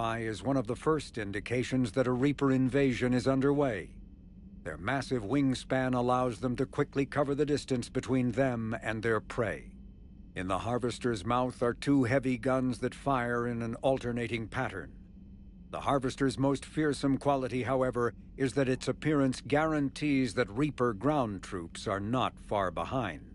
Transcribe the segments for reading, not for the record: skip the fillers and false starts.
nearby is one of the first indications that a Reaper invasion is underway. Their massive wingspan allows them to quickly cover the distance between them and their prey. In the harvester's mouth are two heavy guns that fire in an alternating pattern. The harvester's most fearsome quality, however, is that its appearance guarantees that Reaper ground troops are not far behind.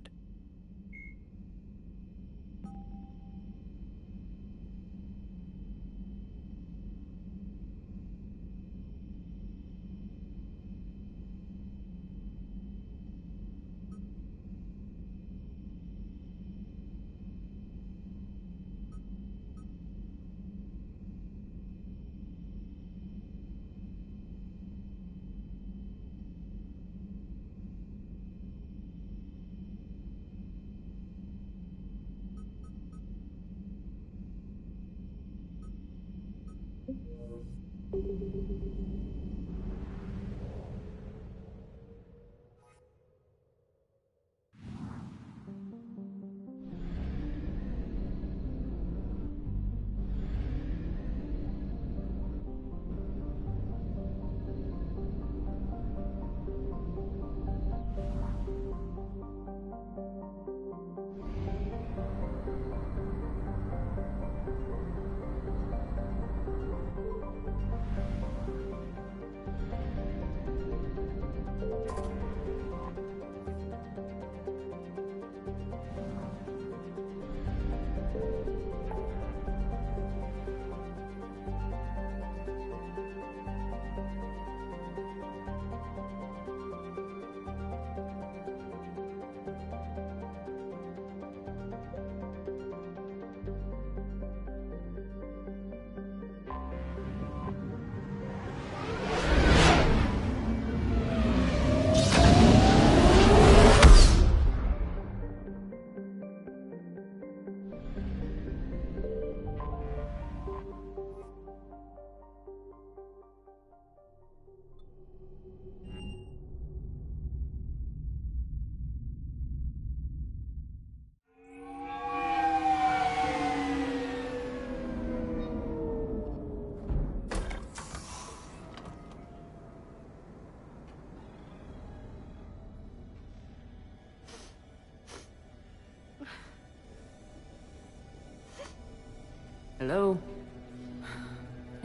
Hello?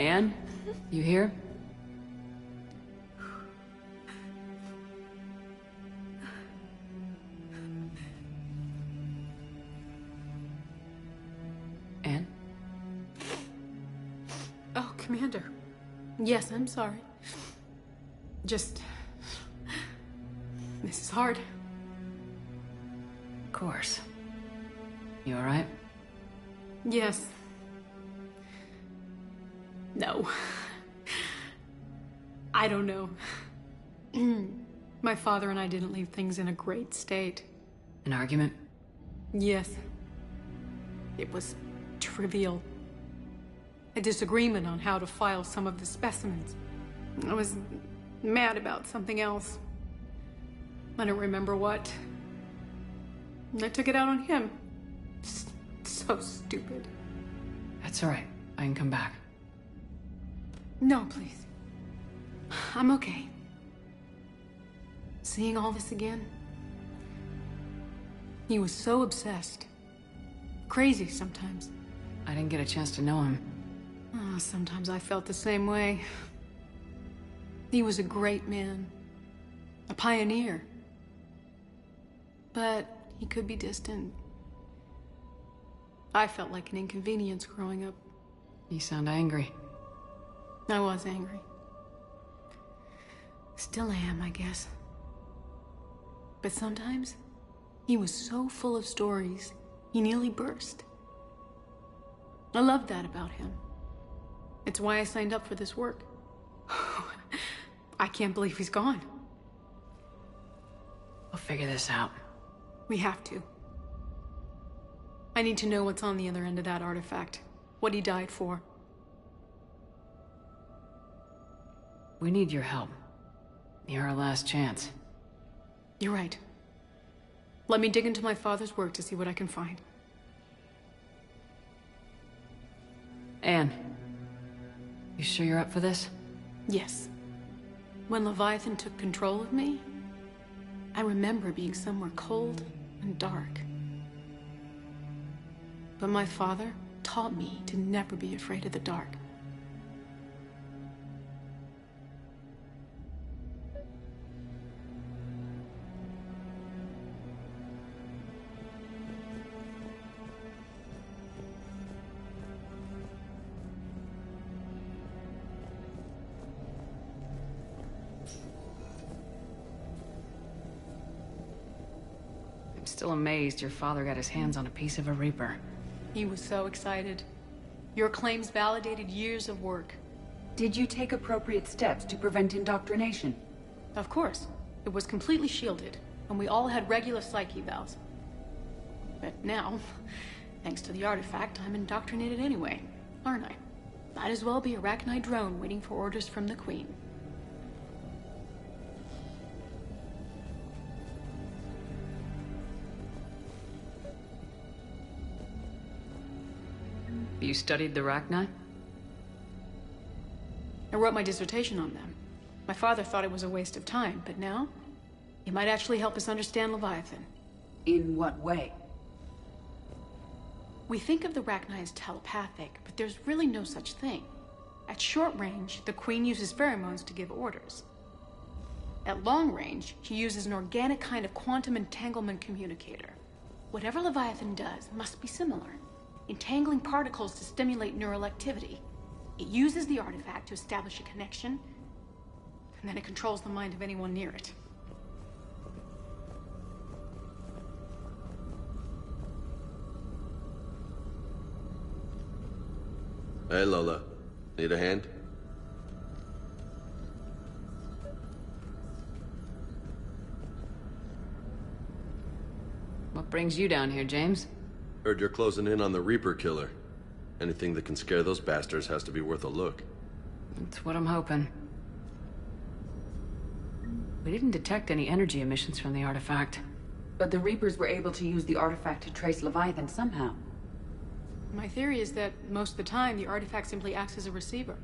Anne? You here? Anne? Oh, Commander. Yes, I'm sorry. Just... this is hard. Of course. You alright? Yes. No. I don't know. My father and I didn't leave things in a great state. An argument? Yes. It was trivial. A disagreement on how to file some of the specimens. I was mad about something else. I don't remember what. I took it out on him. So stupid. That's alright. I can come back. No, please. I'm okay. Seeing all this again? He was so obsessed. Crazy sometimes. I didn't get a chance to know him. Oh, sometimes I felt the same way. He was a great man. A pioneer. But he could be distant. I felt like an inconvenience growing up. You sound angry. I was angry. Still am, I guess. But sometimes, he was so full of stories, he nearly burst. I loved that about him. It's why I signed up for this work. I can't believe he's gone. We'll figure this out. We have to. I need to know what's on the other end of that artifact. What he died for. We need your help. You're our last chance. You're right. Let me dig into my father's work to see what I can find. Anne, You sure you're up for this? Yes. When Leviathan took control of me, I remember being somewhere cold and dark. But my father taught me to never be afraid of the dark. I'm still amazed your father got his hands on a piece of a Reaper. He was so excited. Your claims validated years of work. Did you take appropriate steps to prevent indoctrination? Of course. It was completely shielded, and we all had regular psyche evals. But now, thanks to the artifact, I'm indoctrinated anyway, aren't I? Might as well be a Arachnite drone waiting for orders from the Queen. You studied the Arachnite? I wrote my dissertation on them. My father thought it was a waste of time, but now, it might actually help us understand Leviathan. In what way? We think of the Arachnite as telepathic, but there's really no such thing. At short range, the Queen uses pheromones to give orders. At long range, she uses an organic kind of quantum entanglement communicator. Whatever Leviathan does must be similar, entangling particles to stimulate neural activity. It uses the artifact to establish a connection, and then it controls the mind of anyone near it. Hey, Lola. Need a hand? What brings you down here, James? Heard you're closing in on the Reaper killer. Anything that can scare those bastards has to be worth a look. That's what I'm hoping. We didn't detect any energy emissions from the artifact. But the Reapers were able to use the artifact to trace Leviathan somehow. My theory is that most of the time, the artifact simply acts as a receiver.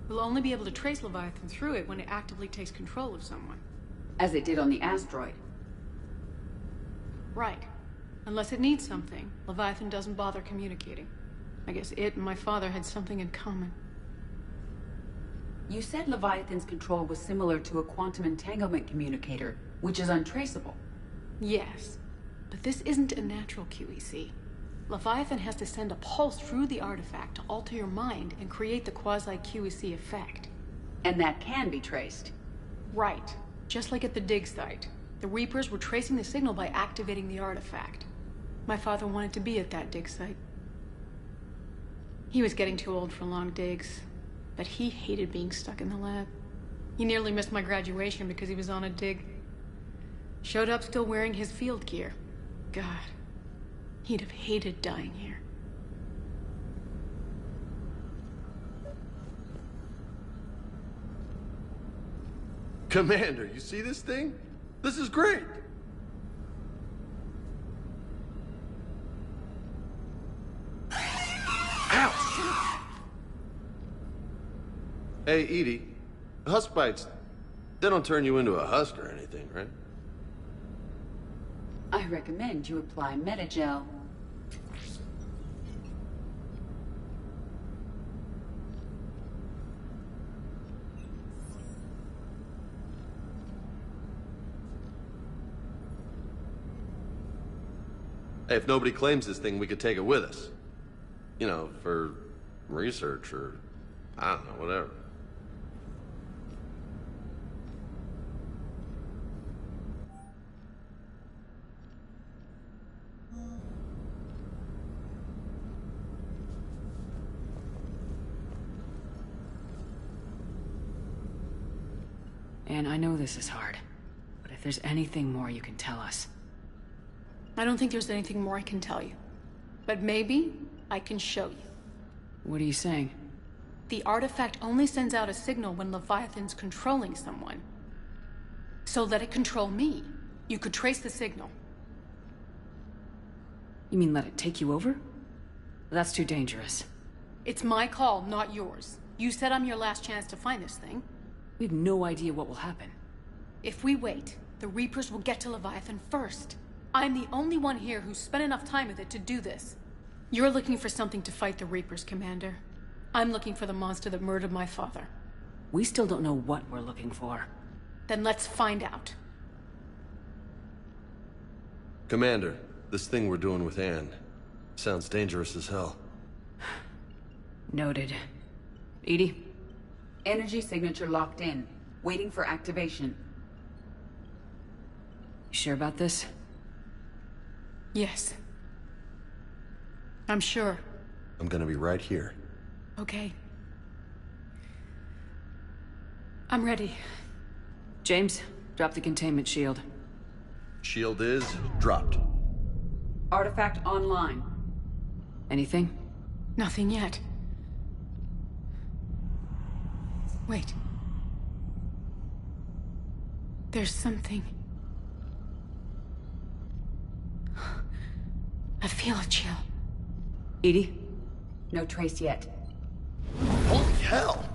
We'll only be able to trace Leviathan through it when it actively takes control of someone. As it did on the asteroid. Right. Unless it needs something, Leviathan doesn't bother communicating. I guess it and my father had something in common. You said Leviathan's control was similar to a quantum entanglement communicator, which is untraceable. Yes, but this isn't a natural QEC. Leviathan has to send a pulse through the artifact to alter your mind and create the quasi-QEC effect. And that can be traced. Right. Just like at the dig site. The Reapers were tracing the signal by activating the artifact. My father wanted to be at that dig site. He was getting too old for long digs, but he hated being stuck in the lab. He nearly missed my graduation because he was on a dig. Showed up still wearing his field gear. God, he'd have hated dying here. Commander, you see this thing? This is great! Ouch! Hey, Edie, husk bites, they don't turn you into a husk or anything, right? I recommend you apply Metagel. Hey, if nobody claims this thing, we could take it with us. You know, for research or, I don't know, whatever. And I know this is hard, but if there's anything more you can tell us. I don't think there's anything more I can tell you. But maybe I can show you. What are you saying? The artifact only sends out a signal when Leviathan's controlling someone. So let it control me. You could trace the signal. You mean let it take you over? That's too dangerous. It's my call, not yours. You said I'm your last chance to find this thing. We have no idea what will happen. If we wait, the Reapers will get to Leviathan first. I'm the only one here who's spent enough time with it to do this. You're looking for something to fight the Reapers, Commander. I'm looking for the monster that murdered my father. We still don't know what we're looking for. Then let's find out. Commander, this thing we're doing with Anne sounds dangerous as hell. Noted. Edie? Energy signature locked in. Waiting for activation. You sure about this? Yes. I'm sure. I'm gonna be right here. Okay. I'm ready. James, drop the containment shield. Shield is dropped. Artifact online. Anything? Nothing yet. Wait. There's something. I feel a chill. Edie? No trace yet. Holy hell!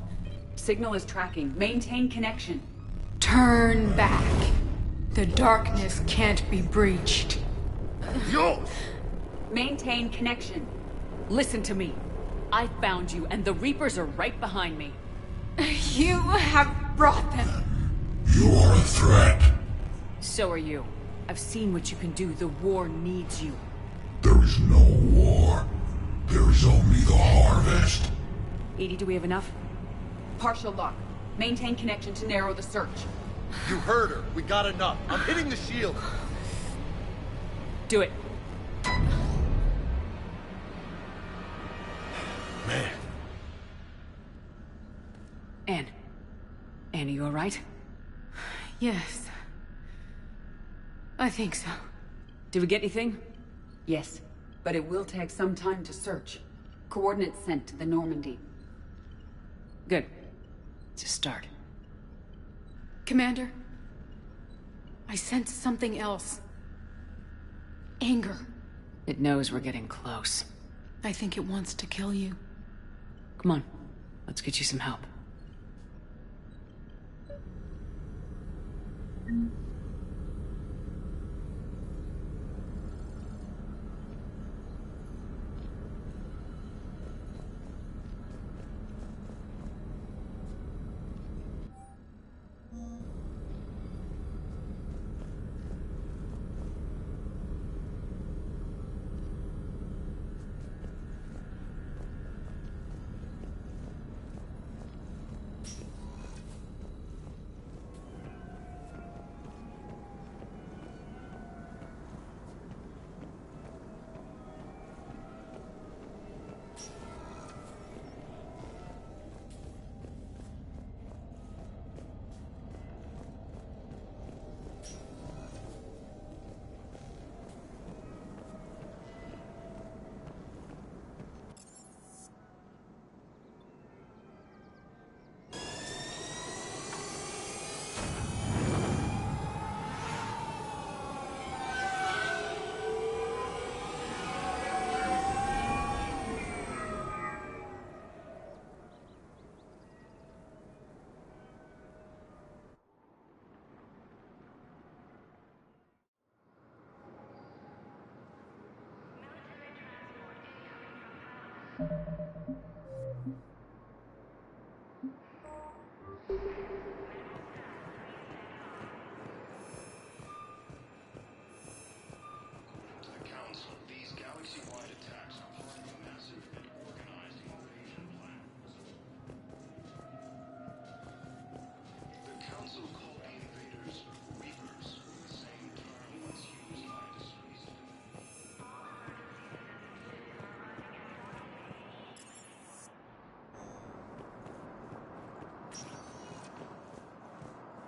Signal is tracking. Maintain connection. Turn back. The darkness can't be breached. Yo! Maintain connection. Listen to me. I found you, and the Reapers are right behind me. You have brought them. You are a threat. So are you. I've seen what you can do. The war needs you. There is no war. There is only the harvest. Edie, do we have enough? Partial lock. Maintain connection to narrow the search. You heard her. We got enough. I'm hitting the shield. Do it. Man. Anne. Anne, are you alright? Yes. I think so. Did we get anything? Yes, but it will take some time to search. Coordinates sent to the Normandy. Good. It's a start. Commander, I sense something else. Anger. It knows we're getting close. I think it wants to kill you. Come on. Let's get you some help.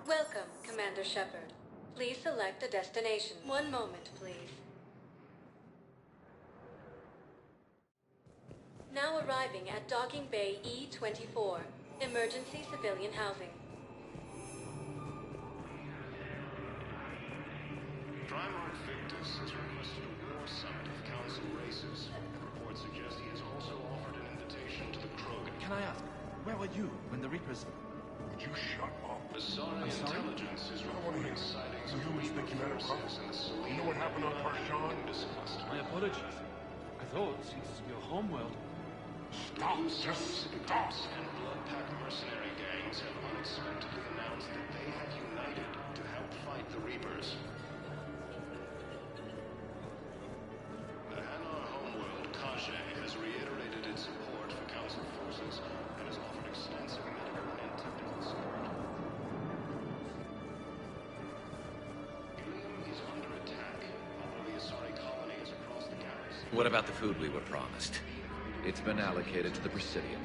Welcome, Commander Shepard. Please select a destination. One moment, please. Now arriving at Docking Bay E-24, Emergency Civilian Housing. Primarch Victus has requested a war summit of Council races. Reports suggest he has also offered an invitation to the Krogan. Can I ask, Where were you when the Reapers... Would you shut up? The Sari intelligence is I don't want to reporting hear sightings you of humans think you matter, bro. forces in the Selene You know what happened on Tarshan? discussed. My apologies. I thought, since your homeworld... Stop! Just stop! And blood pack mercenary gangs have unexpectedly announced that they have united to help fight the Reapers. The Hanar homeworld, Kazdy, has reiterated its support for Council forces and has offered extensive medical and technical support. Ilium is under attack, although the Asari colony is across the galaxy. What about the food we were promised? It's been allocated to the Presidium.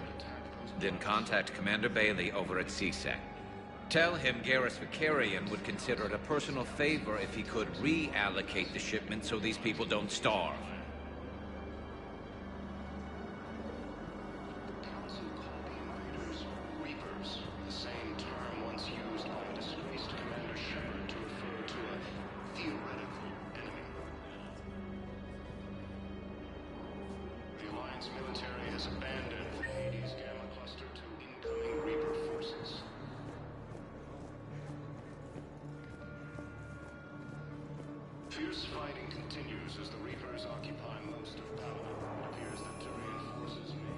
Then contact Commander Bailey over at CSEC. Tell him Garrus Vicarian would consider it a personal favor if he could reallocate the shipment so these people don't starve. Council called the invaders Reapers, the same term once used by a disgraced Commander Shepard to refer to a theoretical enemy. The Alliance military has abandoned the Hades Gamma Cluster to incoming Reaper forces. Fierce fighting continues as the Reapers occupy most of Paladin. It appears that Tyrian forces may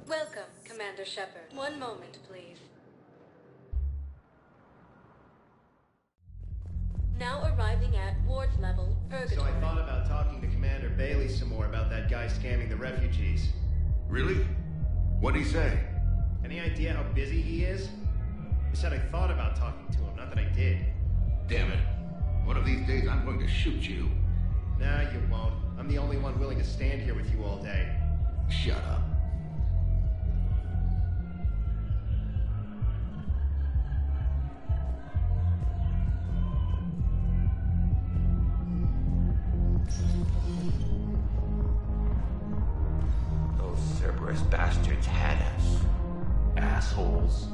Welcome, Commander Shepard. One moment, please. Now arriving at Ward's level, So Purgatory. I thought about talking to Commander Bailey some more about that guy scamming the refugees. Really? What'd he say? Any idea how busy he is? I said I thought about talking to him, not that I did. Damn it. One of these days I'm going to shoot you. Nah, you won't. I'm the only one willing to stand here with you all day. Shut up. Those Cerberus bastards had us. Assholes.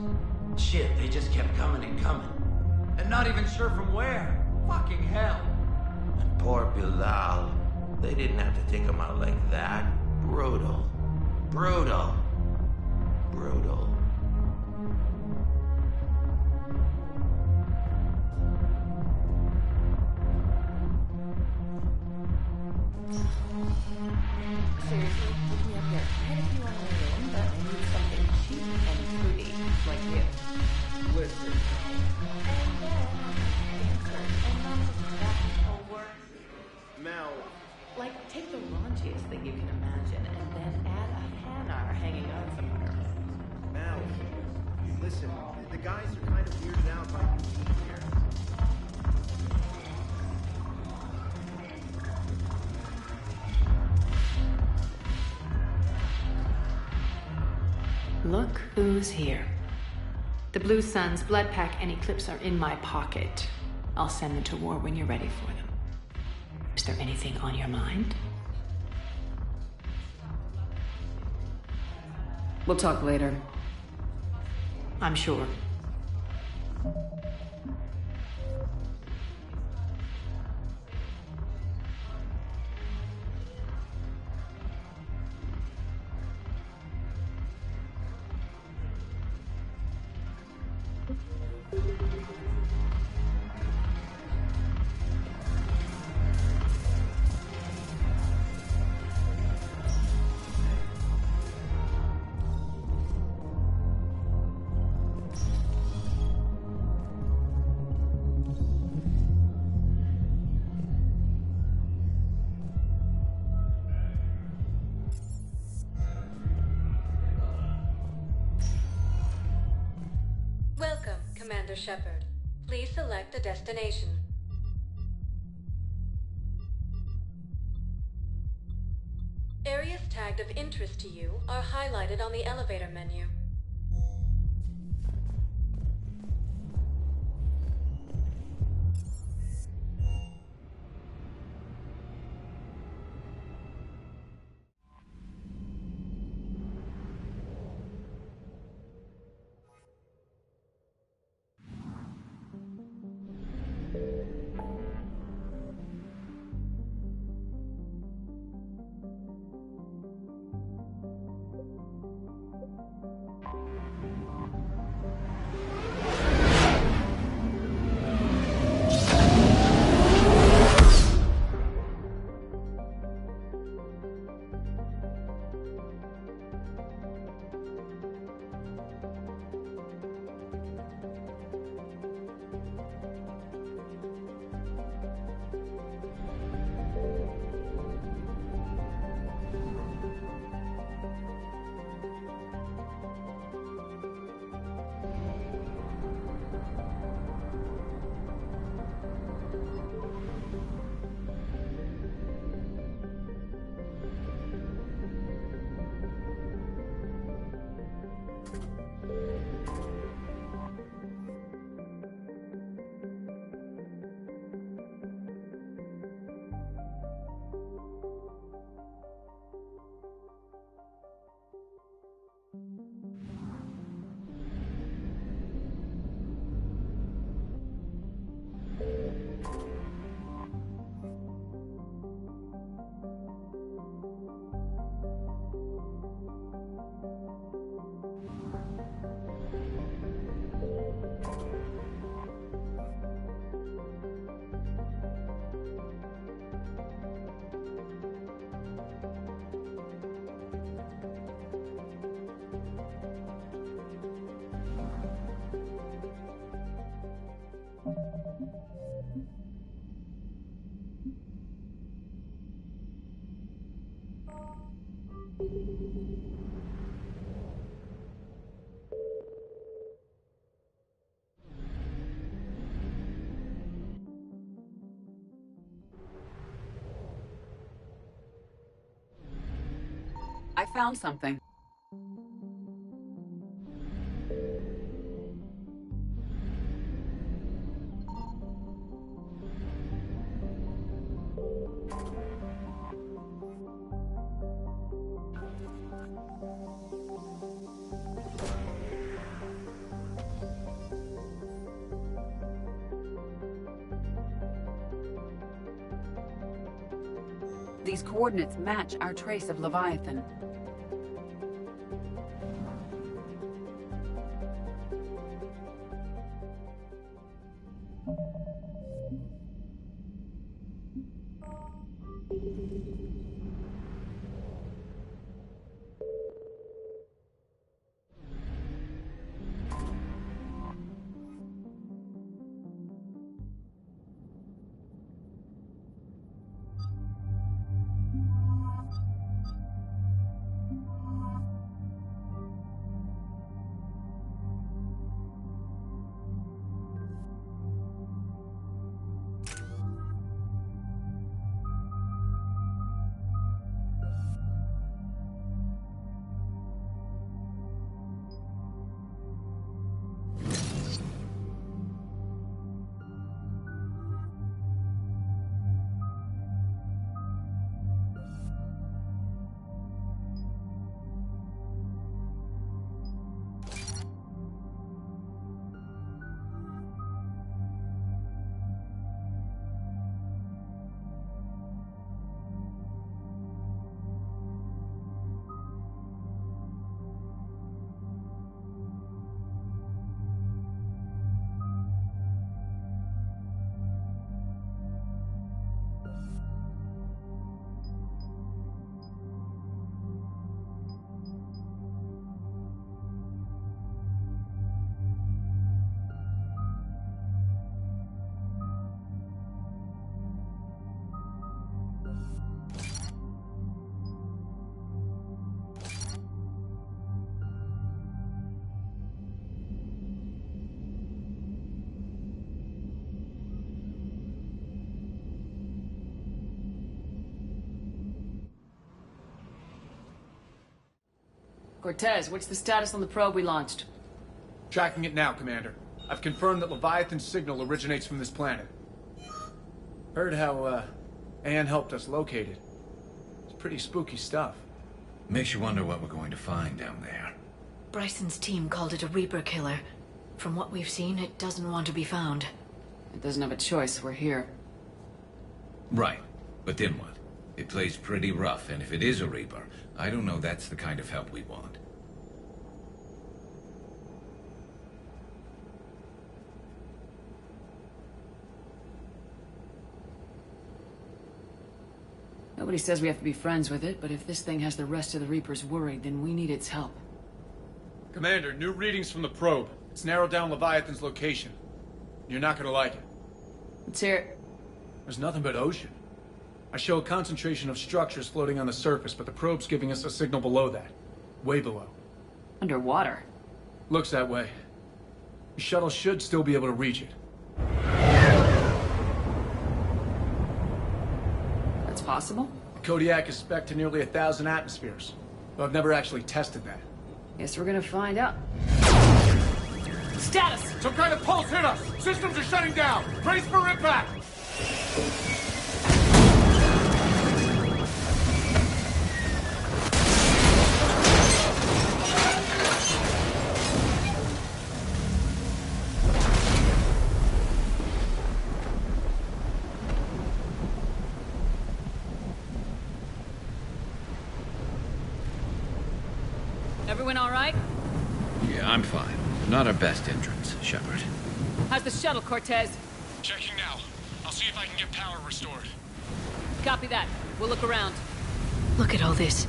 Shit, they just kept coming and coming. And not even sure from where. Fucking hell. And poor Bilal. They didn't have to take him out like that. Brutal. Brutal. Brutal. Seriously, look me up here. I had a few on my own, but I need something cheap and fruity, like you. Listen. And then, answer, and not just that homework. Mel, Like, take the raunchiest thing you can imagine, and then add a Hanar hanging on somewhere. Mel. Listen, the guys are kind of weirded out by you being here. Look who's here. The Blue Suns, Blood Pack, and Eclipse are in my pocket. I'll send them to war when you're ready for them. Is there anything on your mind? We'll talk later. I'm sure. Welcome, Commander Shepard. Please select a destination. Areas tagged of interest to you are highlighted on the elevator menu. I found something. These coordinates match our trace of Leviathan. Cortez, what's the status on the probe we launched? Tracking it now, Commander. I've confirmed that Leviathan's signal originates from this planet. Heard how, Anne helped us locate it. It's pretty spooky stuff. Makes you wonder what we're going to find down there. Bryson's team called it a Reaper killer. From what we've seen, it doesn't want to be found. It doesn't have a choice, we're here. Right. But then what? It plays pretty rough, and if it is a Reaper, I don't know that's the kind of help we want. Nobody says we have to be friends with it, but if this thing has the rest of the Reapers worried, then we need its help. Commander, new readings from the probe. It's narrowed down Leviathan's location. You're not gonna like it. Let's hear it. There's nothing but ocean. I show a concentration of structures floating on the surface, but the probe's giving us a signal below that. Way below. Underwater? Looks that way. The shuttle should still be able to reach it. That's possible? The Kodiak is spec'd to nearly 1,000 atmospheres, though I've never actually tested that. Guess we're gonna find out. Status! Some kind of pulse hit us! Systems are shutting down! Brace for impact! Everyone all right? Yeah, I'm fine. Not our best entrance, Shepard. How's the shuttle, Cortez? Checking now. I'll see if I can get power restored. Copy that. We'll look around. Look at all this.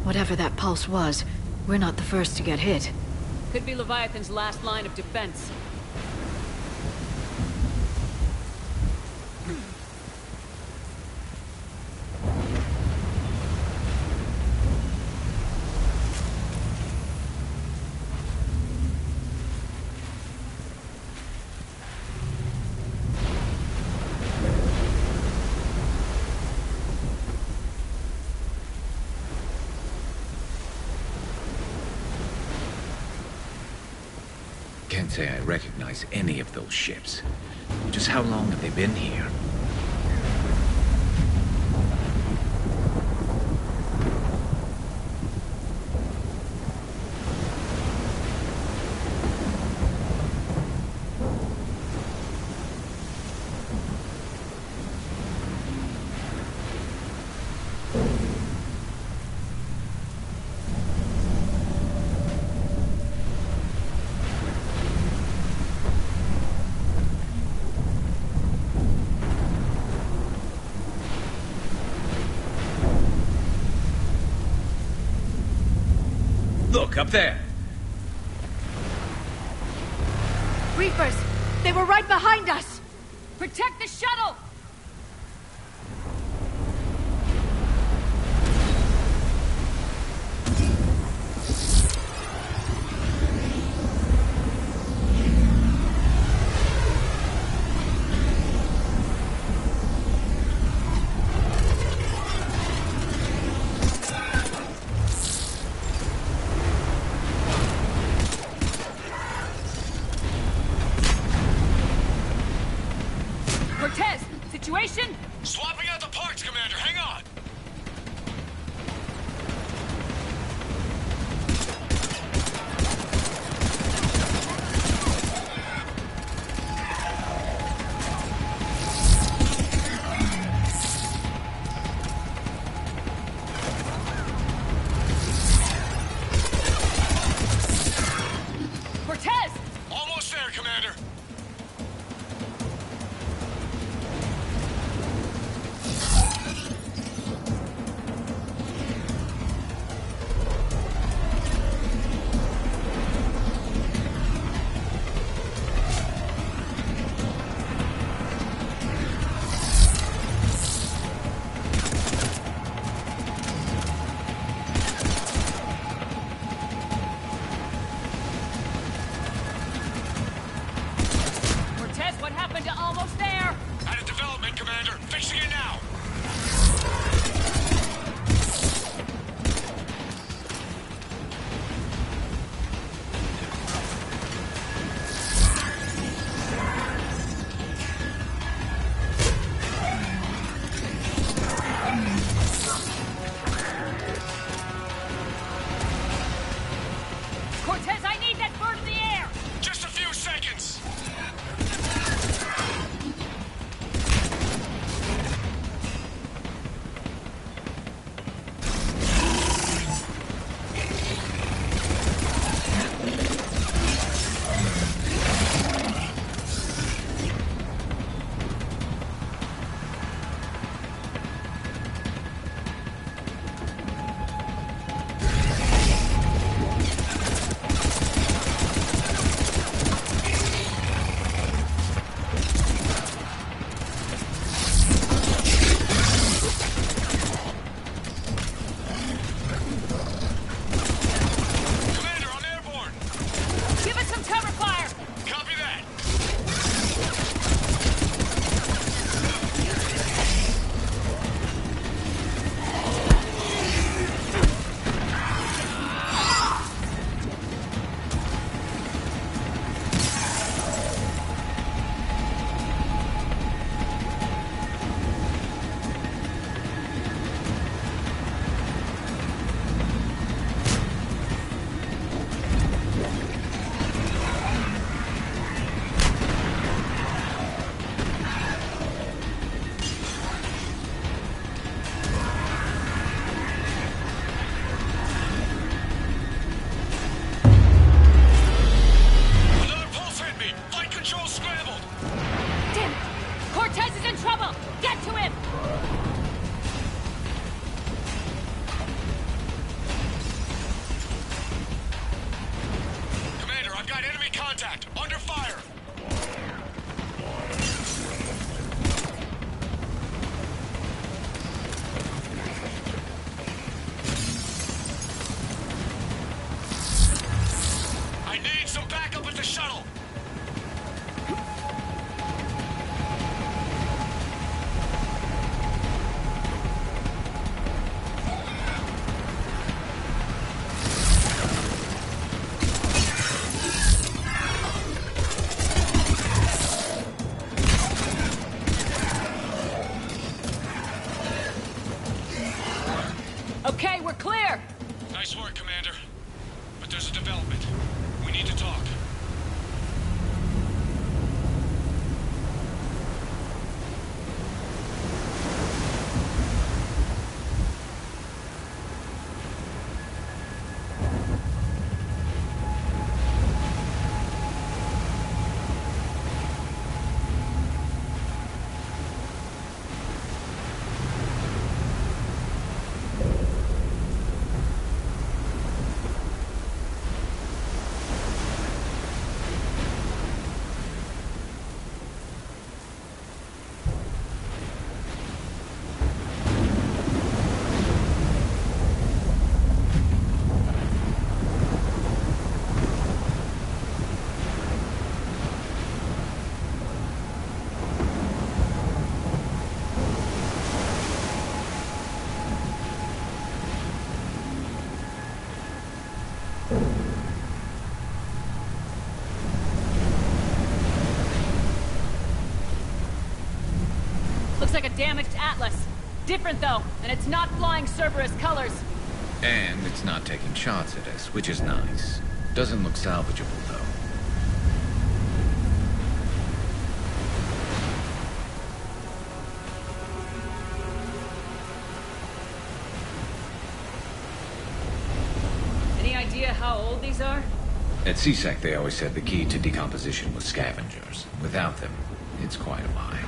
Whatever that pulse was, we're not the first to get hit. Could be Leviathan's last line of defense. Can't say I recognize any of those ships. Just how long have they been here? Look, up there! Reapers! They were right behind us! Protect the shuttle! Swapping out the parts, Commander. Hang on. Cortez! Almost there, Commander. clear! Nice work, Commander. But there's a development. We need to talk. Looks like a damaged Atlas. Different though, and it's not flying Cerberus colors. And it's not taking shots at us, which is nice. Doesn't look salvageable, though. Any idea how old these are? At CSEC, they always said the key to decomposition was scavengers. Without them, it's quite a lie.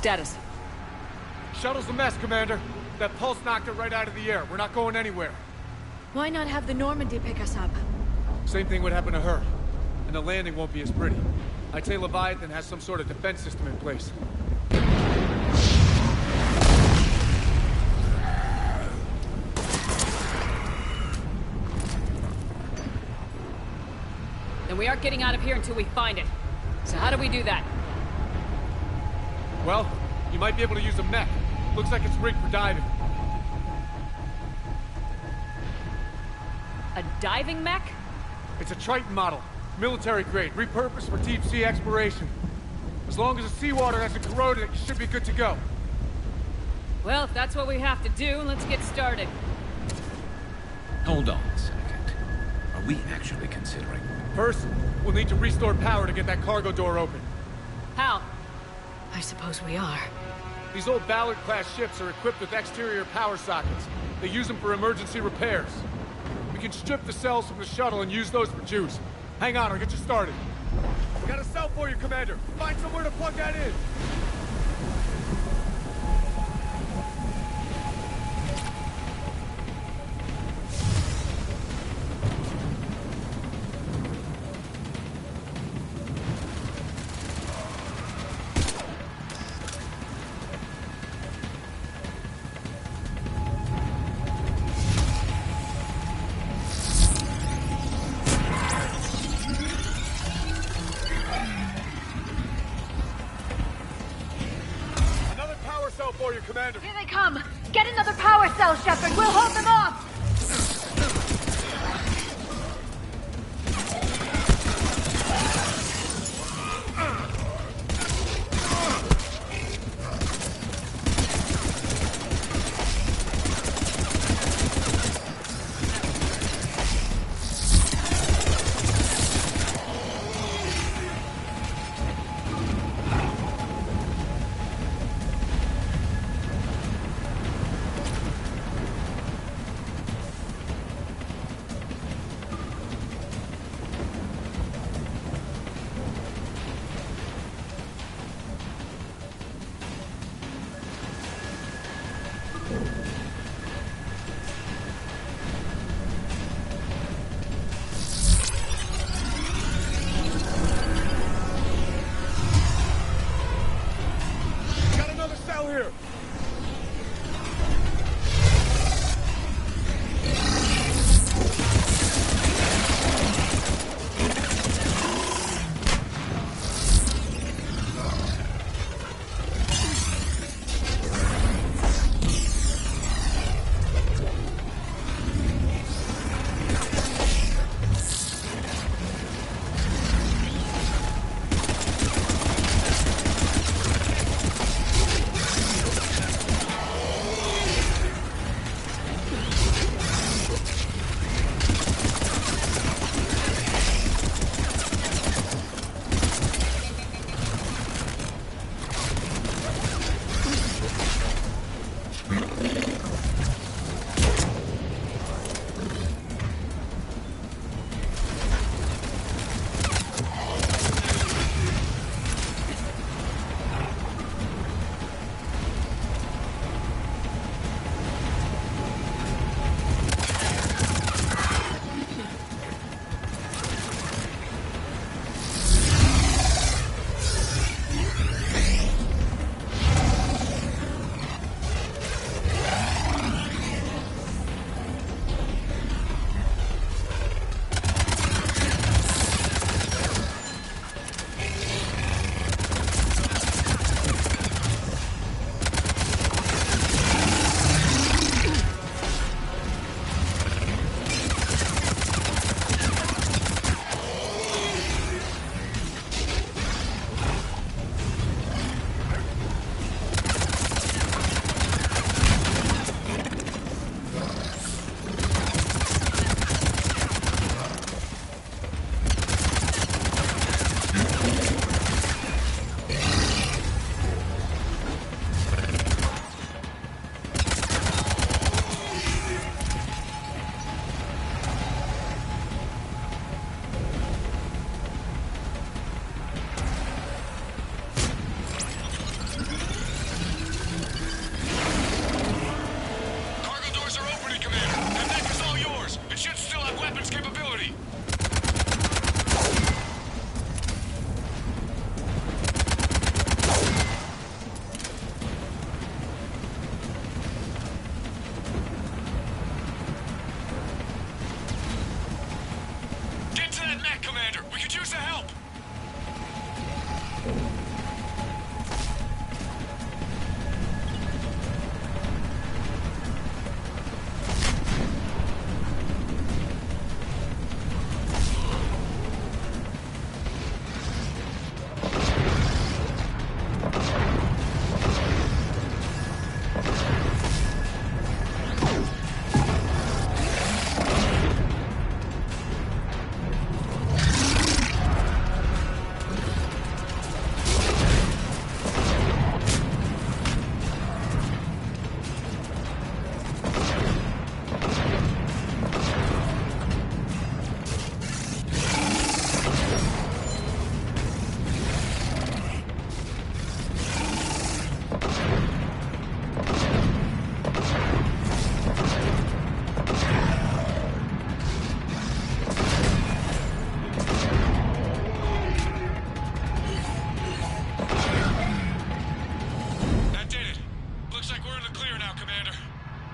Status. Shuttle's a mess, Commander. That pulse knocked it right out of the air. We're not going anywhere. Why not have the Normandy pick us up? Same thing would happen to her. And the landing won't be as pretty. I'd say Leviathan has some sort of defense system in place. Then we aren't getting out of here until we find it. So how do we do that? Well, you might be able to use a mech. Looks like it's rigged for diving. A diving mech? It's a Triton model. Military grade, repurposed for deep sea exploration. As long as the seawater hasn't corroded it, you should be good to go. Well, if that's what we have to do, let's get started. Hold on a second. Are we actually considering? First, we'll need to restore power to get that cargo door open. How? I suppose we are. These old Ballard-class ships are equipped with exterior power sockets. They use them for emergency repairs. We can strip the cells from the shuttle and use those for juice. Hang on, I'll get you started. We got a cell for you, Commander. Find somewhere to plug that in. For you, Commander. Here they come! Get another power cell, Shepard! We'll hold them off! could use the help!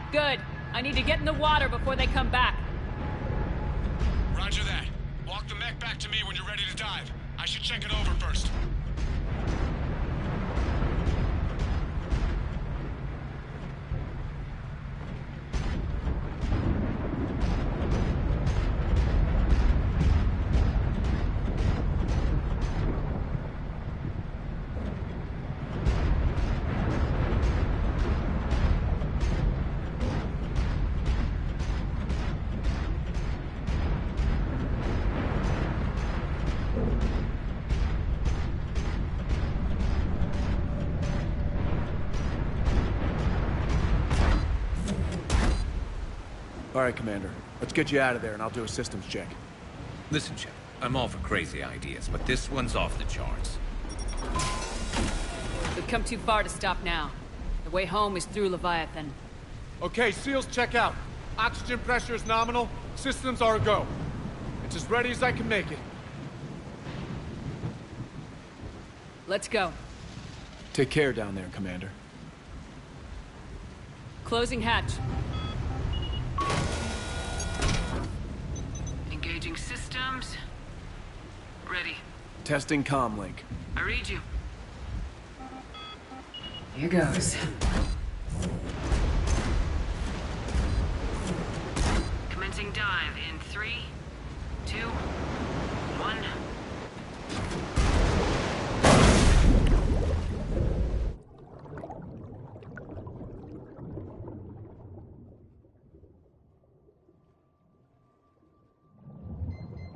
Good. I need to get in the water before they come back. Roger that. Walk the mech back to me when you're ready to dive. I should check it over first. All right, Commander. Let's get you out of there, and I'll do a systems check. Listen, Chip, I'm all for crazy ideas, but this one's off the charts. We've come too far to stop now. The way home is through Leviathan. Okay, SEALs check out. Oxygen pressure is nominal. Systems are a go. It's as ready as I can make it. Let's go. Take care down there, Commander. Closing hatch. Engaging systems. Ready. Testing comm link. I read you. Here goes. Commencing dive in 3, 2, 1.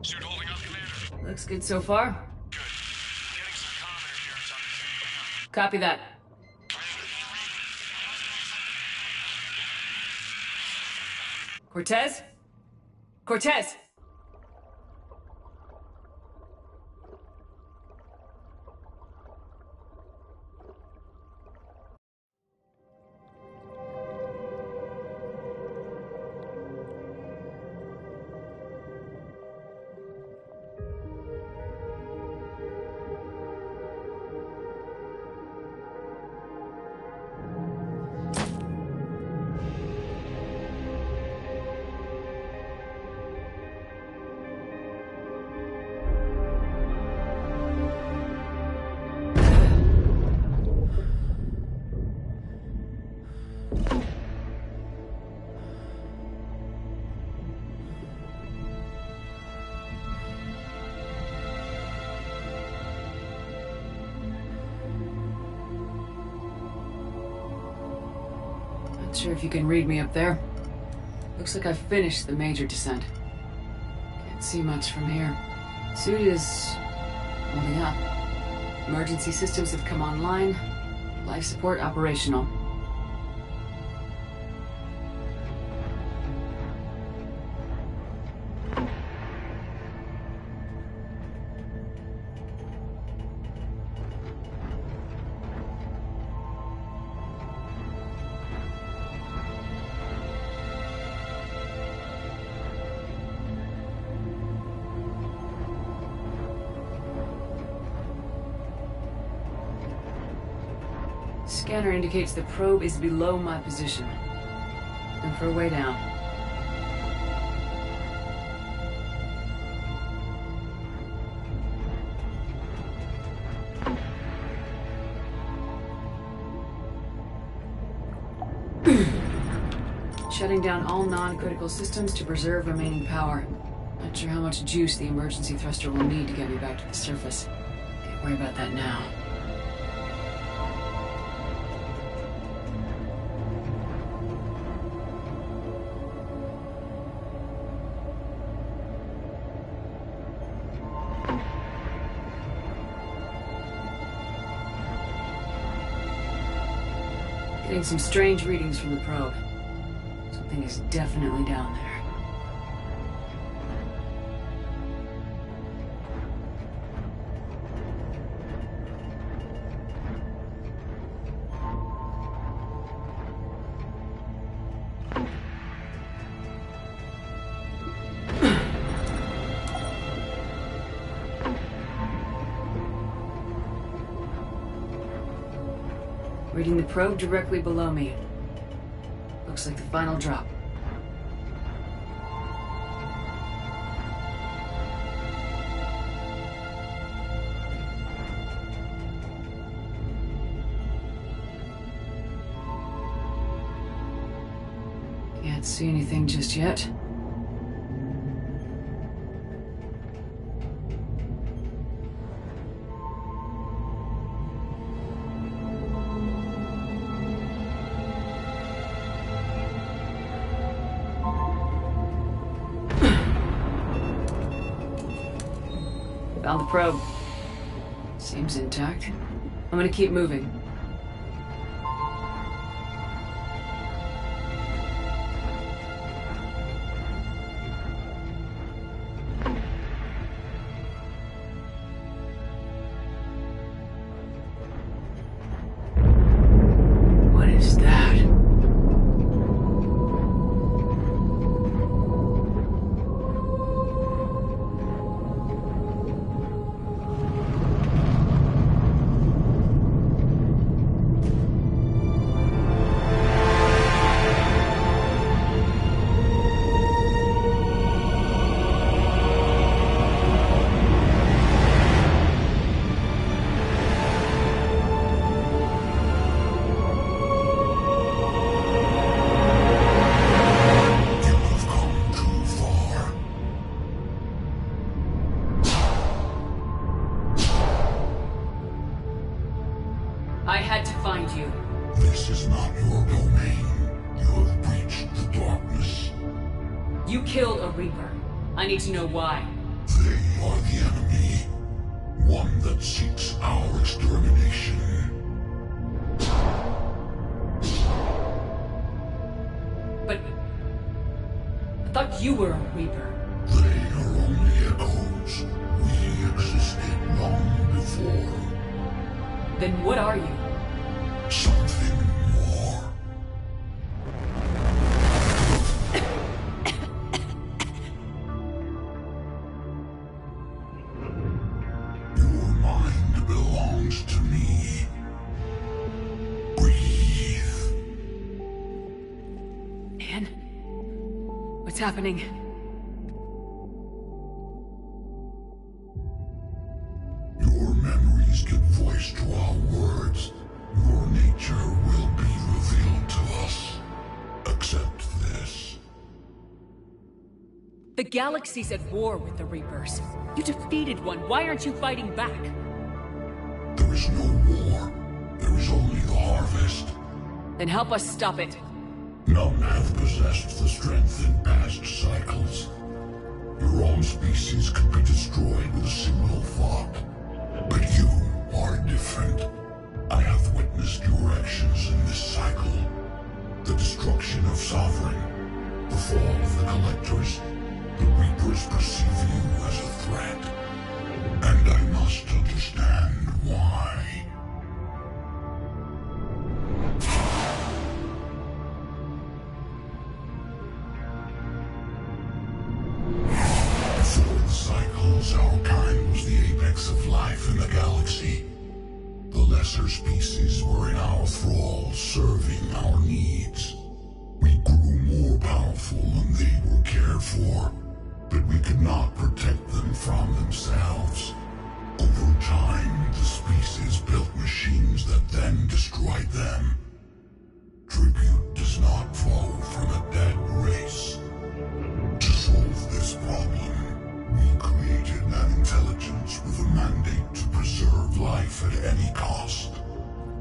Suit holding up, Commander? Looks good so far. Good. Getting some comm interference on the thing. Copy that. Cortez? Cortez! Not sure if you can read me up there. Looks like I've finished the major descent. Can't see much from here. Suit is holding up. Emergency systems have come online. Life support operational. Scanner indicates the probe is below my position. And for a way down. shutting down all non-critical systems to preserve remaining power. Not sure how much juice the emergency thruster will need to get me back to the surface. Can't worry about that now. Getting some strange readings from the probe. Something is definitely down there. Reading the probe directly below me. Looks like the final drop. Can't see anything just yet. Found the probe. Seems intact. I'm gonna keep moving. What is that? I had to find you. This is not your domain. You have breached the darkness. You killed a Reaper. I need to know why. They are the enemy. One that seeks our extermination. But I thought you were a Reaper. They are only echoes. We existed long before. Then what are you? Something more. Your mind belongs to me. Breathe. Anne? What's happening? Your memories give voice to our words. Your nature will be revealed to us. Accept this. The galaxy's at war with the Reapers. You defeated one. Why aren't you fighting back? There is no war. There is only the harvest. Then help us stop it. None have possessed the strength in past cycles. Your own species could be destroyed with a single thought. But you are different. I have witnessed your actions in this cycle. The destruction of Sovereign, the fall of the Collectors. The Reapers perceive you as a threat. And I must understand why. Before the cycles, our kind was the apex of life in the galaxy. The lesser species were in our thrall, serving our needs. We grew more powerful and they were cared for, but we could not protect them from themselves. Over time, the species built machines that then destroyed them. Tribute does not flow from a dead life at any cost.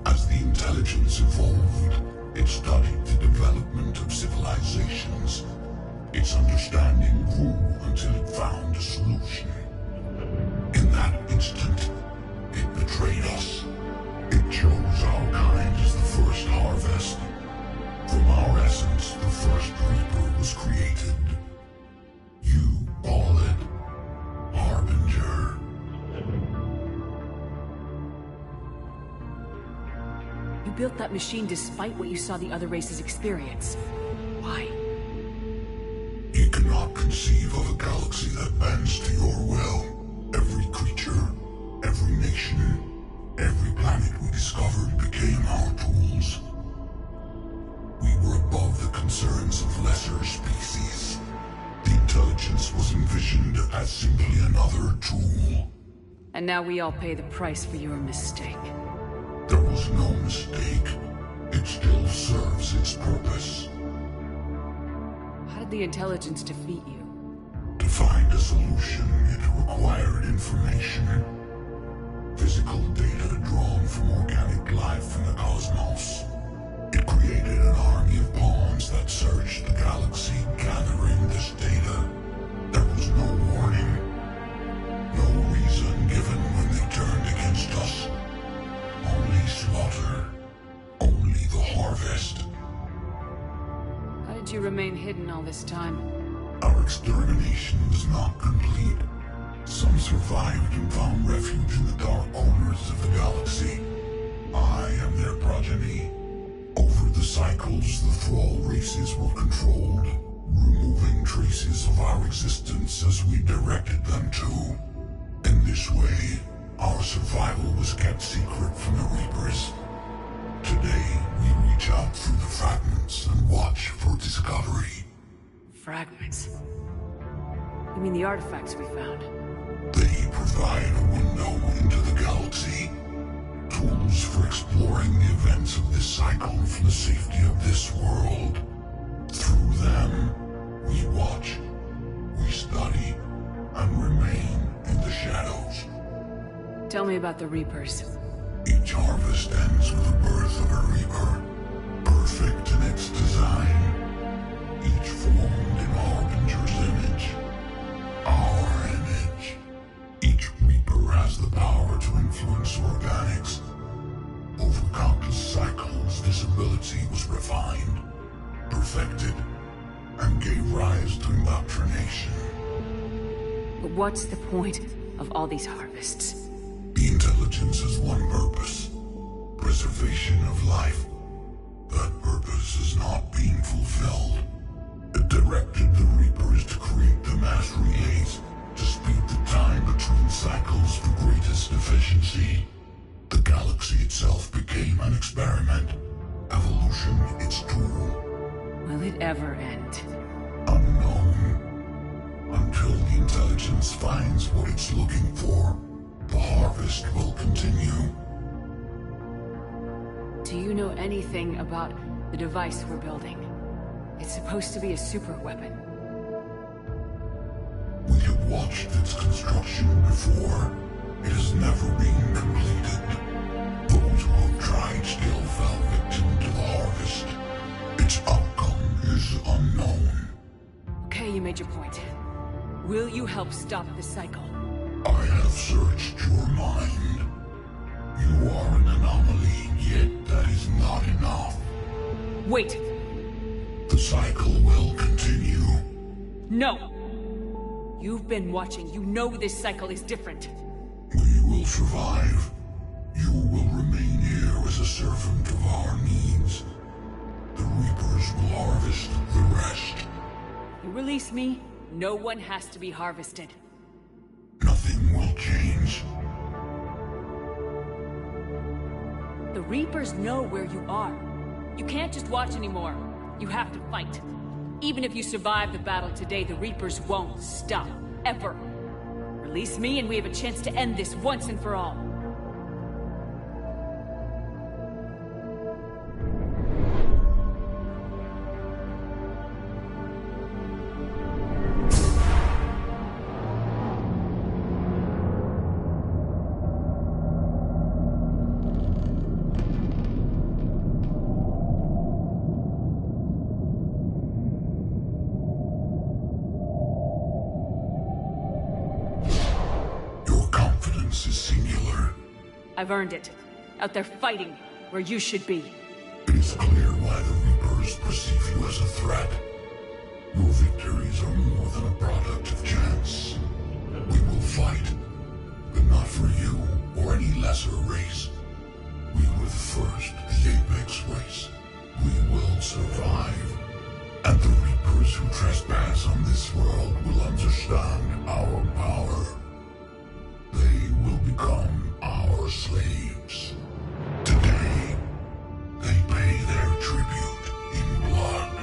As the intelligence evolved, it studied the development of civilizations. Its understanding grew until it found a solution. In that instant, it betrayed us. It chose our kind as the first harvest. From our essence, the first Reaper was created. You call it Harbinger. You built that machine despite what you saw the other races experience. Why? You cannot conceive of a galaxy that bends to your will. Every creature, every nation, every planet we discovered became our tools. We were above the concerns of lesser species. The intelligence was envisioned as simply another tool. And now we all pay the price for your mistake. There was no mistake. It still serves its purpose. How did the intelligence defeat you? To find a solution, it required information. Physical data drawn from organic life in the cosmos. It created an army of pawns that searched the galaxy, gathering this data. There was no warning. No reason given when they turned against us. Only slaughter. Only the harvest. How did you remain hidden all this time? Our extermination was not complete. Some survived and found refuge in the dark corners of the galaxy. I am their progeny. Over the cycles, the thrall races were controlled, removing traces of our existence as we directed them to. In this way, our survival was kept secret from the Reapers. Today, we reach out through the fragments and watch for discovery. Fragments? You mean the artifacts we found? They provide a window into the galaxy. Tools for exploring the events of this cycle for the safety of this world. Through them, we watch, we study, and remain in the shadows. Tell me about the Reapers. Each harvest ends with the birth of a Reaper, perfect in its design. Each formed in Harbinger's image. Our image. Each Reaper has the power to influence organics. Over countless cycles, this ability was refined, perfected, and gave rise to indoctrination. But what's the point of all these harvests? The intelligence has one purpose. Preservation of life. That purpose is not being fulfilled. It directed the Reapers to create the mass relays, to speed the time between cycles for greatest efficiency. The galaxy itself became an experiment. Evolution its tool. Will it ever end? Unknown. Until the intelligence finds what it's looking for, the harvest will continue. Do you know anything about the device we're building? It's supposed to be a super weapon. We have watched its construction before. It has never been completed. Those who have tried still fell victim to the harvest. Its outcome is unknown. Okay, you made your point. Will you help stop the cycle? I have searched your mind. You are an anomaly, yet that is not enough. Wait! The cycle will continue. No! You've been watching. You know this cycle is different. We will survive. You will remain here as a servant of our needs. The Reapers will harvest the rest. You release me, no one has to be harvested. Nothing will change. The Reapers know where you are. You can't just watch anymore. You have to fight. Even if you survive the battle today, the Reapers won't stop. Ever. Release me and we have a chance to end this once and for all. presence is singular. I've earned it. Out there fighting, where you should be. It is clear why the Reapers perceive you as a threat. Your victories are more than a product of chance. We will fight, but not for you or any lesser race. We were the first, the apex race. We will survive. And the Reapers who trespass on this world will understand our power. They will become our slaves. Today, they pay their tribute in blood.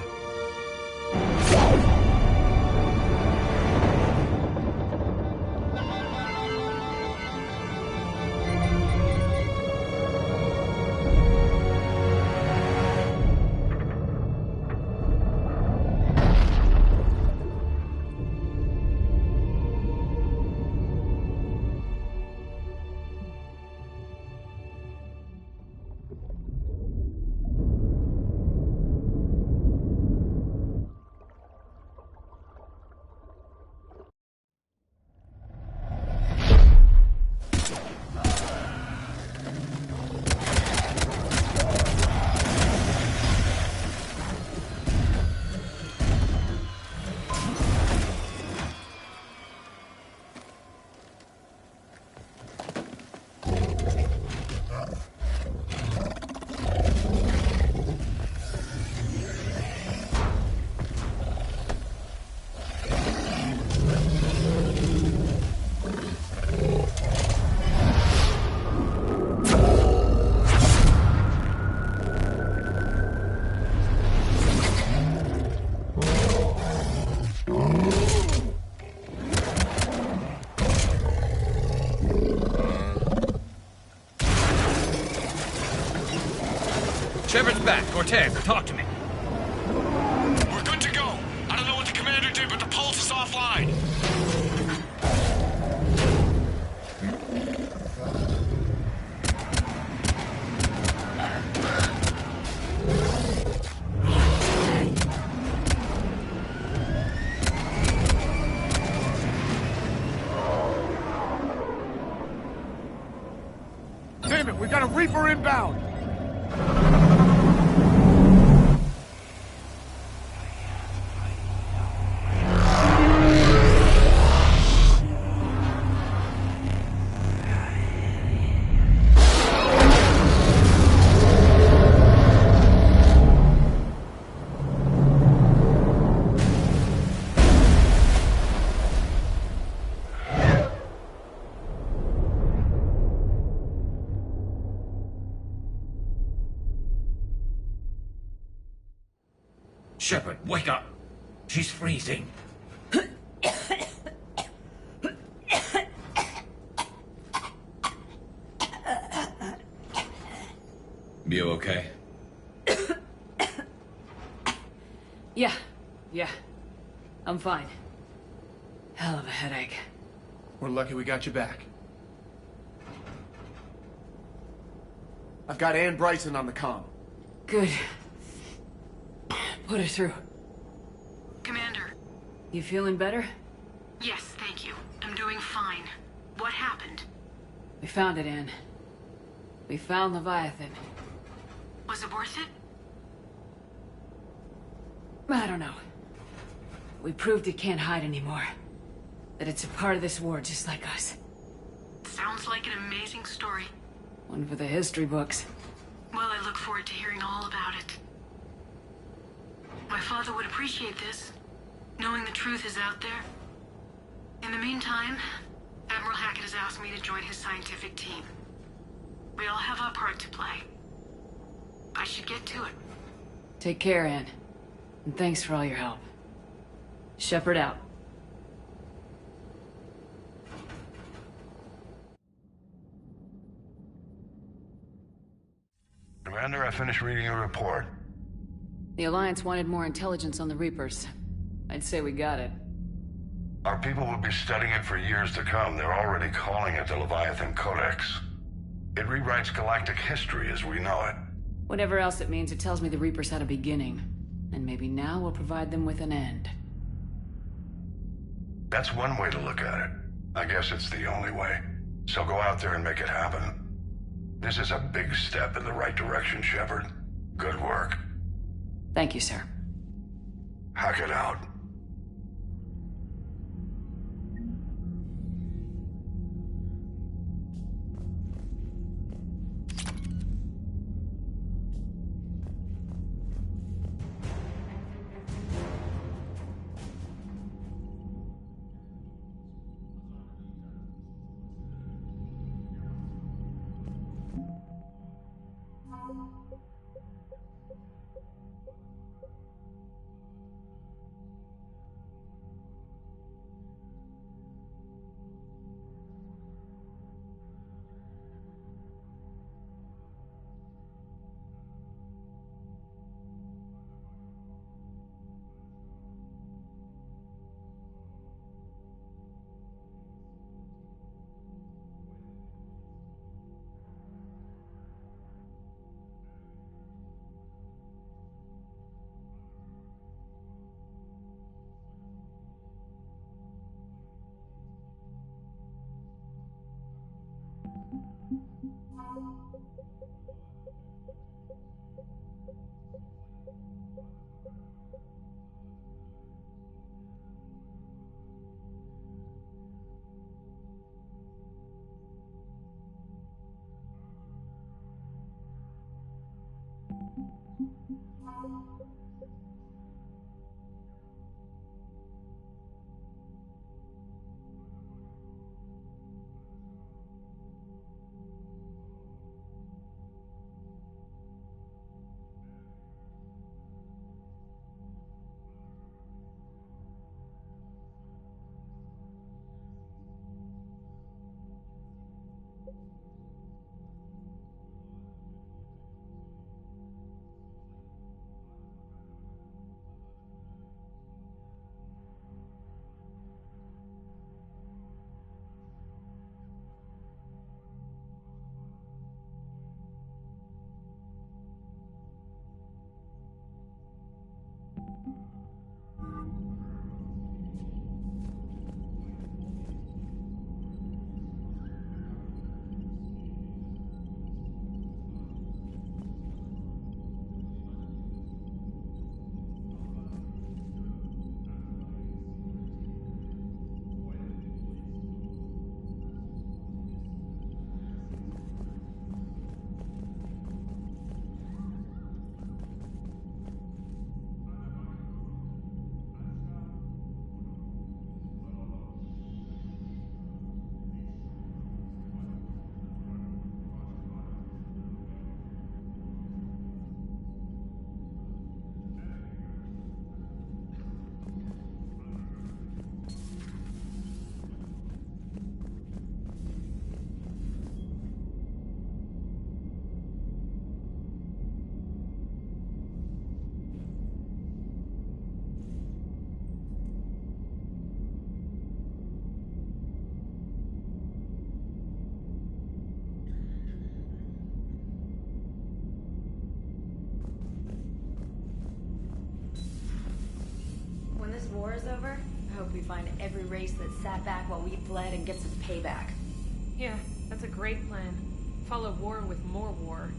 Shepard's back. Cortez, talk to me. We're good to go. I don't know what the commander did, but the pulse is offline. Damn it, we got a Reaper inbound! Shepard, wake up! She's freezing. You okay? Yeah. I'm fine. Hell of a headache. We're lucky we got you back. I've got Ann Bryson on the comm. Good. Put her through. Commander. You feeling better? Yes, thank you. I'm doing fine. What happened? We found it, Ann. We found Leviathan. Was it worth it? I don't know. We proved it can't hide anymore. That it's a part of this war just like us. Sounds like an amazing story. One for the history books. Well, I look forward to hearing all about it. My father would appreciate this, knowing the truth is out there. In the meantime, Admiral Hackett has asked me to join his scientific team. We all have our part to play. I should get to it. Take care, Ann. And thanks for all your help. Shepard out. Commander, I finished reading your report. The Alliance wanted more intelligence on the Reapers. I'd say we got it. Our people will be studying it for years to come. They're already calling it the Leviathan Codex. It rewrites galactic history as we know it. Whatever else it means, it tells me the Reapers had a beginning. And maybe now we'll provide them with an end. That's one way to look at it. I guess it's the only way. So go out there and make it happen. This is a big step in the right direction, Shepard. Good work. Thank you, sir. Hack it out. War is over, I hope we find every race that sat back while we bled and gets its payback. Yeah, that's a great plan. Follow war with more war.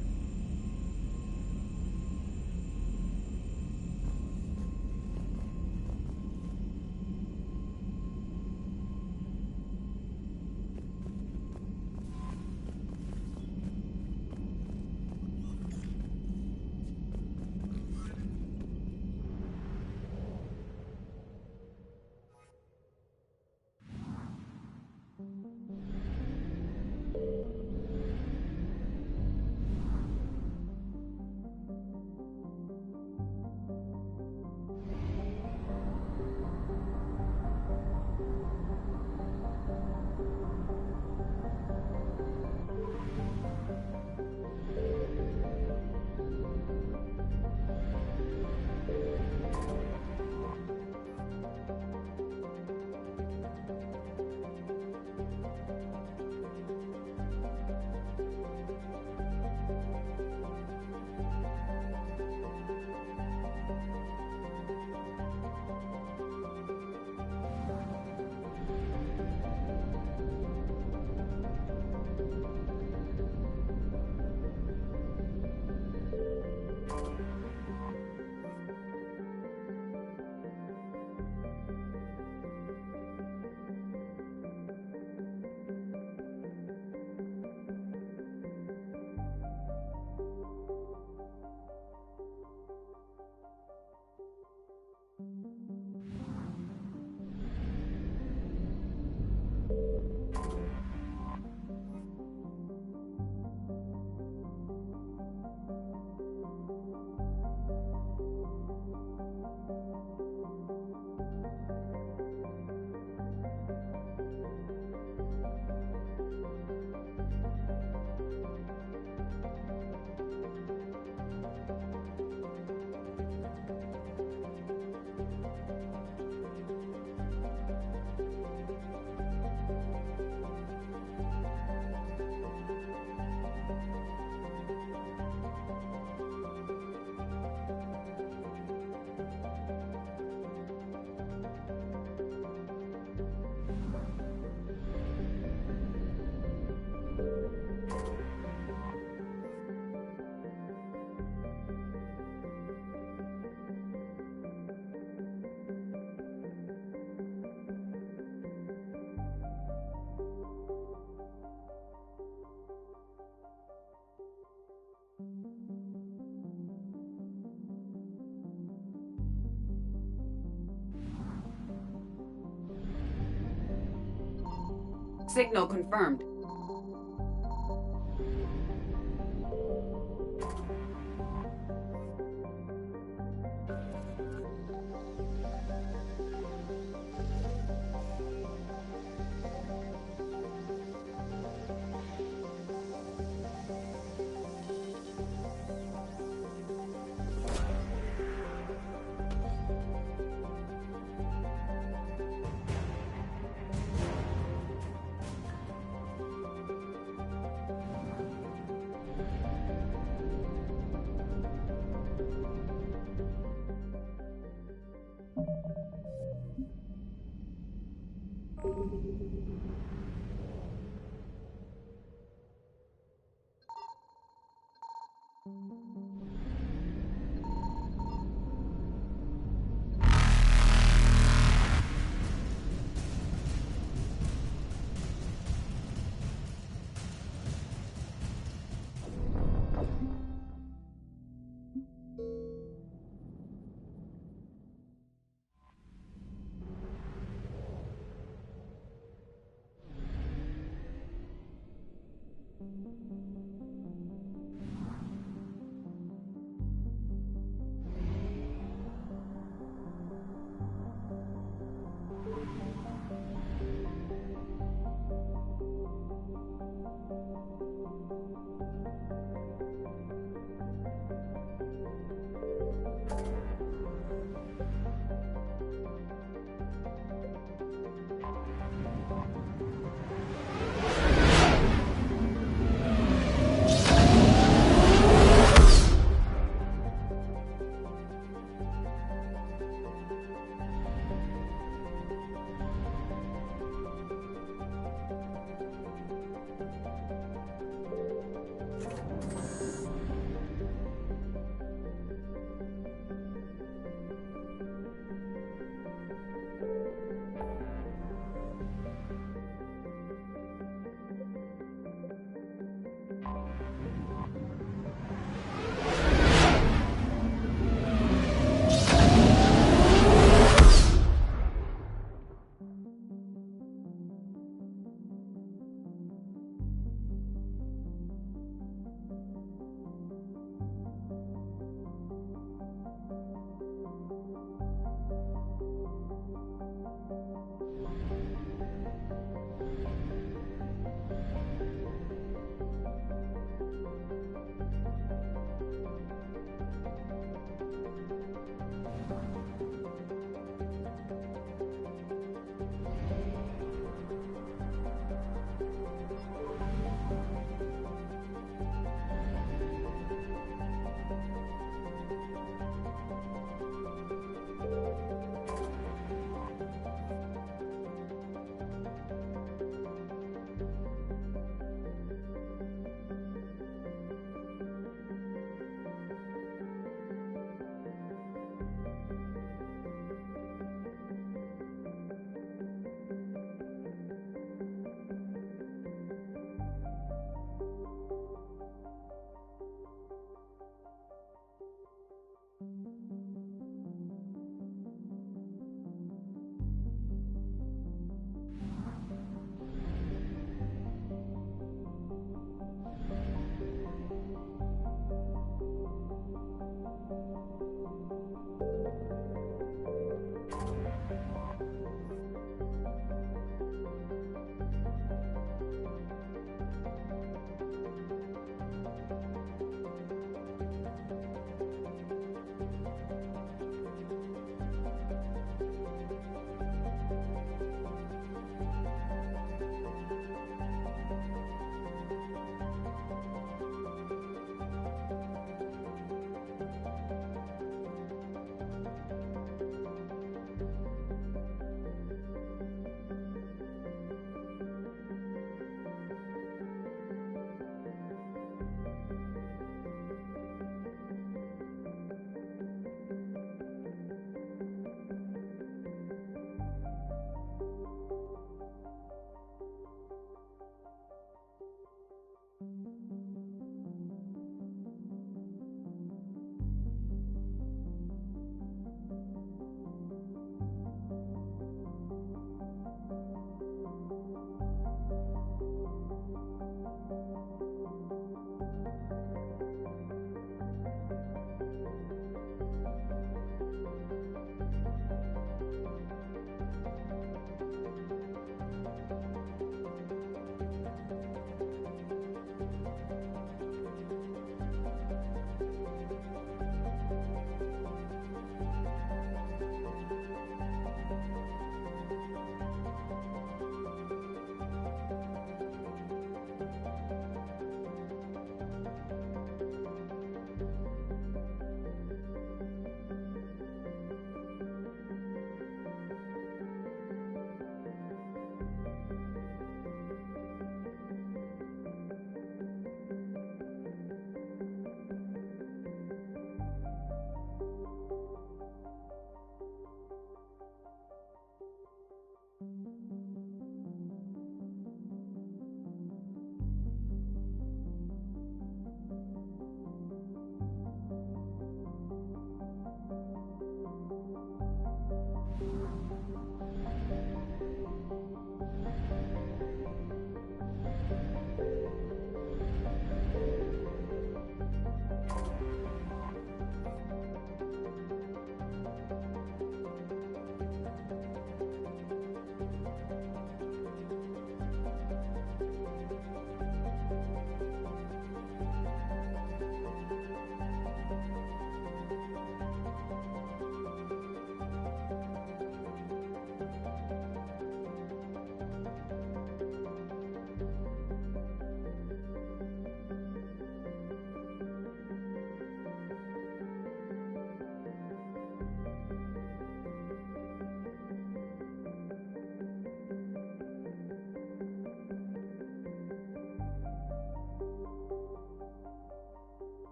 Signal confirmed.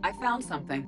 I found something.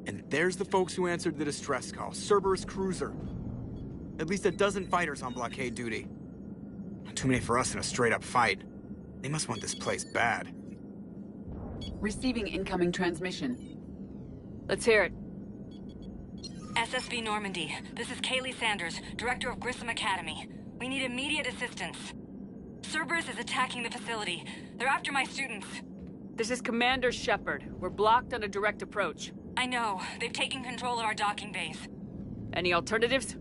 And there's the folks who answered the distress call. Cerberus cruiser. At least a dozen fighters on blockade duty. Not too many for us in a straight-up fight. They must want this place bad. Receiving incoming transmission. Let's hear it. SSV Normandy. This is Kaylee Sanders, Director of Grissom Academy. We need immediate assistance. Cerberus is attacking the facility. They're after my students. This is Commander Shepard. We're blocked on a direct approach. I know. They've taken control of our docking base. Any alternatives?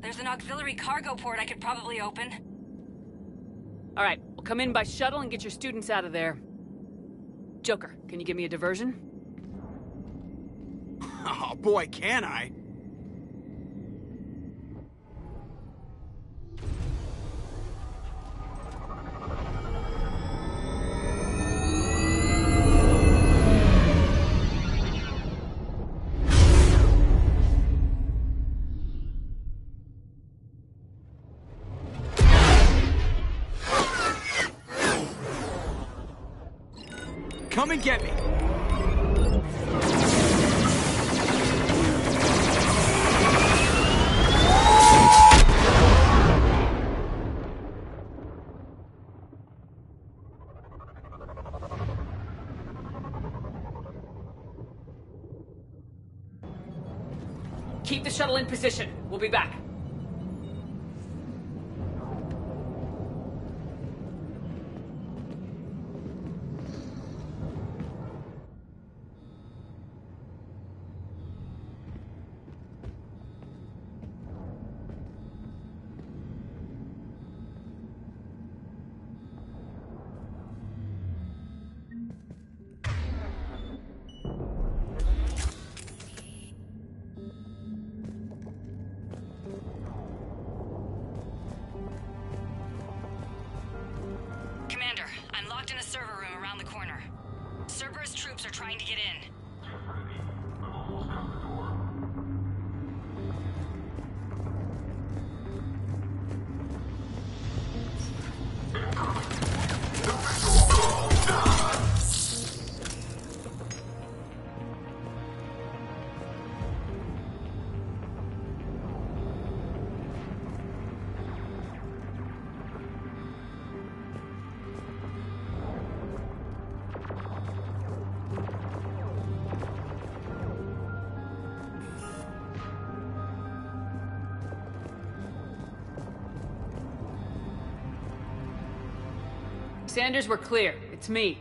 There's an auxiliary cargo port I could probably open. All right, we'll come in by shuttle and get your students out of there. Joker, can you give me a diversion? Oh boy, can I! Come and get me! Keep the shuttle in position. We'll be back. Cerberus troops are trying to get in. Sanders, we're clear. It's me.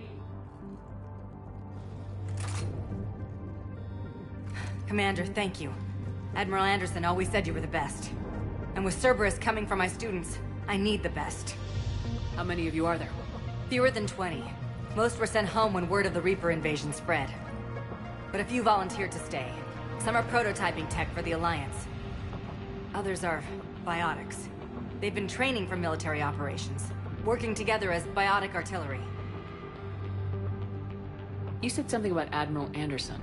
Commander, thank you. Admiral Anderson always said you were the best. And with Cerberus coming for my students, I need the best. How many of you are there? Fewer than 20. Most were sent home when word of the Reaper invasion spread. But a few volunteered to stay. Some are prototyping tech for the Alliance. Others are biotics. They've been training for military operations, working together as biotic artillery. You said something about Admiral Anderson.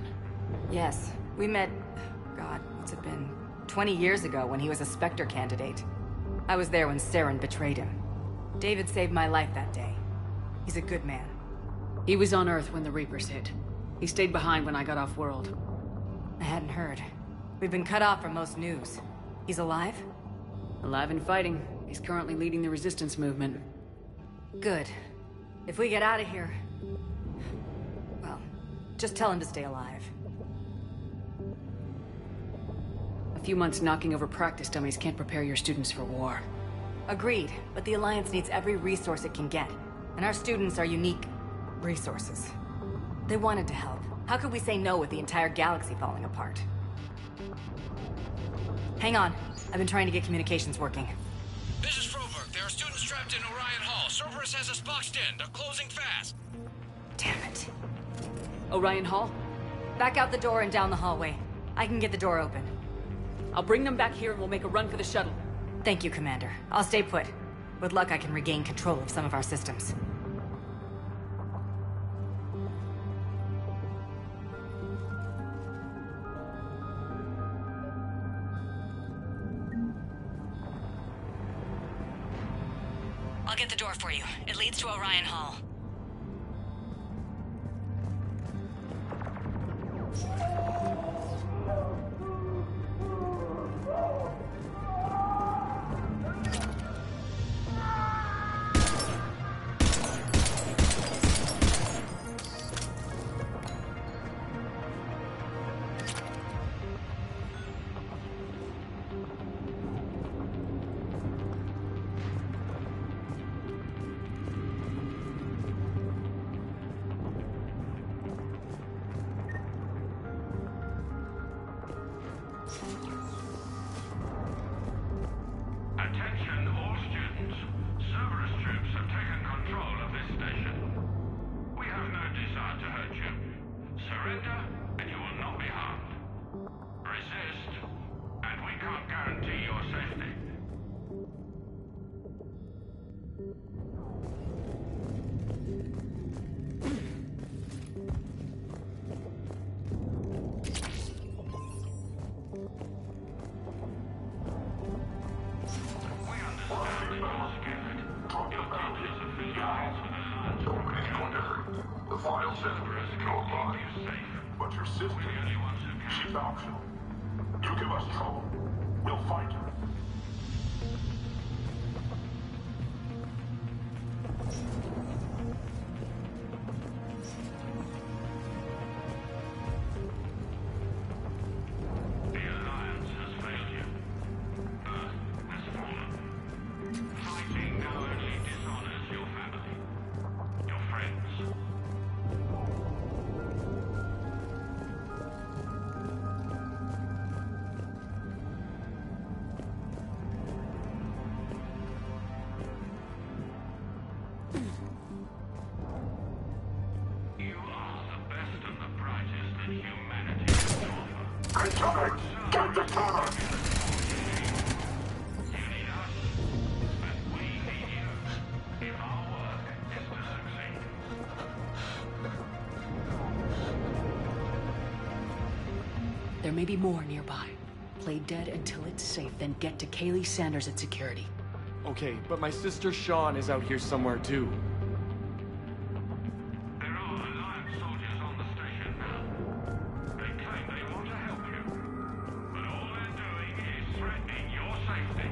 Yes, we met, God, what's it been? 20 years ago when he was a Spectre candidate. I was there when Saren betrayed him. David saved my life that day. He's a good man. He was on Earth when the Reapers hit. He stayed behind when I got off-world. I hadn't heard. We've been cut off from most news. He's alive? Alive and fighting. He's currently leading the resistance movement. Good. If we get out of here... well, just tell him to stay alive. A few months knocking over practice dummies can't prepare your students for war. Agreed, but the Alliance needs every resource it can get. And our students are unique resources. They wanted to help. How could we say no with the entire galaxy falling apart? Hang on. I've been trying to get communications working. This is Froberg. There are students trapped in Orion Hall. Cerberus has us boxed in. They're closing fast. Damn it. Orion Hall? Back out the door and down the hallway. I can get the door open. I'll bring them back here and we'll make a run for the shuttle. Thank you, Commander. I'll stay put. With luck, I can regain control of some of our systems. I'll get the door for you. It leads to Orion Hall. Attention all students. Cerberus troops have taken control of this station. We have no desire to hurt you. Surrender, and you will not be harmed. Resist, and we can't guarantee your safety. The file says there is no lie. But your sister, she's optional. You give us trouble, we'll fight her. The Alliance has failed you. Earth has fallen. Fighting now only dishonors your family, your friends. You are the best and the brightest that humanity has to offer. Contact! Get the cover! You need us, and we need you. If our work is to succeed. There may be more nearby. Play dead until it's safe, then get to Kaylee Sanders at security. Okay, but my sister Sean is out here somewhere too. There are Alliance soldiers on the station now. They claim they want to help you. But all they're doing is threatening your safety.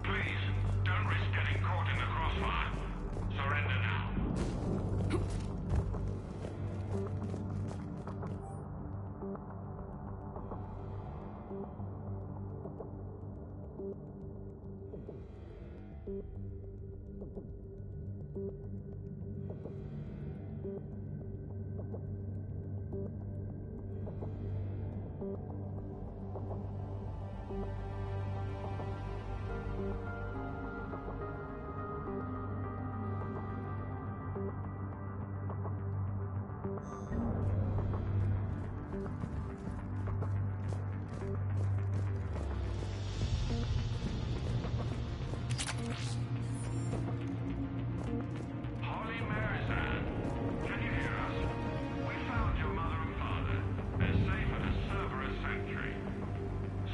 Please, don't risk getting caught in the crossfire. Surrender now. Holy Mary's Anne, can you hear us? We found your mother and father. They're safe at a Cerberus sanctuary.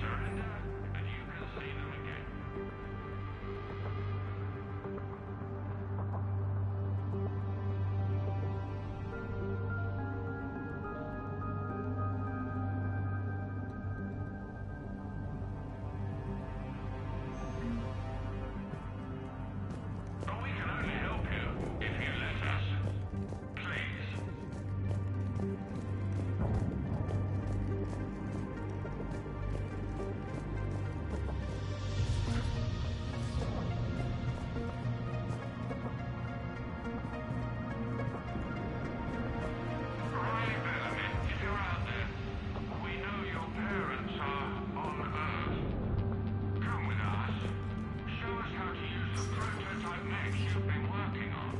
Surrender, and you can see them again. But we can only help you if you let us. Please. Riley Bellamy, if you're out there, we know your parents are on Earth. Come with us. Show us how to use the prototype mech you've been working on.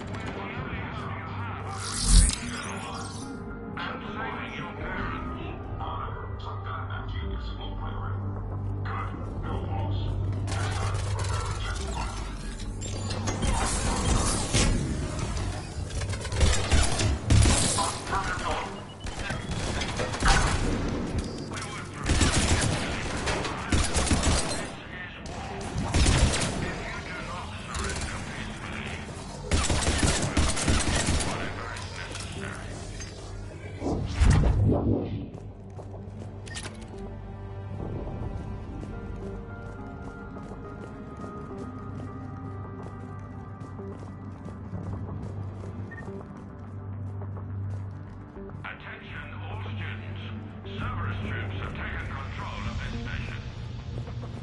We're the only hope you have of retaining yourself and saving your parents. Some guy that genius won't play right. Good. No loss. Attention all students. Cerberus troops have taken control of this station.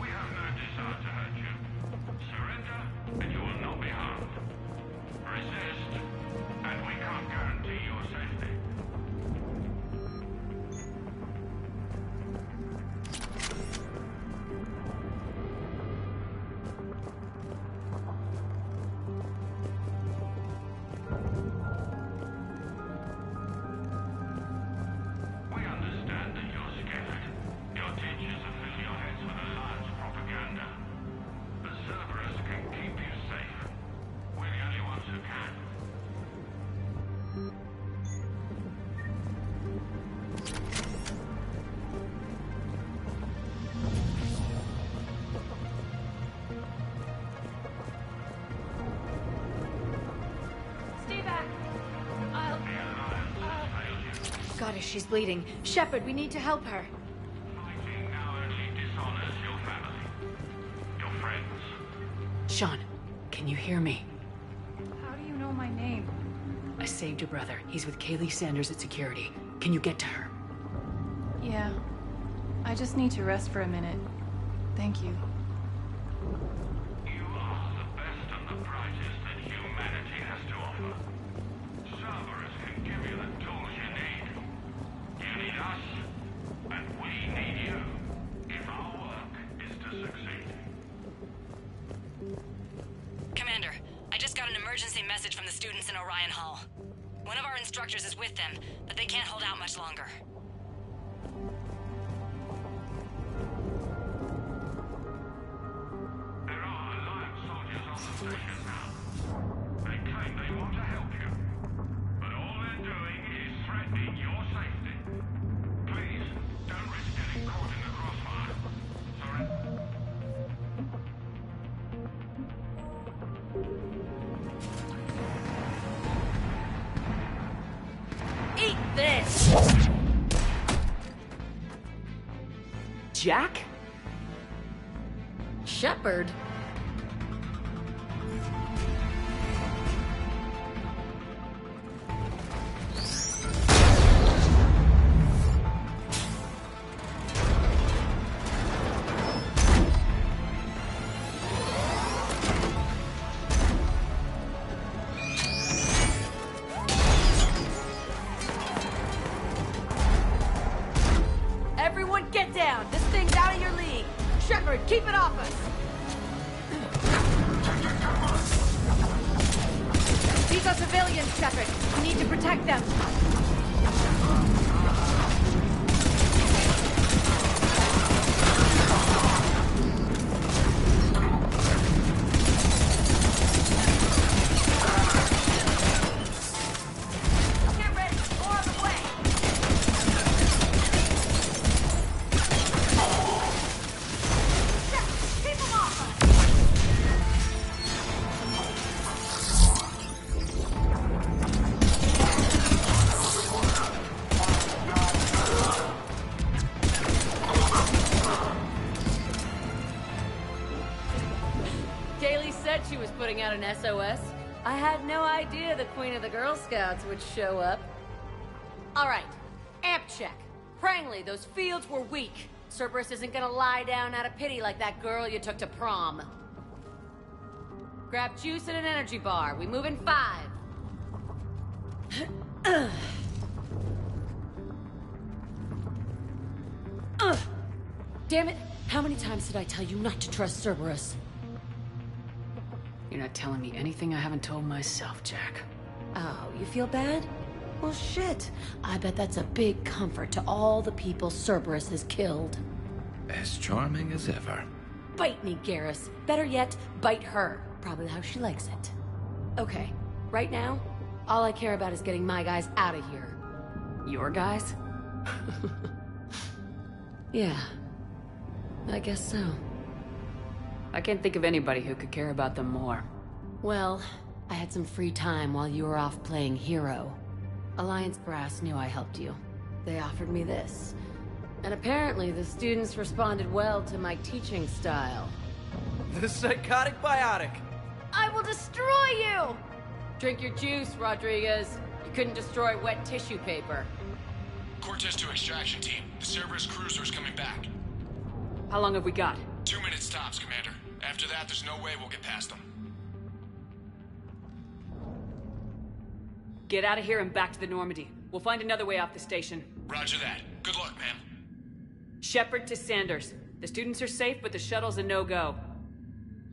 We have no desire to hurt you. Surrender, and you will not be harmed. Resist, and we can't guarantee your safety. Goddess, she's bleeding. Shepard, we need to help her. Fighting now only dishonors your family. Your friends. Sean, can you hear me? How do you know my name? I saved your brother. He's with Kaylee Sanders at security. Can you get to her? Yeah. I just need to rest for a minute. Thank you. You are the best and the brightest that humanity has to offer. Cerberus can give you the tools you need. You need us, and we need you, if our work is to succeed. Commander, I just got an emergency message from the students in Orion Hall. One of our instructors is with them, but they can't hold out much longer. There are Alliance soldiers on the station now. They claim they want to help you. But all they're doing is threatening your safety. Please, don't risk getting caught in the crossfire. Sorry? Eat this! Jack? Shepard? Everyone get down! This thing's out of your league! Shepard, keep it off us! These are civilians, Shepard. We need to protect them. Get ready! More on the way! Shepard, keep them off us! Kaylee said she was putting out an SOS. I had no idea the Queen of the Girl Scouts would show up. All right, amp check. Prangley, those fields were weak. Cerberus isn't gonna lie down out of pity like that girl you took to prom. Grab juice and an energy bar. We move in 5. Damn it! How many times did I tell you not to trust Cerberus? You're not telling me anything I haven't told myself, Jack. Oh, you feel bad? Well, shit. I bet that's a big comfort to all the people Cerberus has killed. As charming as ever. Bite me, Garrus. Better yet, bite her. Probably how she likes it. Okay, right now, all I care about is getting my guys out of here. Your guys? Yeah, I guess so. I can't think of anybody who could care about them more. Well, I had some free time while you were off playing hero. Alliance Brass knew I helped you. They offered me this. And apparently the students responded well to my teaching style. The psychotic biotic. I will destroy you! Drink your juice, Rodriguez. You couldn't destroy wet tissue paper. Cortez to extraction team. The Cerberus cruiser's coming back. How long have we got? 2 minutes tops, Commander. After that, there's no way we'll get past them. Get out of here and back to the Normandy. We'll find another way off the station. Roger that. Good luck, ma'am. Shepard to Sanders. The students are safe, but the shuttle's a no-go.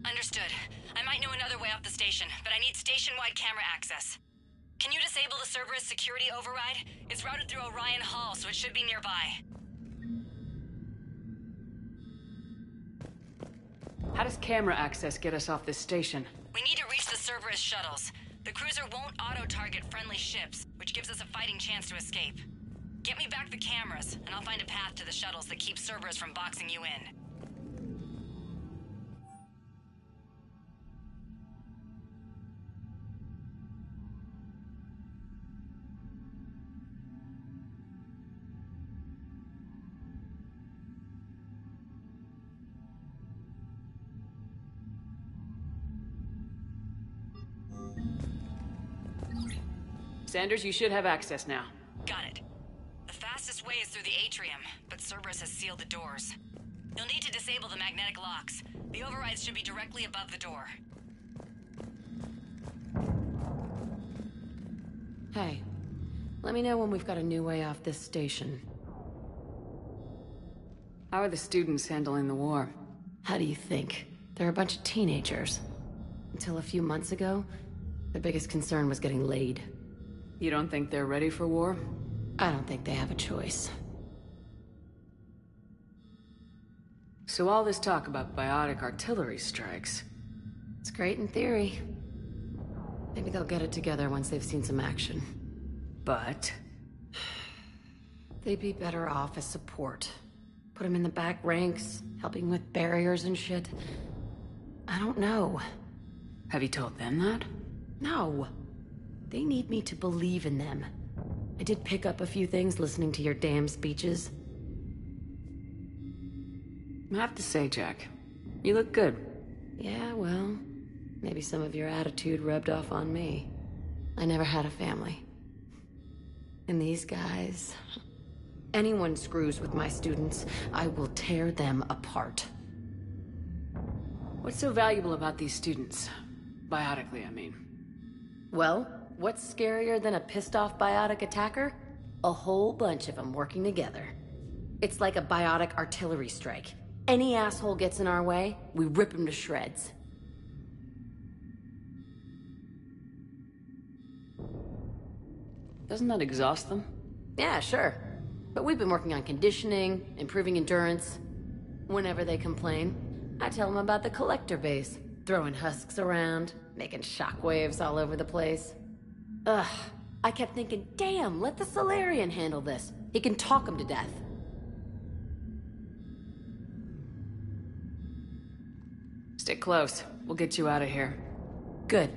Understood. I might know another way off the station, but I need station-wide camera access. Can you disable the Cerberus security override? It's routed through Orion Hall, so it should be nearby. How does camera access get us off this station? We need to reach the Cerberus shuttles. The cruiser won't auto-target friendly ships, which gives us a fighting chance to escape. Get me back the cameras, and I'll find a path to the shuttles that keeps Cerberus from boxing you in. Sanders, you should have access now. Got it. The fastest way is through the atrium, but Cerberus has sealed the doors. You'll need to disable the magnetic locks. The overrides should be directly above the door. Hey, let me know when we've got a new way off this station. How are the students handling the war? How do you think? They're a bunch of teenagers. Until a few months ago, their biggest concern was getting laid. You don't think they're ready for war? I don't think they have a choice. So all this talk about biotic artillery strikes... It's great in theory. Maybe they'll get it together once they've seen some action. But... they'd be better off as support. Put them in the back ranks, helping with barriers and shit. I don't know. Have you told them that? No. They need me to believe in them. I did pick up a few things listening to your damn speeches. I have to say, Jack, you look good. Yeah, well, maybe some of your attitude rubbed off on me. I never had a family. And these guys... anyone screws with my students, I will tear them apart. What's so valuable about these students? Biotically, I mean. Well, what's scarier than a pissed-off biotic attacker? A whole bunch of them working together. It's like a biotic artillery strike. Any asshole gets in our way, we rip him to shreds. Doesn't that exhaust them? Yeah, sure. But we've been working on conditioning, improving endurance. Whenever they complain, I tell them about the collector base, throwing husks around, making shockwaves all over the place. Ugh, I kept thinking, damn, let the Solarian handle this. He can talk them to death. Stick close. We'll get you out of here. Good.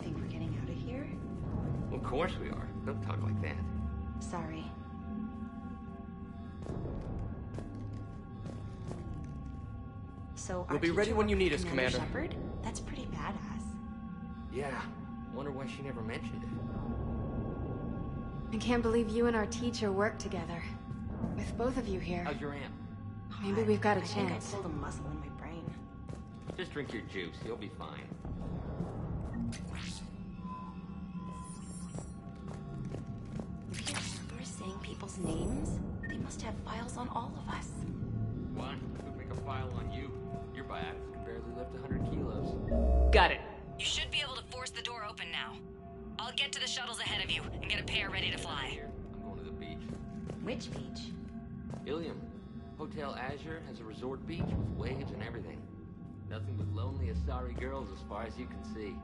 Think we're getting out of here? Well, of course we are. Don't talk like that. Sorry. So we'll be ready when you need us, Commander. Shepard? That's pretty badass. Yeah. Wonder why she never mentioned it. I can't believe you and our teacher work together. With both of you here. How's your aunt? Maybe we've got a I chance. think I pulled a muscle in my brain. Just drink your juice. You'll be fine. We're saying people's names? They must have files on all of us. What? We'll make a file on you. Your biotics can barely lift 100 kilos. Got it. You should be able to force the door open now. I'll get to the shuttles ahead of you and get a pair ready to fly. I'm going to the beach. Which beach? Ilium. Hotel Azure has a resort beach with waves and everything. Nothing but lonely Asari girls as far as you can see.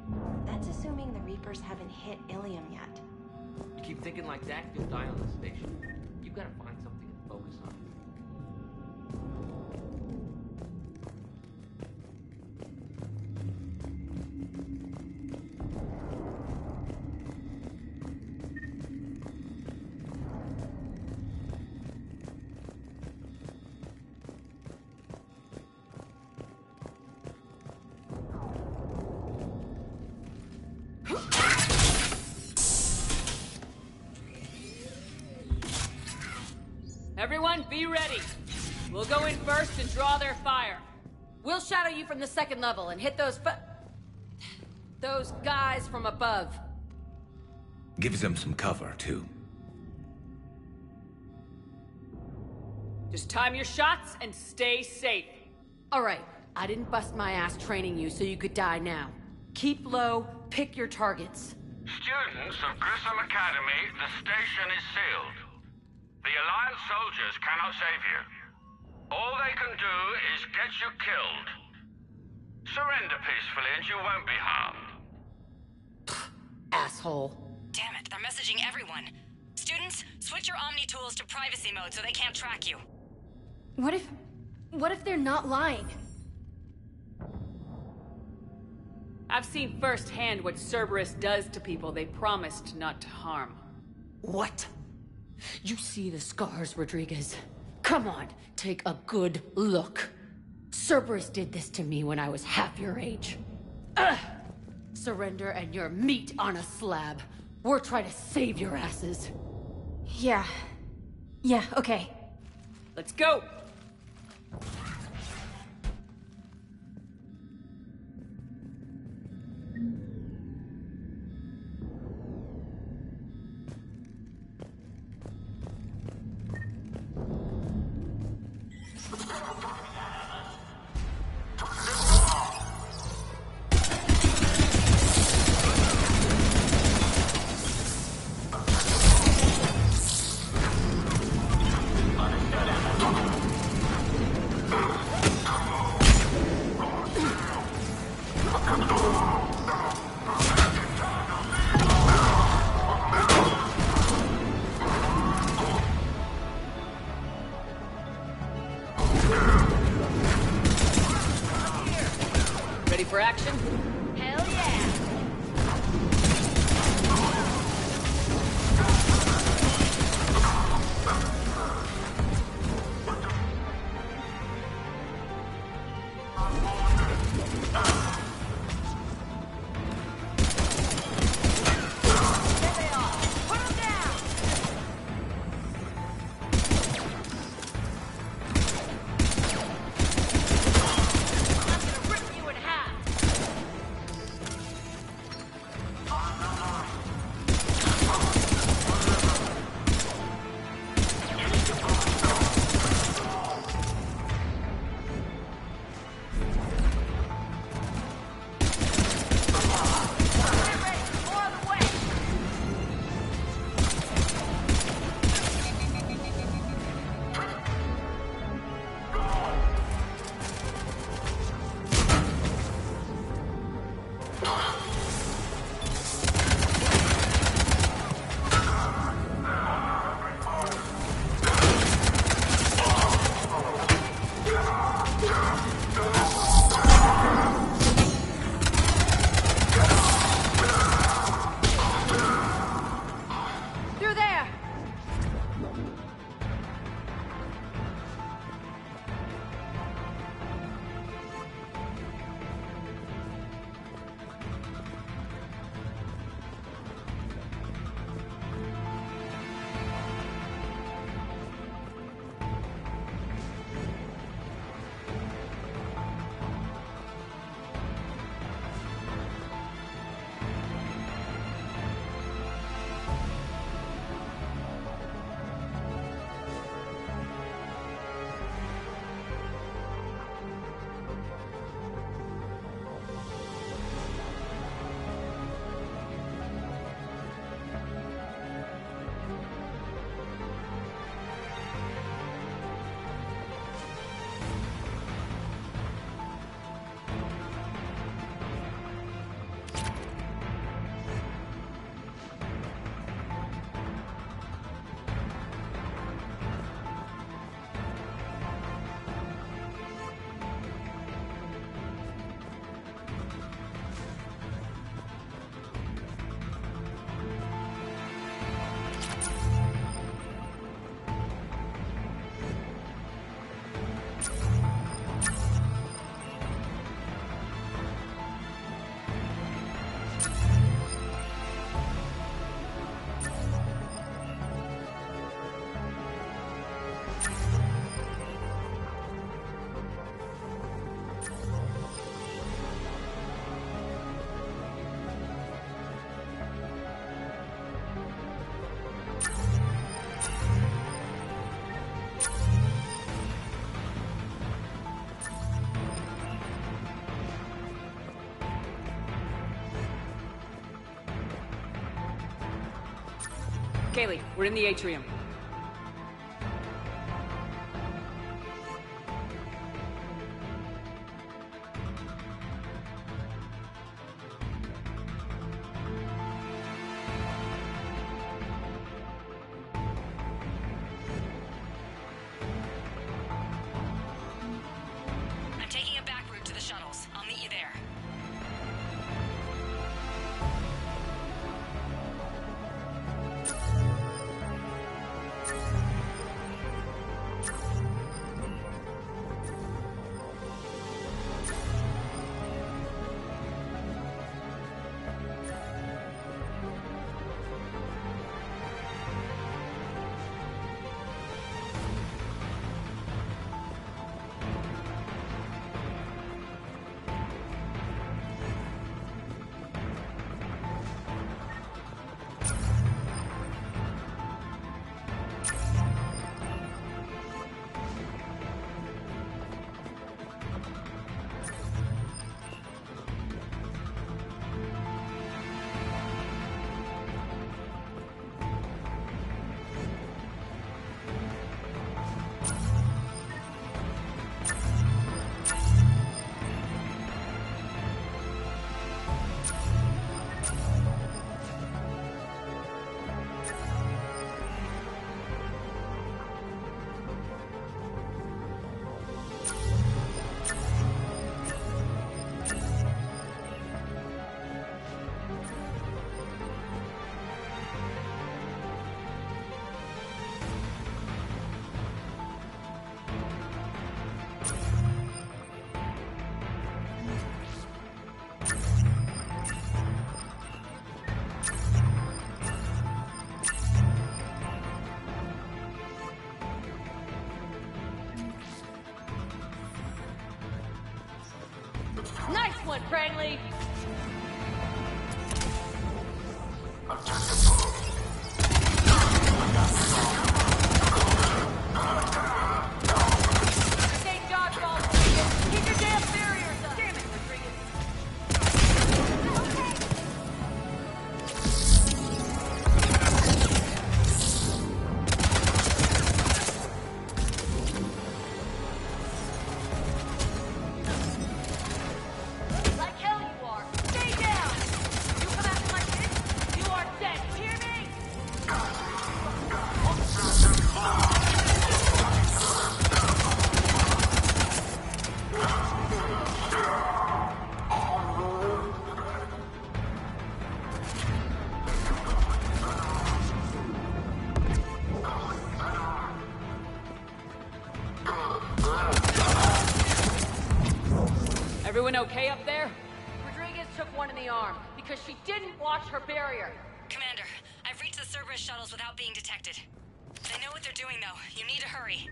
That's assuming the Reapers haven't hit Ilium yet. You keep thinking like that, you'll die on the station. You've got to find something to focus on. Everyone, be ready. We'll go in first and draw their fire. We'll shadow you from the second level and hit those guys from above. Gives them some cover, too. Just time your shots and stay safe. All right, I didn't bust my ass training you so you could die now. Keep low, pick your targets. Students of Grissom Academy, the station is sealed. The Alliance soldiers cannot save you. All they can do is get you killed. Surrender peacefully and you won't be harmed. Asshole. Damn it, they're messaging everyone. Students, switch your Omni tools to privacy mode so they can't track you. What if they're not lying? I've seen firsthand what Cerberus does to people they promised not to harm. What? You see the scars, Rodriguez? Come on, take a good look. Cerberus did this to me when I was half your age. Ugh! Surrender and you're meat on a slab. We're trying to save your asses. Yeah, okay. Let's go! Ready for action? Hell yeah! Kaylee, we're in the atrium. one, Crangley! Stay dodgeball, Rodriguez! Keep your damn barriers up! Damn it, Rodriguez! Like hell you are! Stay down! You come after my kids, you are dead! You hear me? Everyone okay up there? Rodriguez took one in the arm because she didn't watch her barrier. Commander, I've reached the Cerberus shuttles without being detected. They know what they're doing, though. You need to hurry.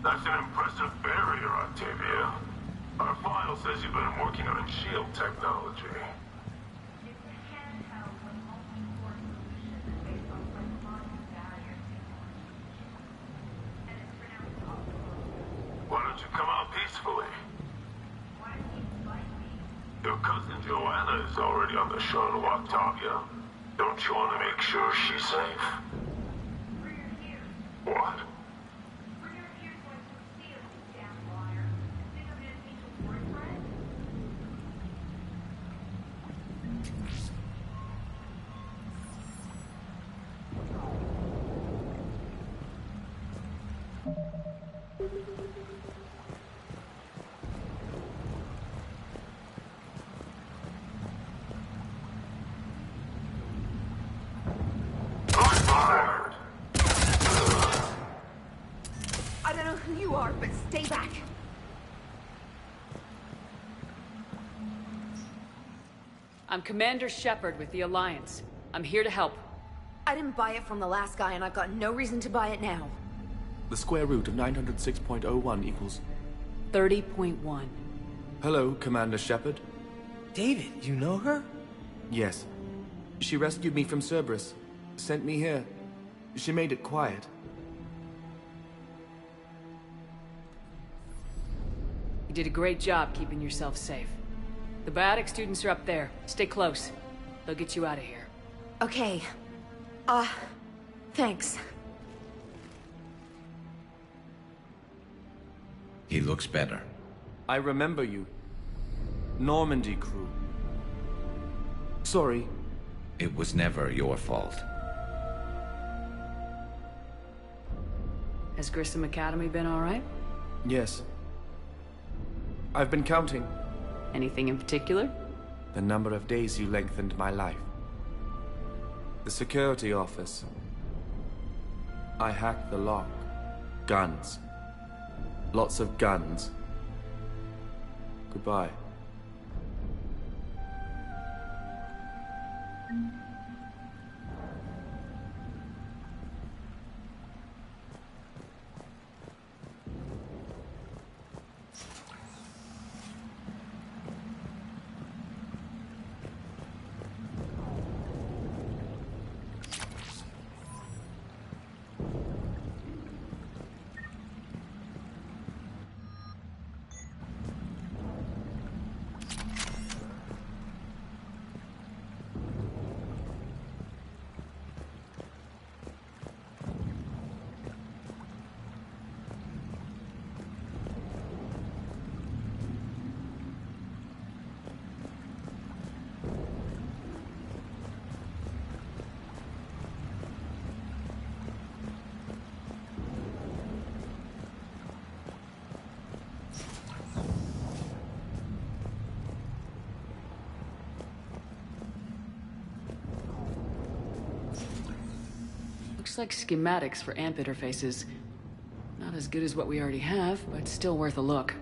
That's an impressive barrier, Octavia. Our file says you've been working on shield technology. Why don't you come out peacefully? Your cousin Joanna is already on the shuttle, Octavia. Don't you want to make sure she's safe? What? I don't know who you are, but stay back. I'm Commander Shepard with the Alliance. I'm here to help. I didn't buy it from the last guy, and I've got no reason to buy it now. The square root of 906.01 equals... 30.1. Hello, Commander Shepard. David, you know her? Yes. She rescued me from Cerberus. Sent me here. She made it quiet. You did a great job keeping yourself safe. The biotic students are up there. Stay close. They'll get you out of here. Okay. Thanks. He looks better. I remember you. Normandy crew. Sorry. It was never your fault. Has Grissom Academy been all right? Yes. I've been counting. Anything in particular? The number of days you lengthened my life. The security office. I hacked the lock. Guns. Lots of guns. Goodbye. Looks like schematics for AMP interfaces. Not as good as what we already have, but still worth a look.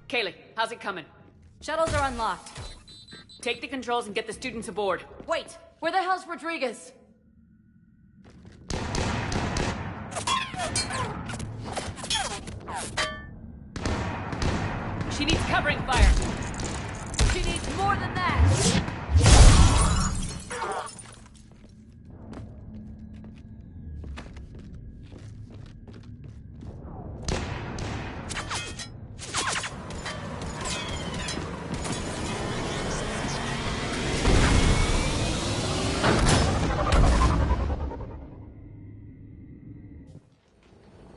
Kaylee, how's it coming? Shuttles are unlocked. Take the controls and get the students aboard. Wait, where the hell's Rodriguez? She needs covering fire. She needs more than that.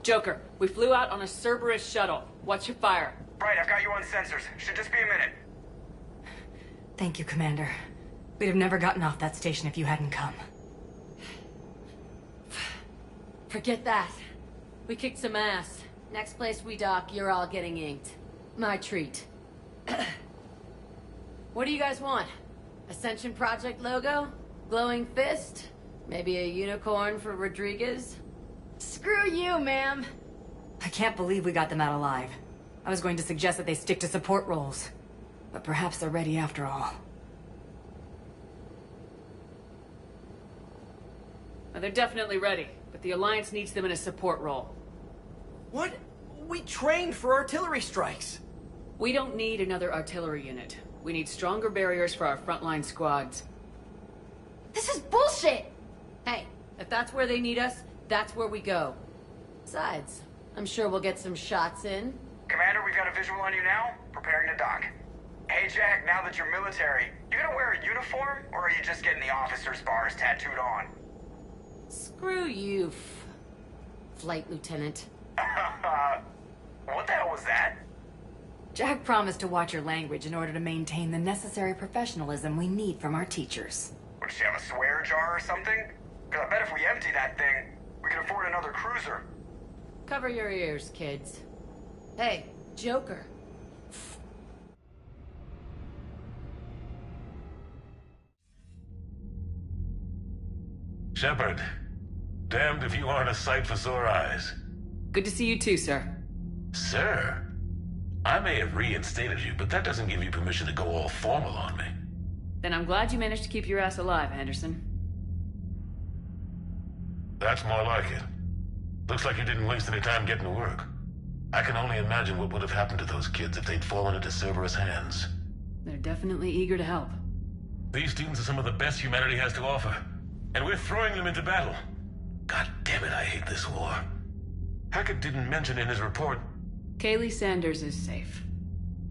Joker, we flew out on a Cerberus shuttle. Watch your fire. Right, I've got you on sensors. Should just be a minute. Thank you, Commander. We'd have never gotten off that station if you hadn't come. Forget that. We kicked some ass. Next place we dock, you're all getting inked. My treat. What do you guys want? Ascension Project logo? Glowing fist? Maybe a unicorn for Rodriguez? Screw you, ma'am! I can't believe we got them out alive. I was going to suggest that they stick to support roles. But perhaps they're ready after all. Well, they're definitely ready, but the Alliance needs them in a support role. What? We trained for artillery strikes. We don't need another artillery unit. We need stronger barriers for our frontline squads. This is bullshit! Hey, if that's where they need us, that's where we go. Besides, I'm sure we'll get some shots in. Commander, we've got a visual on you now. Preparing to dock. Hey, Jack, now that you're military, you gonna wear a uniform, or are you just getting the officer's bars tattooed on? Screw you, Flight Lieutenant. What the hell was that? Jack promised to watch your language in order to maintain the necessary professionalism we need from our teachers. Would she have a swear jar or something? Because I bet if we empty that thing, we can afford another cruiser. Cover your ears, kids. Hey, Joker. Shepard, damned if you aren't a sight for sore eyes. Good to see you too, sir. Sir? I may have reinstated you, but that doesn't give you permission to go all formal on me. Then I'm glad you managed to keep your ass alive, Anderson. That's more like it. Looks like you didn't waste any time getting to work. I can only imagine what would have happened to those kids if they'd fallen into Cerberus hands. They're definitely eager to help. These students are some of the best humanity has to offer, and we're throwing them into battle. God damn it, I hate this war. Hackett didn't mention in his report... Kaylee Sanders is safe.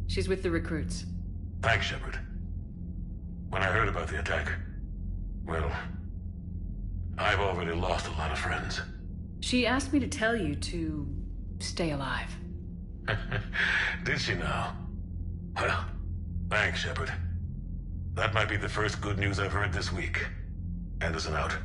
She's with the recruits. Thanks, Shepard. When I heard about the attack, well, I've already lost a lot of friends. She asked me to tell you to stay alive. Did she now? Well, thanks, Shepard. That might be the first good news I've heard this week. Anderson out.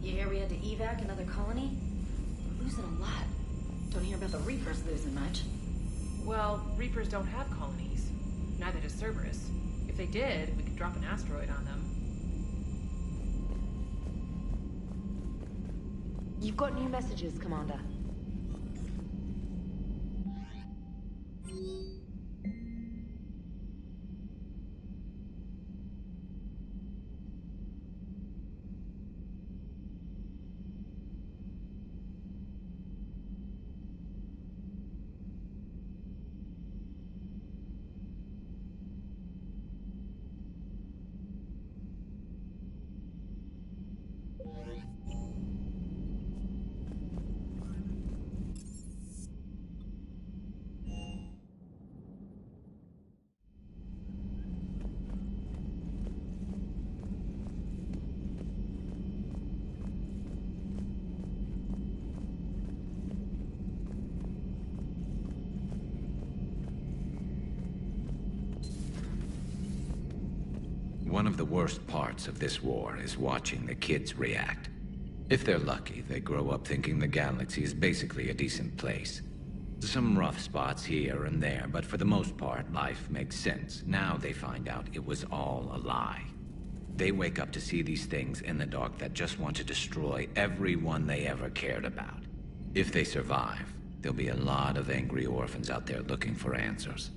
You hear we had to evac another colony? We're losing a lot. Don't hear about the Reapers losing much. Well, Reapers don't have colonies. Neither does Cerberus. If they did, we could drop an asteroid on them. You've got new messages, Commander. One of the worst parts of this war is watching the kids react. If they're lucky, they grow up thinking the galaxy is basically a decent place. Some rough spots here and there, but for the most part, life makes sense. Now they find out it was all a lie. They wake up to see these things in the dark that just want to destroy everyone they ever cared about. If they survive, there'll be a lot of angry orphans out there looking for answers.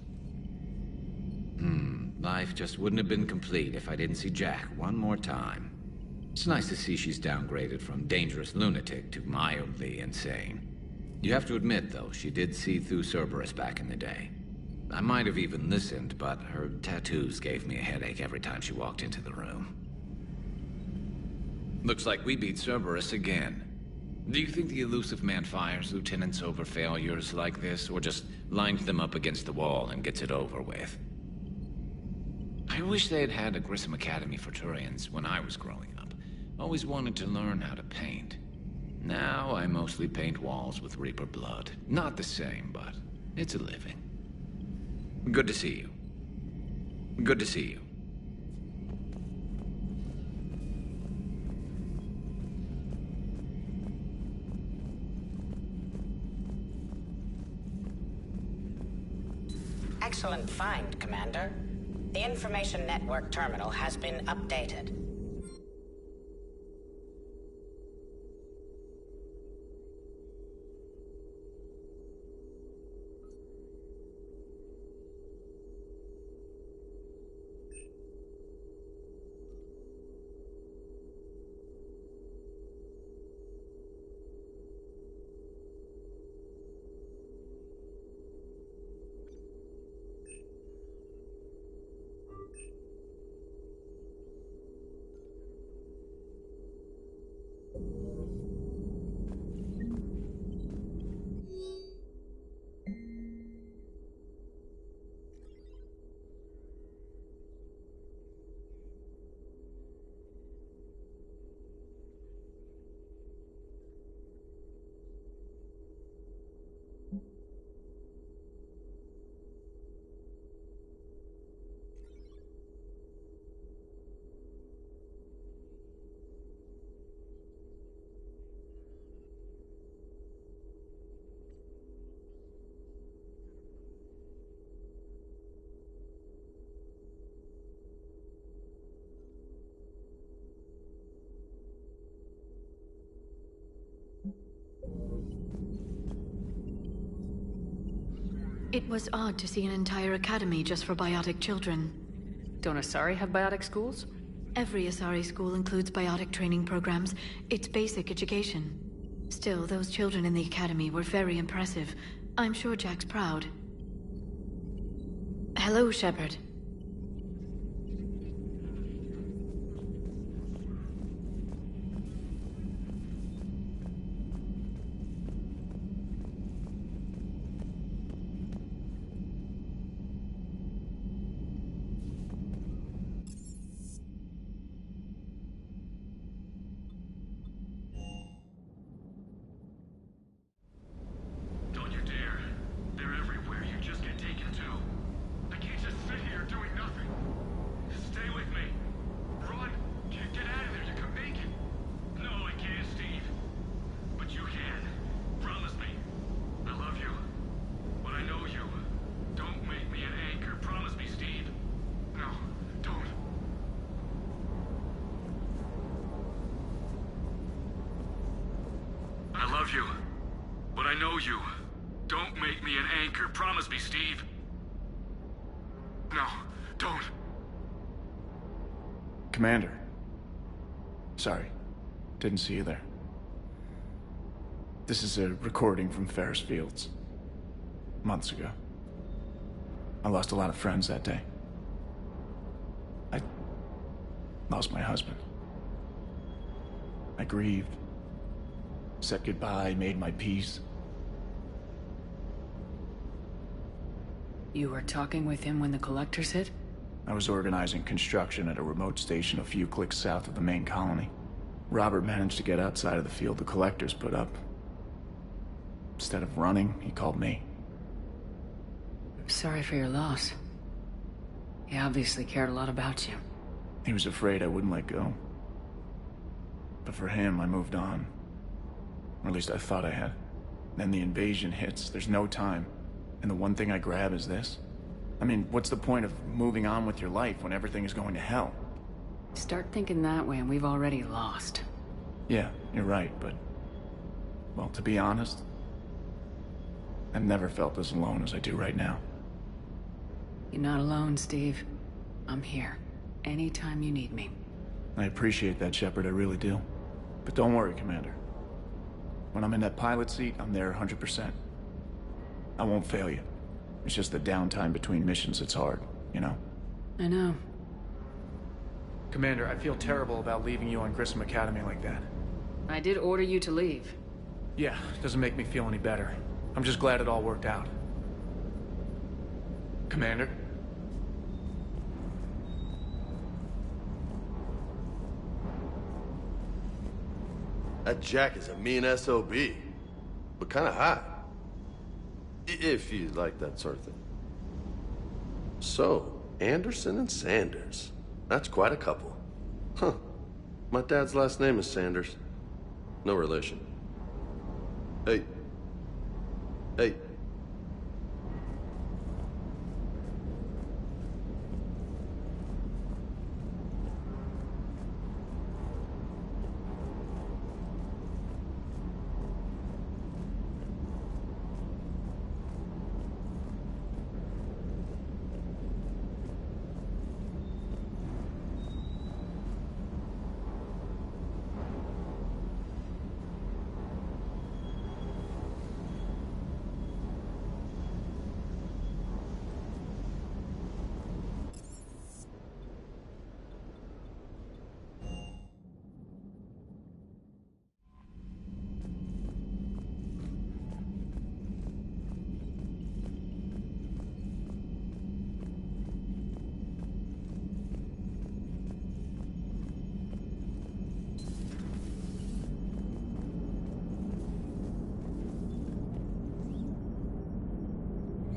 Life just wouldn't have been complete if I didn't see Jack one more time. It's nice to see she's downgraded from dangerous lunatic to mildly insane. You have to admit, though, she did see through Cerberus back in the day. I might have even listened, but her tattoos gave me a headache every time she walked into the room. Looks like we beat Cerberus again. Do you think the elusive man fires lieutenants over failures like this, or just lines them up against the wall and gets it over with? I wish they had had a Grissom Academy for Turians when I was growing up. Always wanted to learn how to paint. Now I mostly paint walls with Reaper blood. Not the same, but it's a living. Good to see you. Good to see you. Excellent find, Commander. The Information Network terminal has been updated. It was odd to see an entire academy just for biotic children. Don't Asari have biotic schools? Every Asari school includes biotic training programs. It's basic education. Still, those children in the academy were very impressive. I'm sure Jack's proud. Hello, Shepard. Don't you dare. They're everywhere. You just get taken to. I can't just sit here. love you. But I know you. Don't make me an anchor. Promise me, Steve. No, don't. Commander. Sorry. Didn't see you there. This is a recording from Ferris Fields. Months ago. I lost a lot of friends that day. I lost my husband. I grieved. Said goodbye, made my peace. You were talking with him when the collectors hit? I was organizing construction at a remote station a few clicks south of the main colony. Robert managed to get outside of the field the collectors put up. Instead of running, he called me. I'm sorry for your loss. He obviously cared a lot about you. He was afraid I wouldn't let go. But for him, I moved on. Or at least I thought I had. Then the invasion hits, there's no time. And the one thing I grab is this? I mean, what's the point of moving on with your life when everything is going to hell? Start thinking that way and we've already lost. Yeah, you're right, but... well, to be honest, I've never felt as alone as I do right now. You're not alone, Steve. I'm here. Anytime you need me. I appreciate that, Shepard, I really do. But don't worry, Commander. When I'm in that pilot seat, I'm there 100%. I won't fail you. It's just the downtime between missions that's hard, you know? I know. Commander, I feel terrible about leaving you on Grissom Academy like that. I did order you to leave. Yeah, doesn't make me feel any better. I'm just glad it all worked out. Commander? That Jack is a mean SOB, but kind of hot. If you like that sort of thing. So, Anderson and Sanders. That's quite a couple. Huh. My dad's last name is Sanders. No relation. Hey. Hey.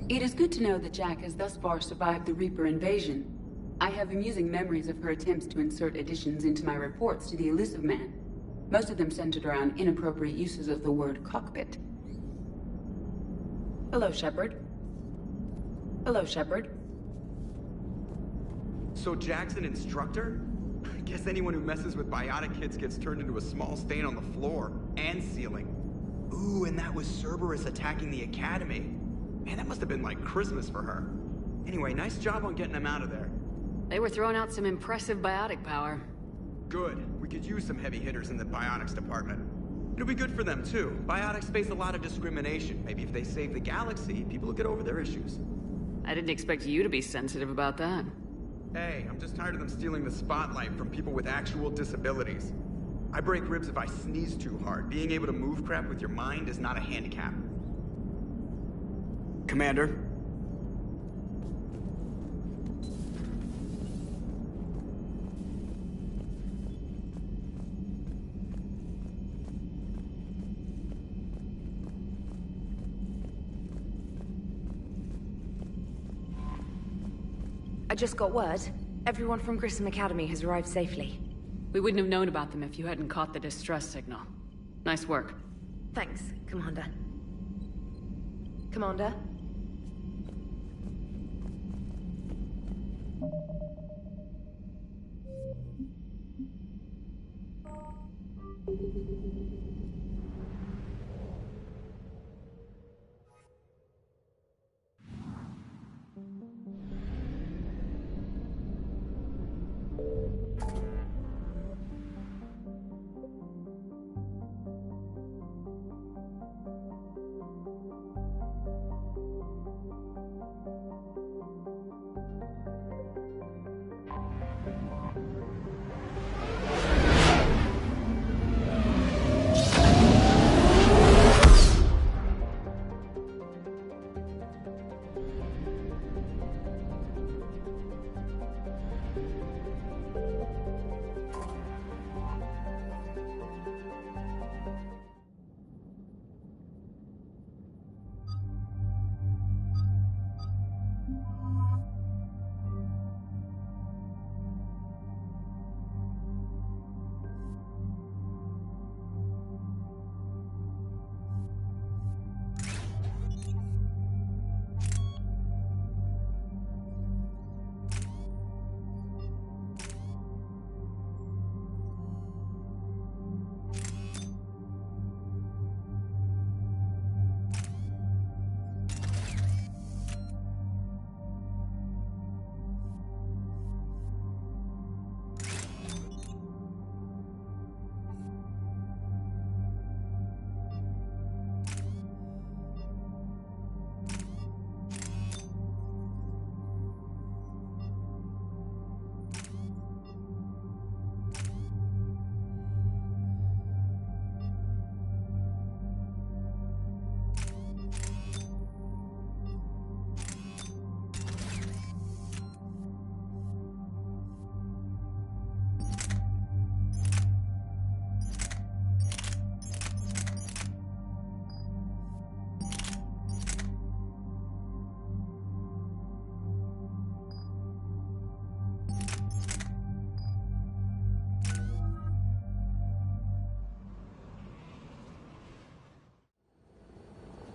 It is good to know that Jack has thus far survived the Reaper invasion. I have amusing memories of her attempts to insert additions into my reports to the Elusive Man. Most of them centered around inappropriate uses of the word cockpit. Hello, Shepard. Hello, Shepard. So Jack's an instructor? I guess anyone who messes with biotic kids gets turned into a small stain on the floor and ceiling. Ooh, and that was Cerberus attacking the Academy. Man, that must have been like Christmas for her. Anyway, nice job on getting them out of there. They were throwing out some impressive biotic power. Good. We could use some heavy hitters in the biotics department. It'll be good for them, too. Biotics face a lot of discrimination. Maybe if they save the galaxy, people will get over their issues. I didn't expect you to be sensitive about that. Hey, I'm just tired of them stealing the spotlight from people with actual disabilities. I break ribs if I sneeze too hard. Being able to move crap with your mind is not a handicap. Commander? I just got word. Everyone from Grissom Academy has arrived safely. We wouldn't have known about them if you hadn't caught the distress signal. Nice work. Thanks, Commander. Commander?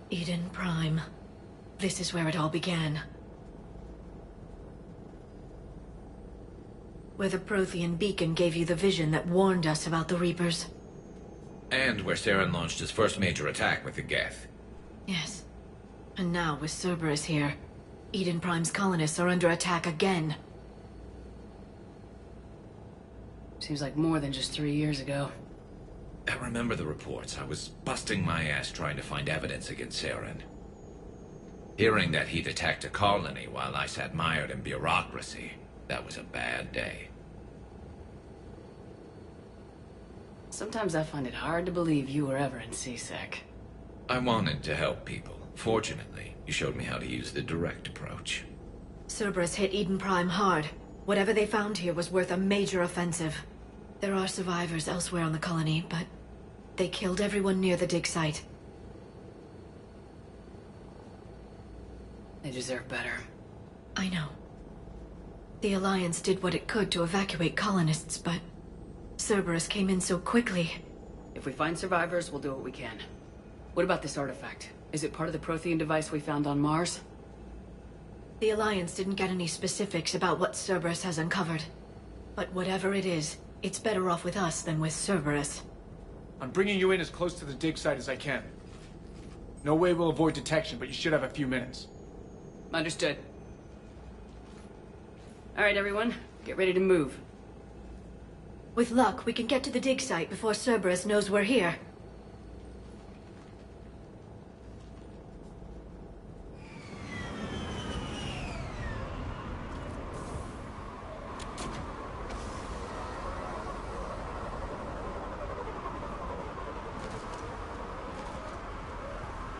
Eden Prime. This is where it all began. Where the Prothean beacon gave you the vision that warned us about the Reapers. And where Saren launched his first major attack with the Geth. Yes. And now, with Cerberus here, Eden Prime's colonists are under attack again. Seems like more than just 3 years ago. I remember the reports. I was busting my ass trying to find evidence against Saren. Hearing that he'd attacked a colony while I sat mired in bureaucracy, that was a bad day. Sometimes I find it hard to believe you were ever in CSEC. I wanted to help people. Fortunately, you showed me how to use the direct approach. Cerberus hit Eden Prime hard. Whatever they found here was worth a major offensive. There are survivors elsewhere on the colony, but they killed everyone near the dig site. They deserve better. I know. The Alliance did what it could to evacuate colonists, but Cerberus came in so quickly. If we find survivors, we'll do what we can. What about this artifact? Is it part of the Prothean device we found on Mars? The Alliance didn't get any specifics about what Cerberus has uncovered. But whatever it is, it's better off with us than with Cerberus. I'm bringing you in as close to the dig site as I can. No way we'll avoid detection, but you should have a few minutes. Understood. All right, everyone. Get ready to move. With luck, we can get to the dig site before Cerberus knows we're here.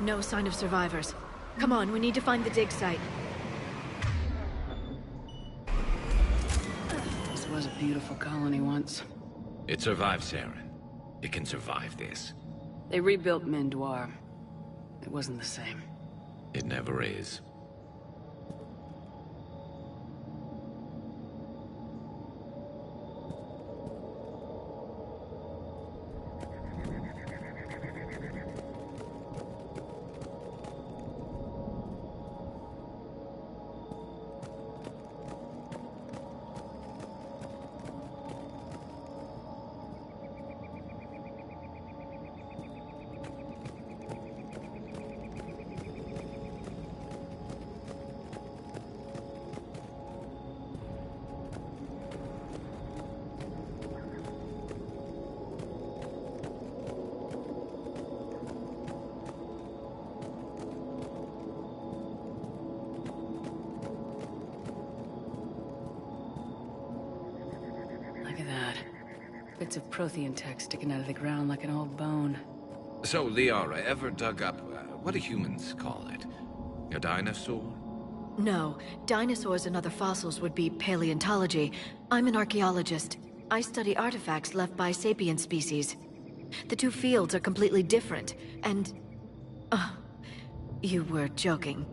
No sign of survivors. Come on, we need to find the dig site. This was a beautiful colony once. It survived Saren. It can survive this. They rebuilt Mendoir. It wasn't the same. It never is. Look at that. Bits of Prothean tech sticking out of the ground like an old bone. So, Liara, ever dug up, what do humans call it? A dinosaur? No, dinosaurs and other fossils would be paleontology. I'm an archaeologist. I study artifacts left by sapient species. The two fields are completely different, and... you were joking.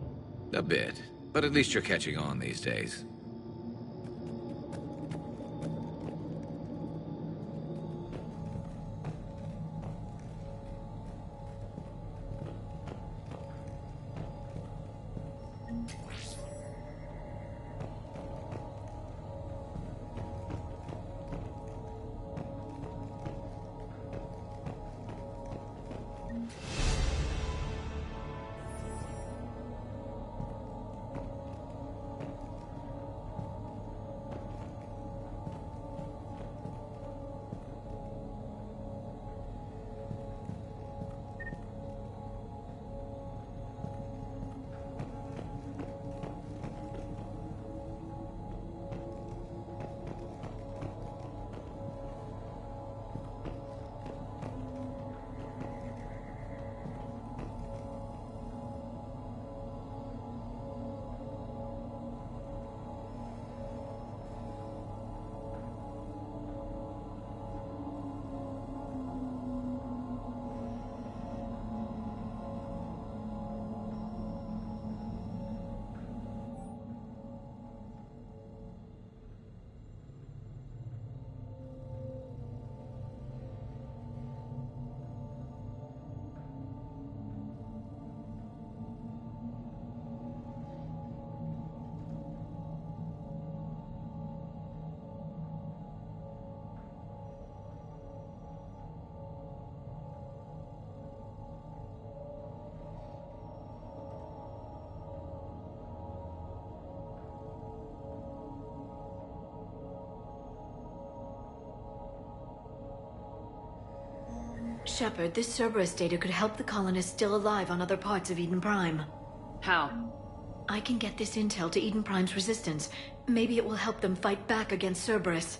A bit. But at least you're catching on these days. Shepard, this Cerberus data could help the colonists still alive on other parts of Eden Prime. How? I can get this intel to Eden Prime's resistance. Maybe it will help them fight back against Cerberus.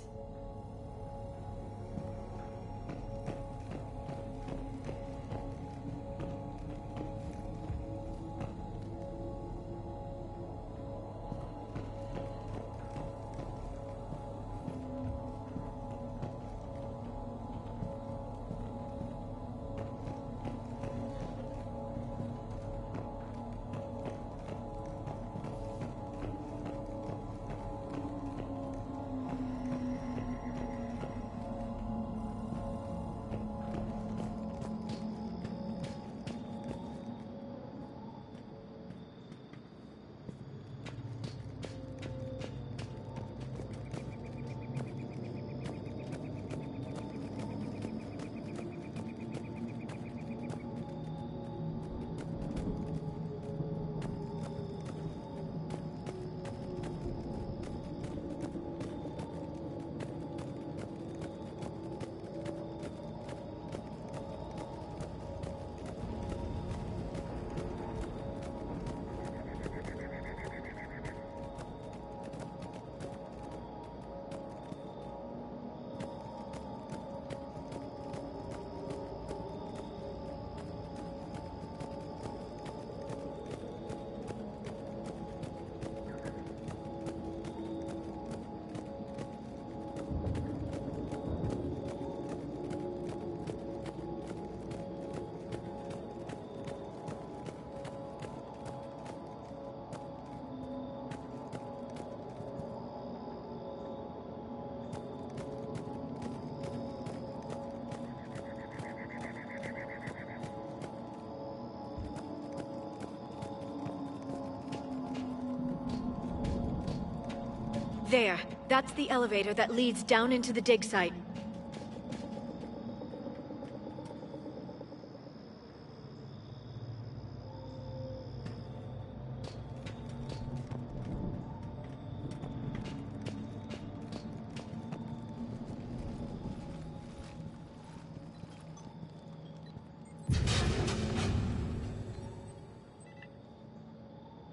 There. That's the elevator that leads down into the dig site.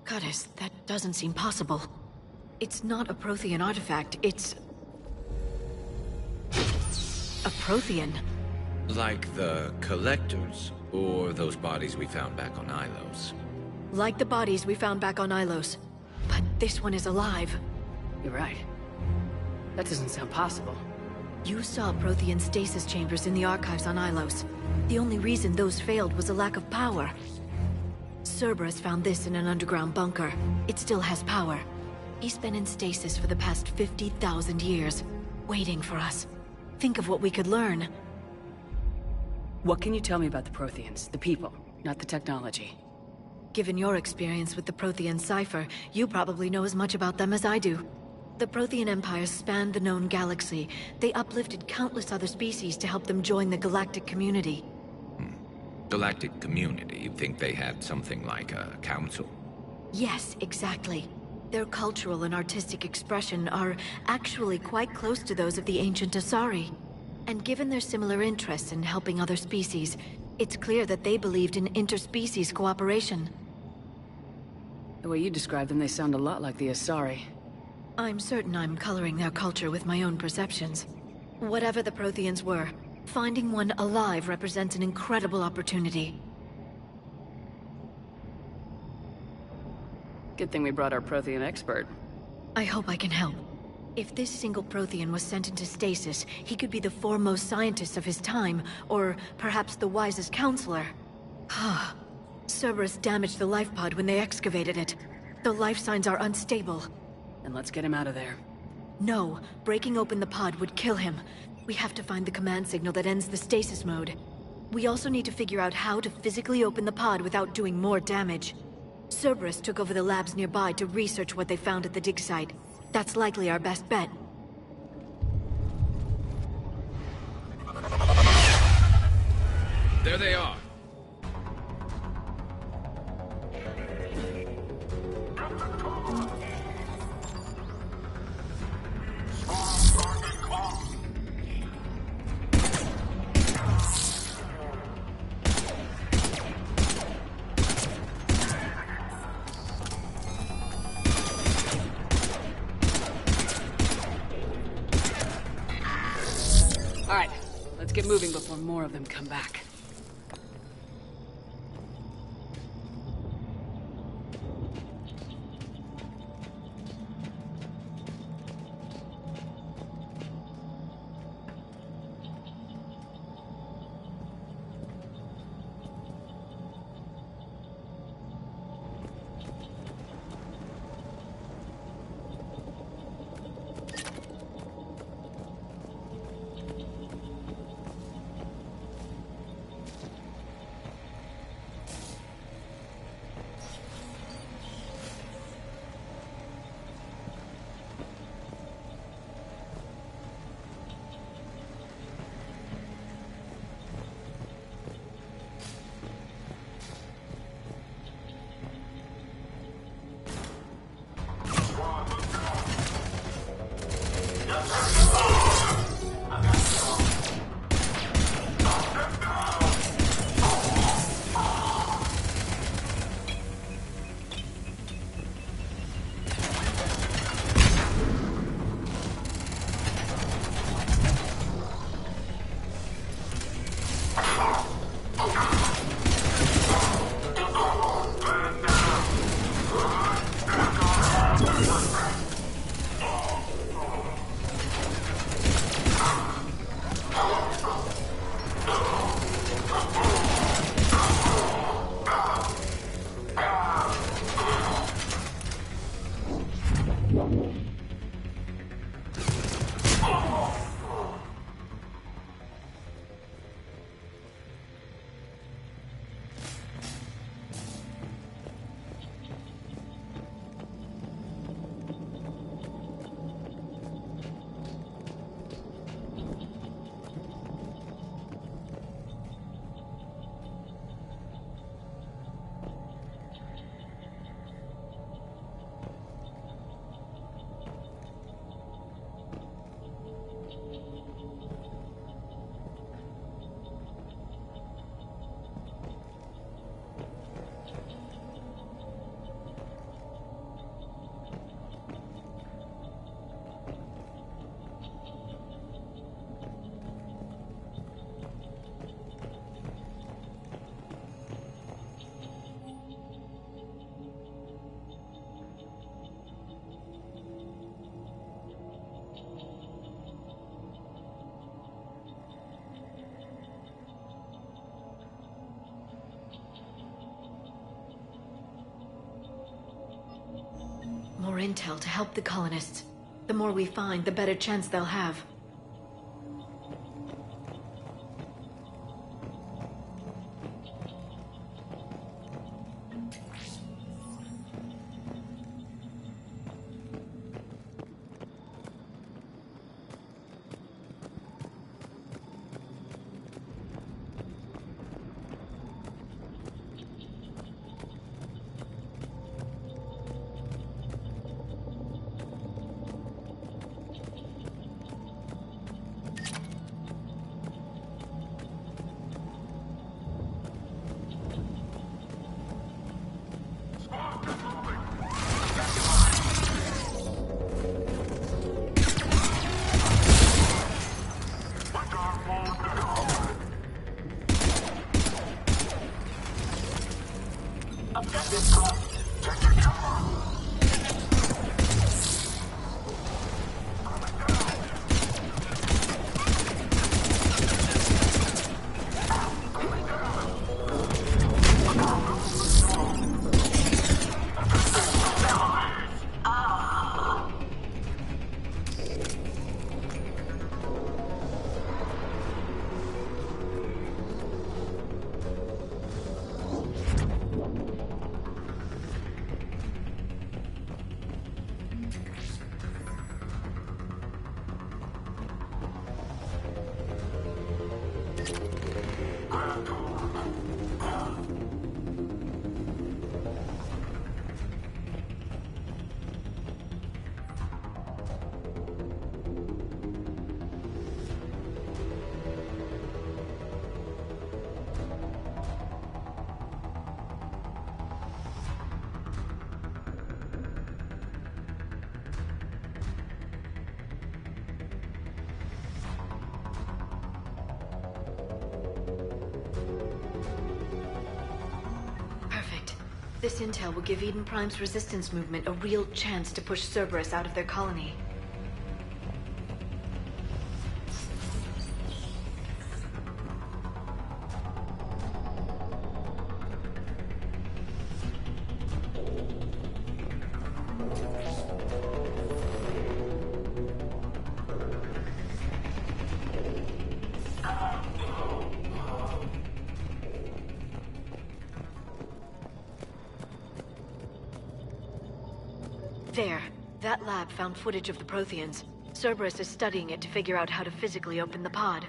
Goddess, that doesn't seem possible. It's not a Prothean artifact, it's... a Prothean. Like the Collectors, or those bodies we found back on Ilos. Like the bodies we found back on Ilos. But this one is alive. You're right. That doesn't sound possible. You saw Prothean stasis chambers in the archives on Ilos. The only reason those failed was a lack of power. Cerberus found this in an underground bunker. It still has power. He's been in stasis for the past 50,000 years, waiting for us. Think of what we could learn. What can you tell me about the Protheans? The people, not the technology. Given your experience with the Prothean cipher, you probably know as much about them as I do. The Prothean Empire spanned the known galaxy. They uplifted countless other species to help them join the galactic community. Galactic community? You think they had something like a council? Yes, exactly. Their cultural and artistic expression are actually quite close to those of the ancient Asari. And given their similar interests in helping other species, it's clear that they believed in interspecies cooperation. The way you describe them, they sound a lot like the Asari. I'm certain I'm coloring their culture with my own perceptions. Whatever the Protheans were, finding one alive represents an incredible opportunity. Good thing we brought our Prothean expert. I hope I can help. If this single Prothean was sent into stasis, he could be the foremost scientist of his time, or perhaps the wisest counselor. Cerberus damaged the life pod when they excavated it. The life signs are unstable. Then let's get him out of there. No, breaking open the pod would kill him. We have to find the command signal that ends the stasis mode. We also need to figure out how to physically open the pod without doing more damage. Cerberus took over the labs nearby to research what they found at the dig site. That's likely our best bet. There they are. get moving before more of them come back. More intel to help the colonists. The more we find, the better chance they'll have. This intel will give Eden Prime's resistance movement a real chance to push Cerberus out of their colony. There. That lab found footage of the Protheans. Cerberus is studying it to figure out how to physically open the pod.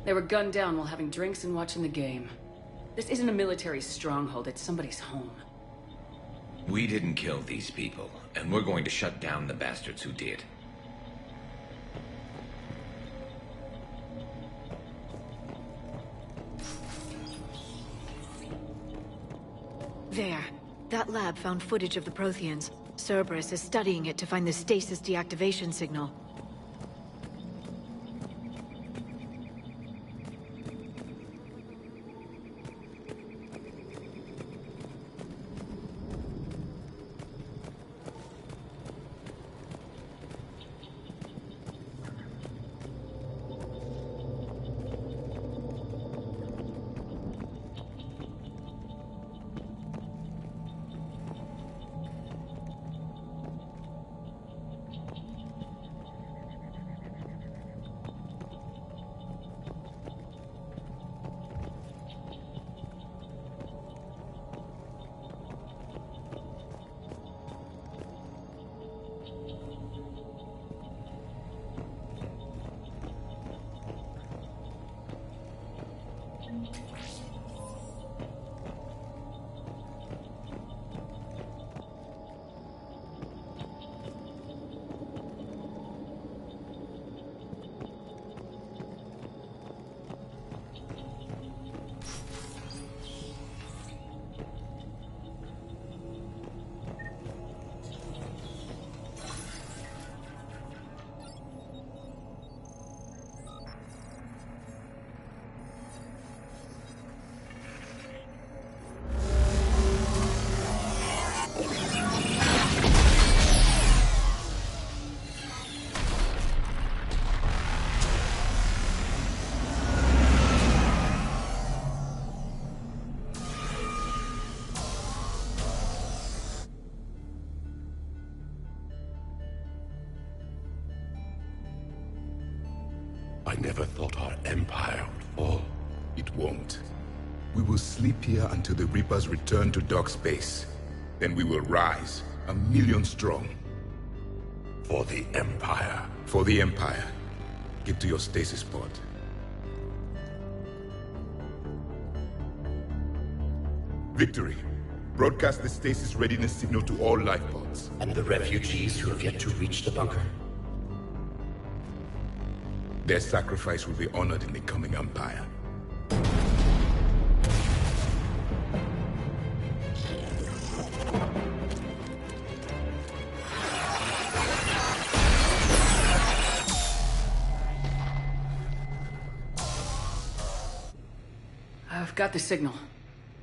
They were gunned down while having drinks and watching the game. This isn't a military stronghold, it's somebody's home. We didn't kill these people, and we're going to shut down the bastards who did. There. That lab found footage of the Protheans. Cerberus is studying it to find the stasis deactivation signal. I never thought our empire would fall. It won't. We will sleep here until the Reapers return to dark space. Then we will rise, 1,000,000 strong. For the Empire. For the Empire. Get to your stasis pod. Victory. Broadcast the stasis readiness signal to all life pods. And the refugees who have yet to reach the bunker? Their sacrifice will be honored in the coming Empire. I've got the signal.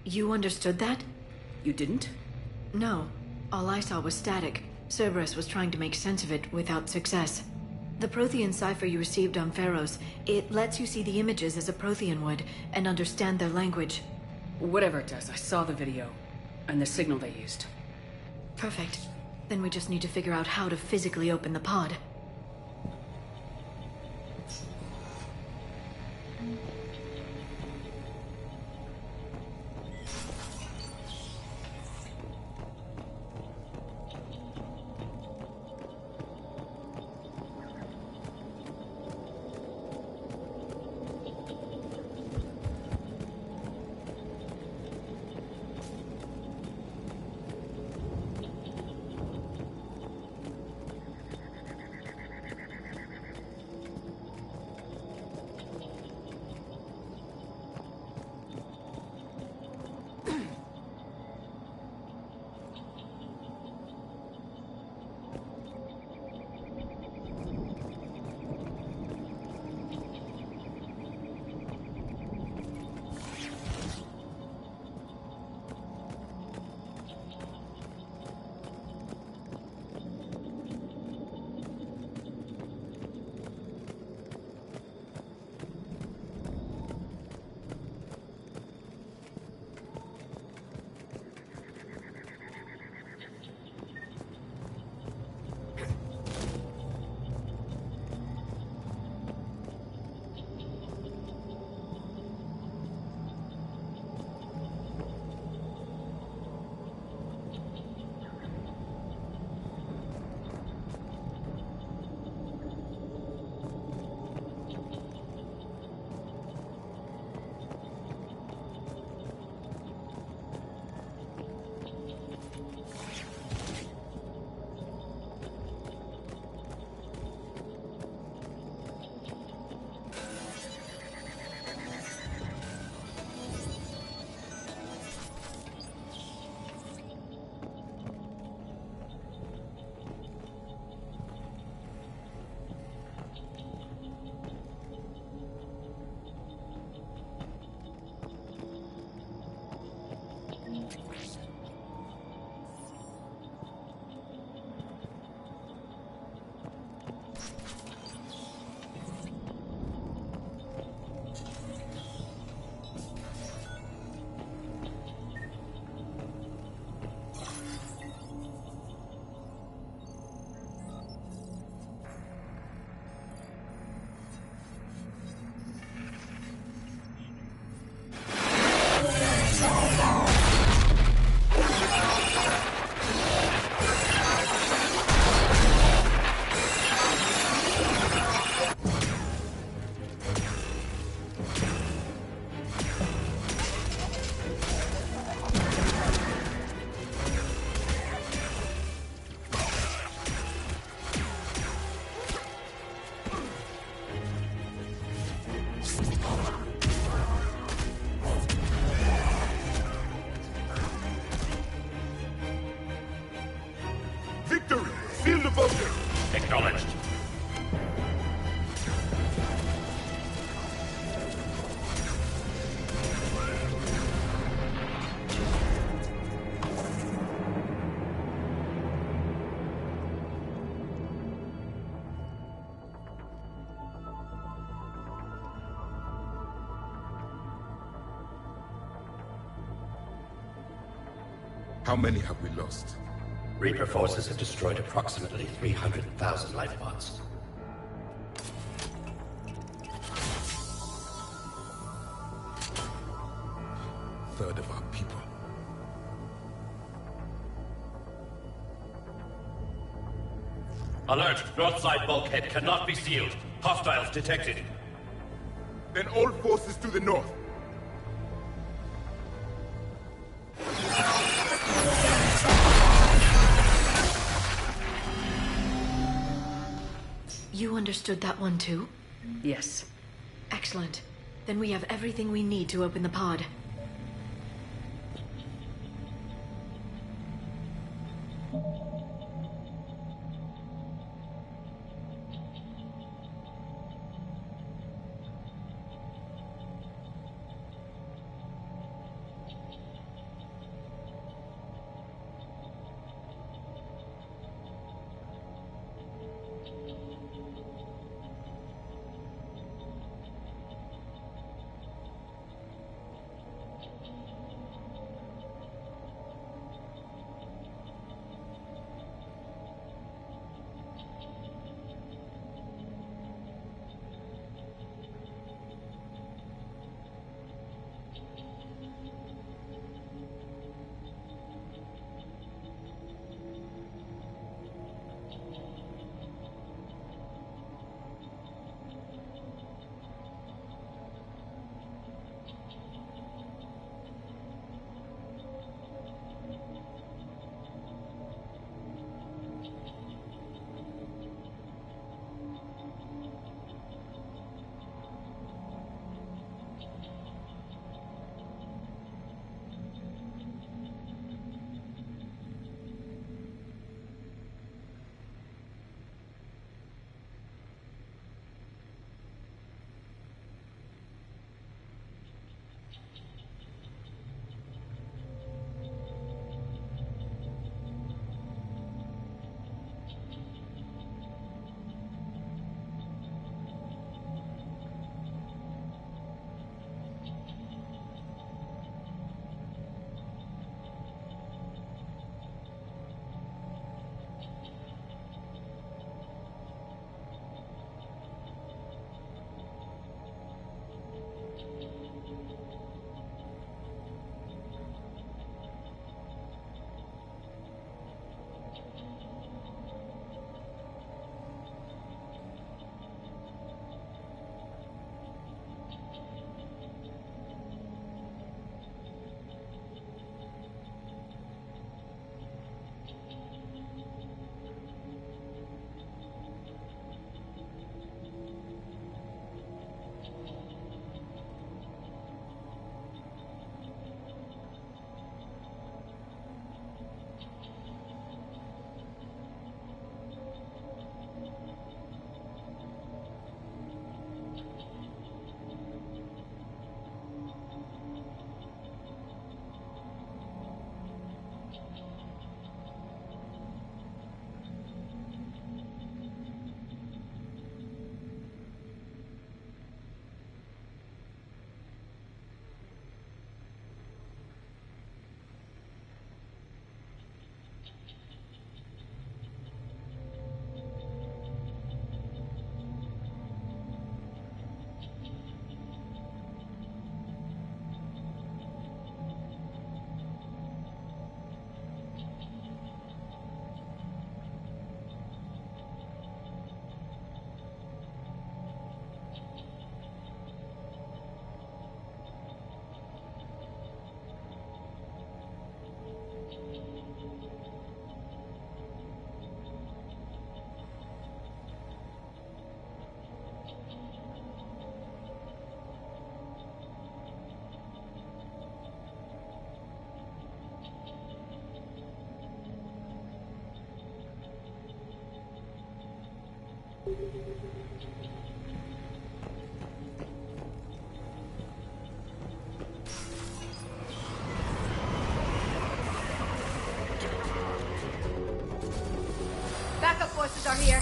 You understood that? You didn't? No. All I saw was static. Cerberus was trying to make sense of it without success. The Prothean cipher you received on Pharos, it lets you see the images as a Prothean would, and understand their language. Whatever it does, I saw the video, and the signal they used. Perfect. Then we just need to figure out how to physically open the pod. Shield devoted! Acknowledged. How many have we lost? Reaper forces have destroyed approximately 300,000 life pods. Third of our people. Alert! North side bulkhead cannot be sealed. Hostiles detected. Then all forces to the north. You understood that one too? Yes. Excellent. Then we have everything we need to open the pod. Backup forces are here.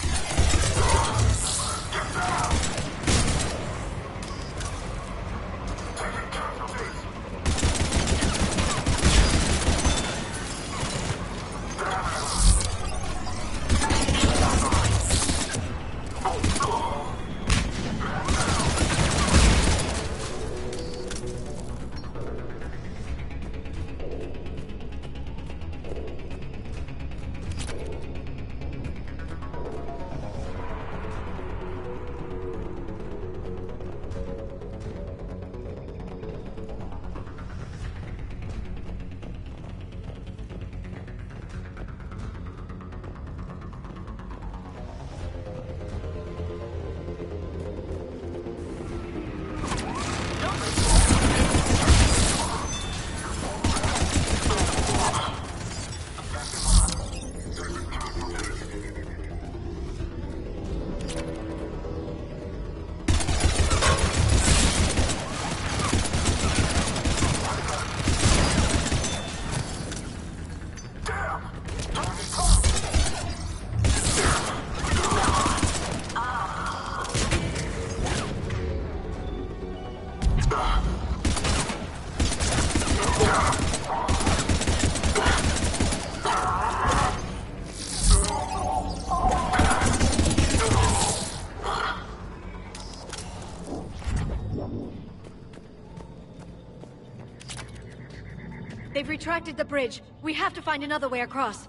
They've retracted the bridge. We have to find another way across.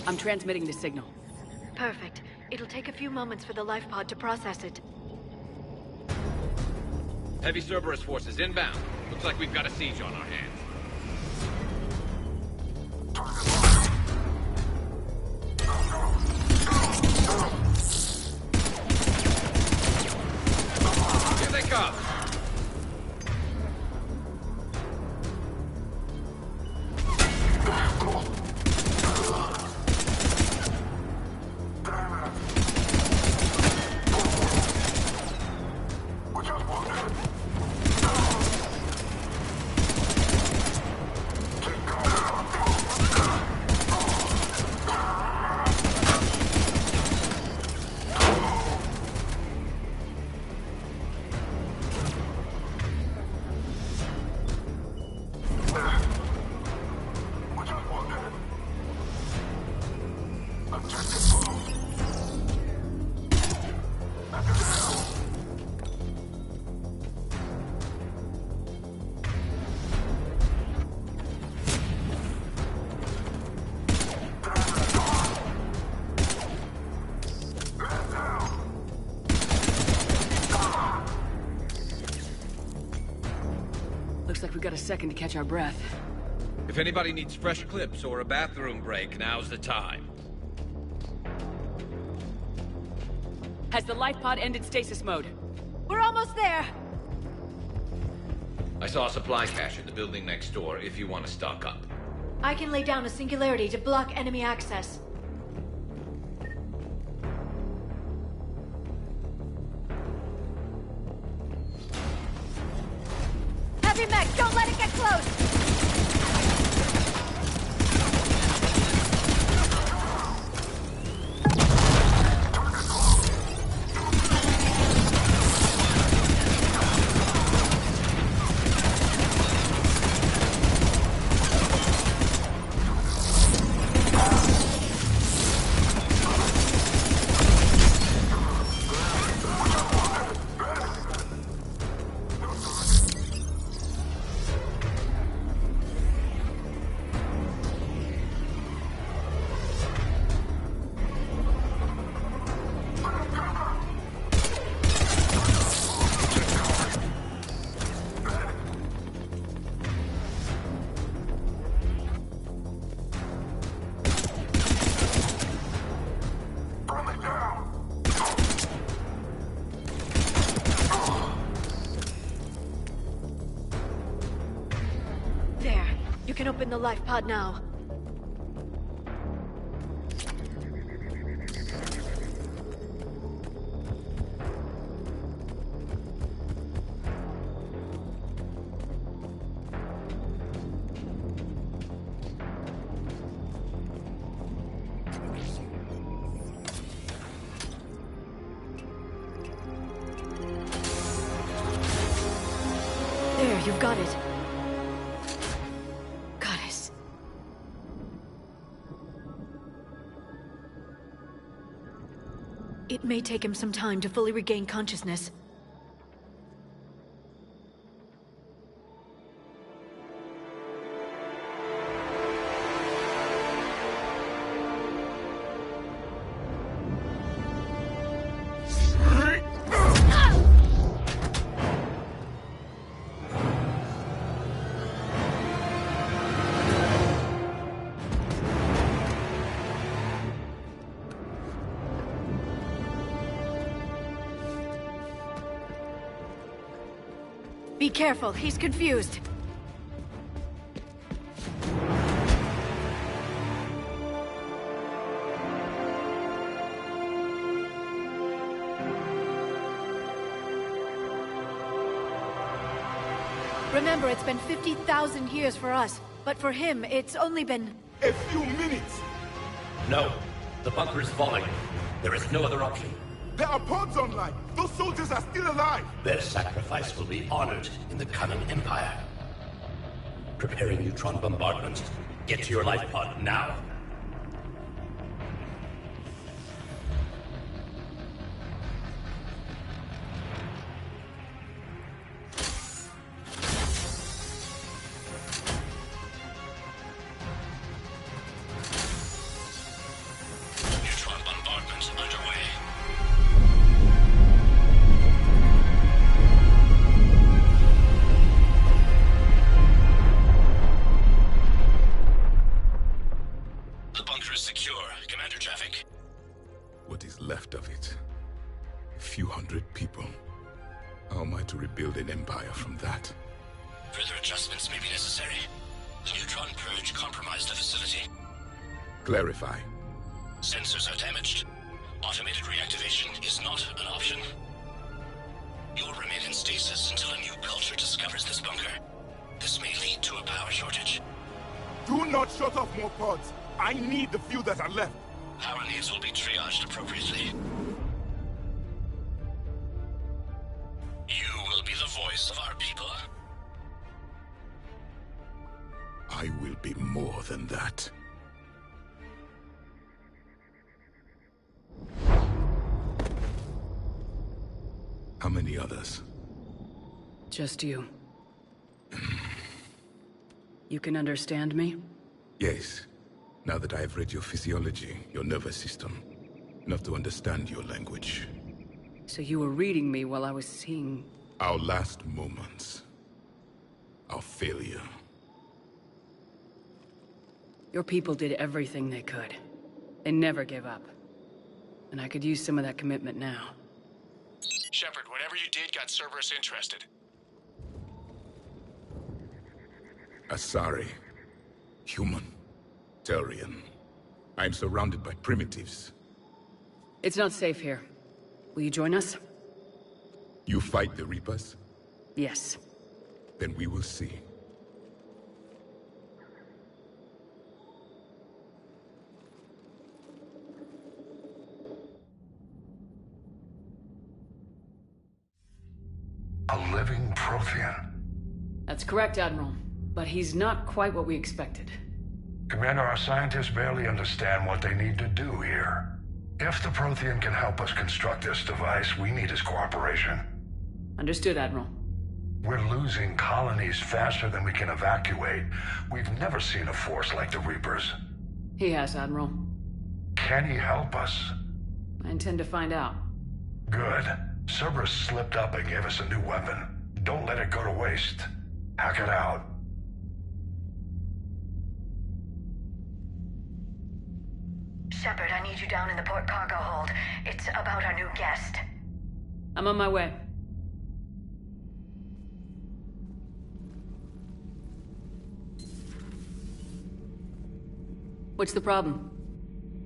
I'm transmitting the signal. Perfect. It'll take a few moments for the life pod to process it. Heavy Cerberus forces inbound. Looks like we've got a siege on our hands. Here they come! Looks like we got a second to catch our breath. If anybody needs fresh clips or a bathroom break, now's the time. Has the life pod ended stasis mode? We're almost there! I saw a supply cache in the building next door if you want to stock up. I can lay down a singularity to block enemy access. Heavy mech, don't let it get close! You can open the life pod now. There, you've got it. It may take him some time to fully regain consciousness. Be careful, he's confused. Remember, it's been 50,000 years for us, but for him, it's only been... a few minutes! No, the bunker is falling. There is no other option. There are pods online! Those soldiers are still alive! Their sacrifice will be honored in the coming Empire. Preparing neutron bombardment. Get to your life pod now. Neutron bombardment underway. What is left of it? A few hundred people. How am I to rebuild an empire from that? Further adjustments may be necessary. The neutron purge compromised the facility. Clarify. Sensors are damaged. Automated reactivation is not an option. You'll remain in stasis until a new culture discovers this bunker. This may lead to a power shortage. Do not shut off more pods! I need the few that are left! Power needs will be triaged appropriately. You will be the voice of our people. I will be more than that. How many others? Just you. You can understand me? Yes. Now that I have read your physiology, your nervous system, enough to understand your language. So you were reading me while I was seeing... Our last moments. Our failure. Your people did everything they could. They never gave up. And I could use some of that commitment now. Shepard, whatever you did got Cerberus interested. Asari. Human. Turian. I am surrounded by primitives. It's not safe here. Will you join us? You fight the Reapers? Yes. Then we will see. A living Prothean. That's correct, Admiral. But he's not quite what we expected. Commander, our scientists barely understand what they need to do here. If the Prothean can help us construct this device, we need his cooperation. Understood, Admiral. We're losing colonies faster than we can evacuate. We've never seen a force like the Reapers. He has, Admiral. Can he help us? I intend to find out. Good. Cerberus slipped up and gave us a new weapon. Don't let it go to waste. Hack it out. Shepard, I need you down in the port cargo hold. It's about our new guest. I'm on my way. What's the problem?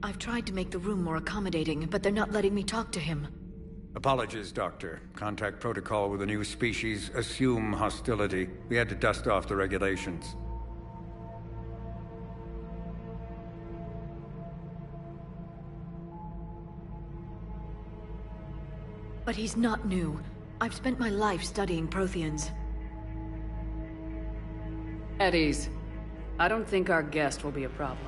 I've tried to make the room more accommodating, but they're not letting me talk to him. Apologies, Doctor. Contact protocol with a new species. Assume hostility. We had to dust off the regulations. But he's not new. I've spent my life studying Protheans. At ease. I don't think our guest will be a problem.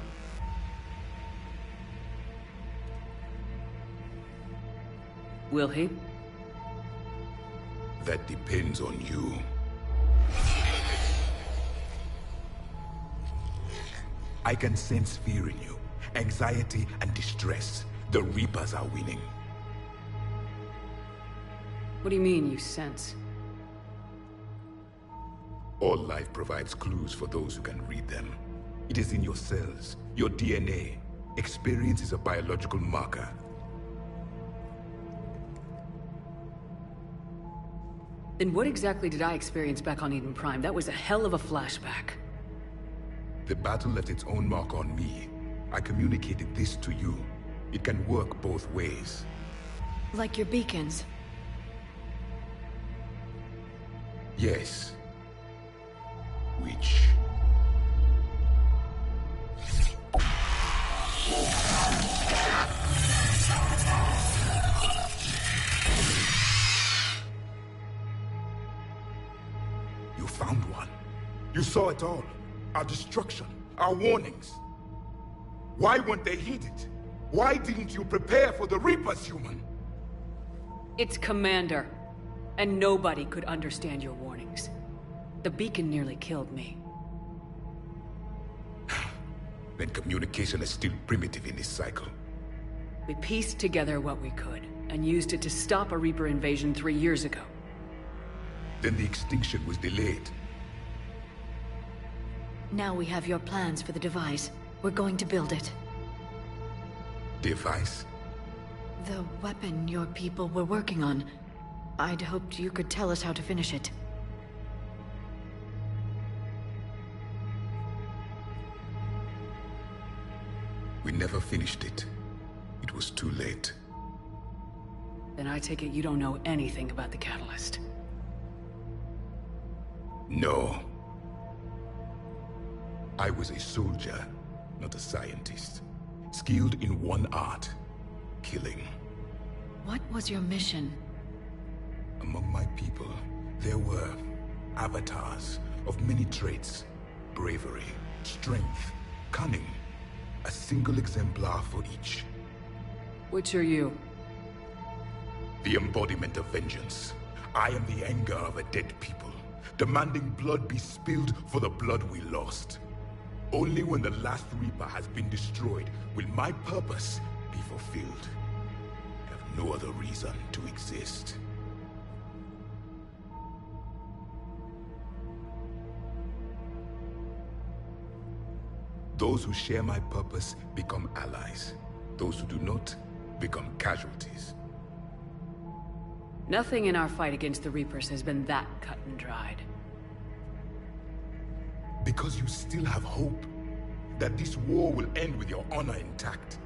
Will he? That depends on you. I can sense fear in you, anxiety and distress. The Reapers are winning. What do you mean, you sense? All life provides clues for those who can read them. It is in your cells, your DNA. Experience is a biological marker. Then what exactly did I experience back on Eden Prime? That was a hell of a flashback. The battle left its own mark on me. I communicated this to you. It can work both ways. Like your beacons. Yes. Which... You found one. You saw it all. Our destruction, our warnings. Why weren't they heeded? Why didn't you prepare for the Reapers, human? It's Commander. And nobody could understand your warnings. The beacon nearly killed me. Then communication is still primitive in this cycle. We pieced together what we could, and used it to stop a Reaper invasion 3 years ago. Then the extinction was delayed. Now we have your plans for the device. We're going to build it. Device? The weapon your people were working on. I'd hoped you could tell us how to finish it. We never finished it. It was too late. Then I take it you don't know anything about the catalyst. No. I was a soldier, not a scientist. Skilled in one art, killing. What was your mission? Among my people, there were avatars of many traits. Bravery, strength, cunning. A single exemplar for each. Which are you? The embodiment of vengeance. I am the anger of a dead people, demanding blood be spilled for the blood we lost. Only when the last Reaper has been destroyed will my purpose be fulfilled. I have no other reason to exist. Those who share my purpose become allies. Those who do not become casualties. Nothing in our fight against the Reapers has been that cut and dried. Because you still have hope that this war will end with your honor intact.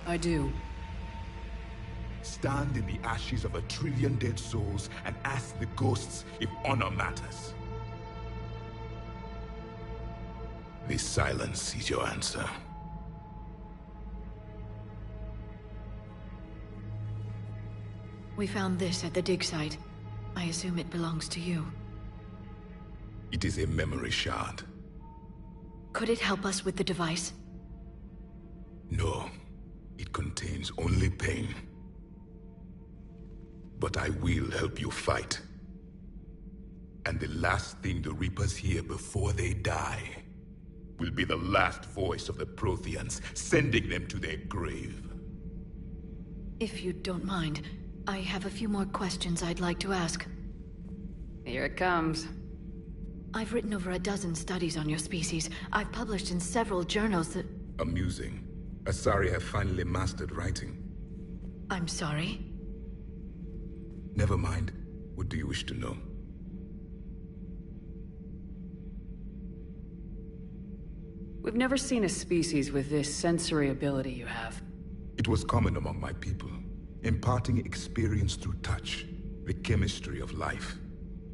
I do. Stand in the ashes of 1 trillion dead souls and ask the ghosts if honor matters. This silence is your answer. We found this at the dig site. I assume it belongs to you. It is a memory shard. Could it help us with the device? No. It contains only pain. But I will help you fight. And the last thing the Reapers hear before they die will be the last voice of the Protheans, sending them to their grave. If you don't mind, I have a few more questions I'd like to ask. Here it comes. I've written over a dozen studies on your species. I've published in several journals that... Amusing. Asari have finally mastered writing. I'm sorry? Never mind. What do you wish to know? We've never seen a species with this sensory ability you have. It was common among my people, imparting experience through touch, the chemistry of life.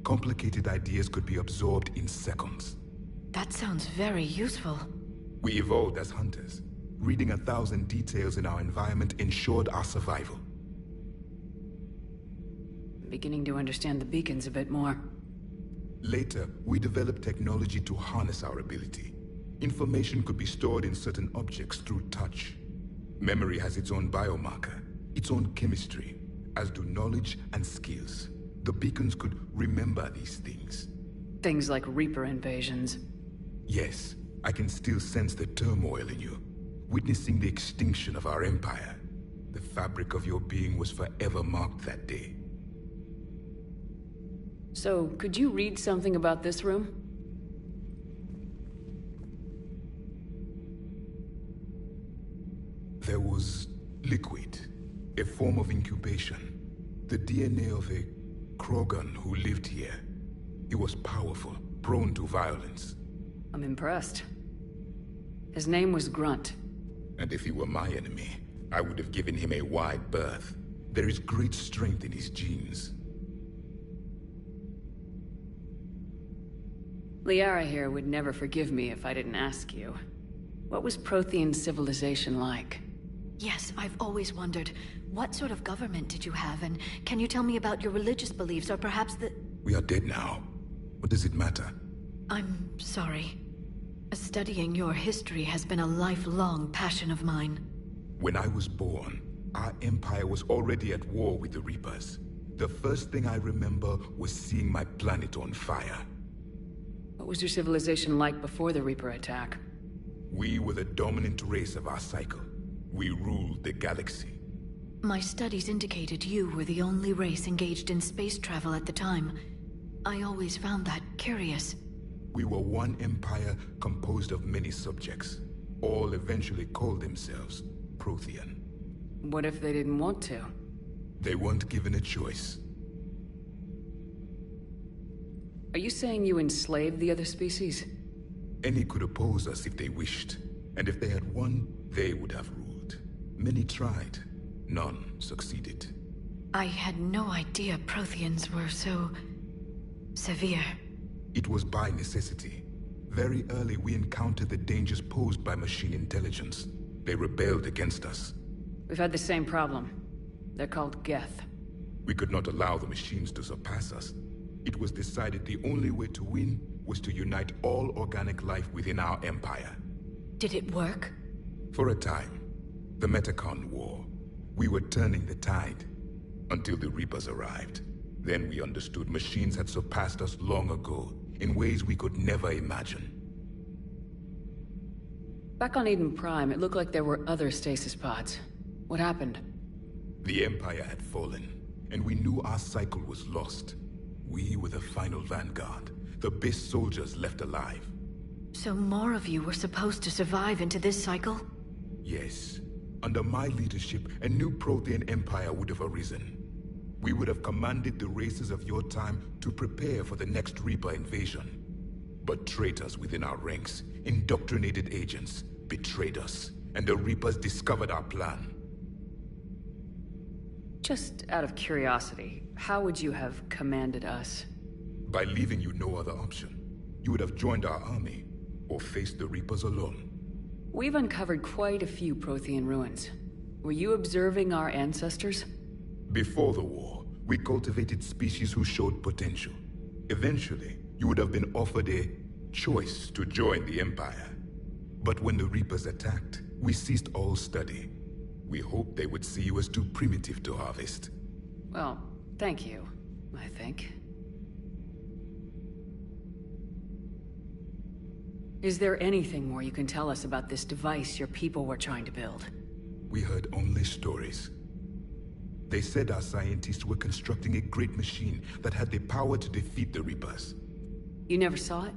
Complicated ideas could be absorbed in seconds. That sounds very useful. We evolved as hunters. Reading 1,000 details in our environment ensured our survival. I'm beginning to understand the beacons a bit more. Later, we developed technology to harness our ability. Information could be stored in certain objects through touch. Memory has its own biomarker, its own chemistry, as do knowledge and skills. The beacons could remember these things. Things like Reaper invasions. Yes, I can still sense the turmoil in you, witnessing the extinction of our empire. The fabric of your being was forever marked that day. So, could you read something about this room? There was liquid, a form of incubation. The DNA of a Krogan who lived here. He was powerful, prone to violence. I'm impressed. His name was Grunt. And if he were my enemy, I would have given him a wide berth. There is great strength in his genes. Liara here would never forgive me if I didn't ask you. What was Prothean civilization like? Yes, I've always wondered, what sort of government did you have, and can you tell me about your religious beliefs, or perhaps the... We are dead now. What does it matter? I'm sorry. Studying your history has been a lifelong passion of mine. When I was born, our empire was already at war with the Reapers. The first thing I remember was seeing my planet on fire. What was your civilization like before the Reaper attack? We were the dominant race of our cycle. We ruled the galaxy. My studies indicated you were the only race engaged in space travel at the time. I always found that curious. We were one empire composed of many subjects. All eventually called themselves Prothean. What if they didn't want to? They weren't given a choice. Are you saying you enslaved the other species? Any could oppose us if they wished. And if they had won, they would have ruled. Many tried. None succeeded. I had no idea Protheans were so... severe. It was by necessity. Very early we encountered the dangers posed by machine intelligence. They rebelled against us. We've had the same problem. They're called Geth. We could not allow the machines to surpass us. It was decided the only way to win was to unite all organic life within our empire. Did it work? For a time. The Metacon War. We were turning the tide. Until the Reapers arrived. Then we understood machines had surpassed us long ago, in ways we could never imagine. Back on Eden Prime, it looked like there were other stasis pods. What happened? The Empire had fallen, and we knew our cycle was lost. We were the final vanguard, the best soldiers left alive. So more of you were supposed to survive into this cycle? Yes. Under my leadership, a new Prothean empire would have arisen. We would have commanded the races of your time to prepare for the next Reaper invasion. But traitors within our ranks, indoctrinated agents, betrayed us, and the Reapers discovered our plan. Just out of curiosity, how would you have commanded us? By leaving you no other option. You would have joined our army, or faced the Reapers alone. We've uncovered quite a few Prothean ruins. Were you observing our ancestors? Before the war, we cultivated species who showed potential. Eventually, you would have been offered a choice to join the Empire. But when the Reapers attacked, we ceased all study. We hoped they would see you as too primitive to harvest. Well, thank you, I think. Is there anything more you can tell us about this device your people were trying to build? We heard only stories. They said our scientists were constructing a great machine that had the power to defeat the Reapers. You never saw it?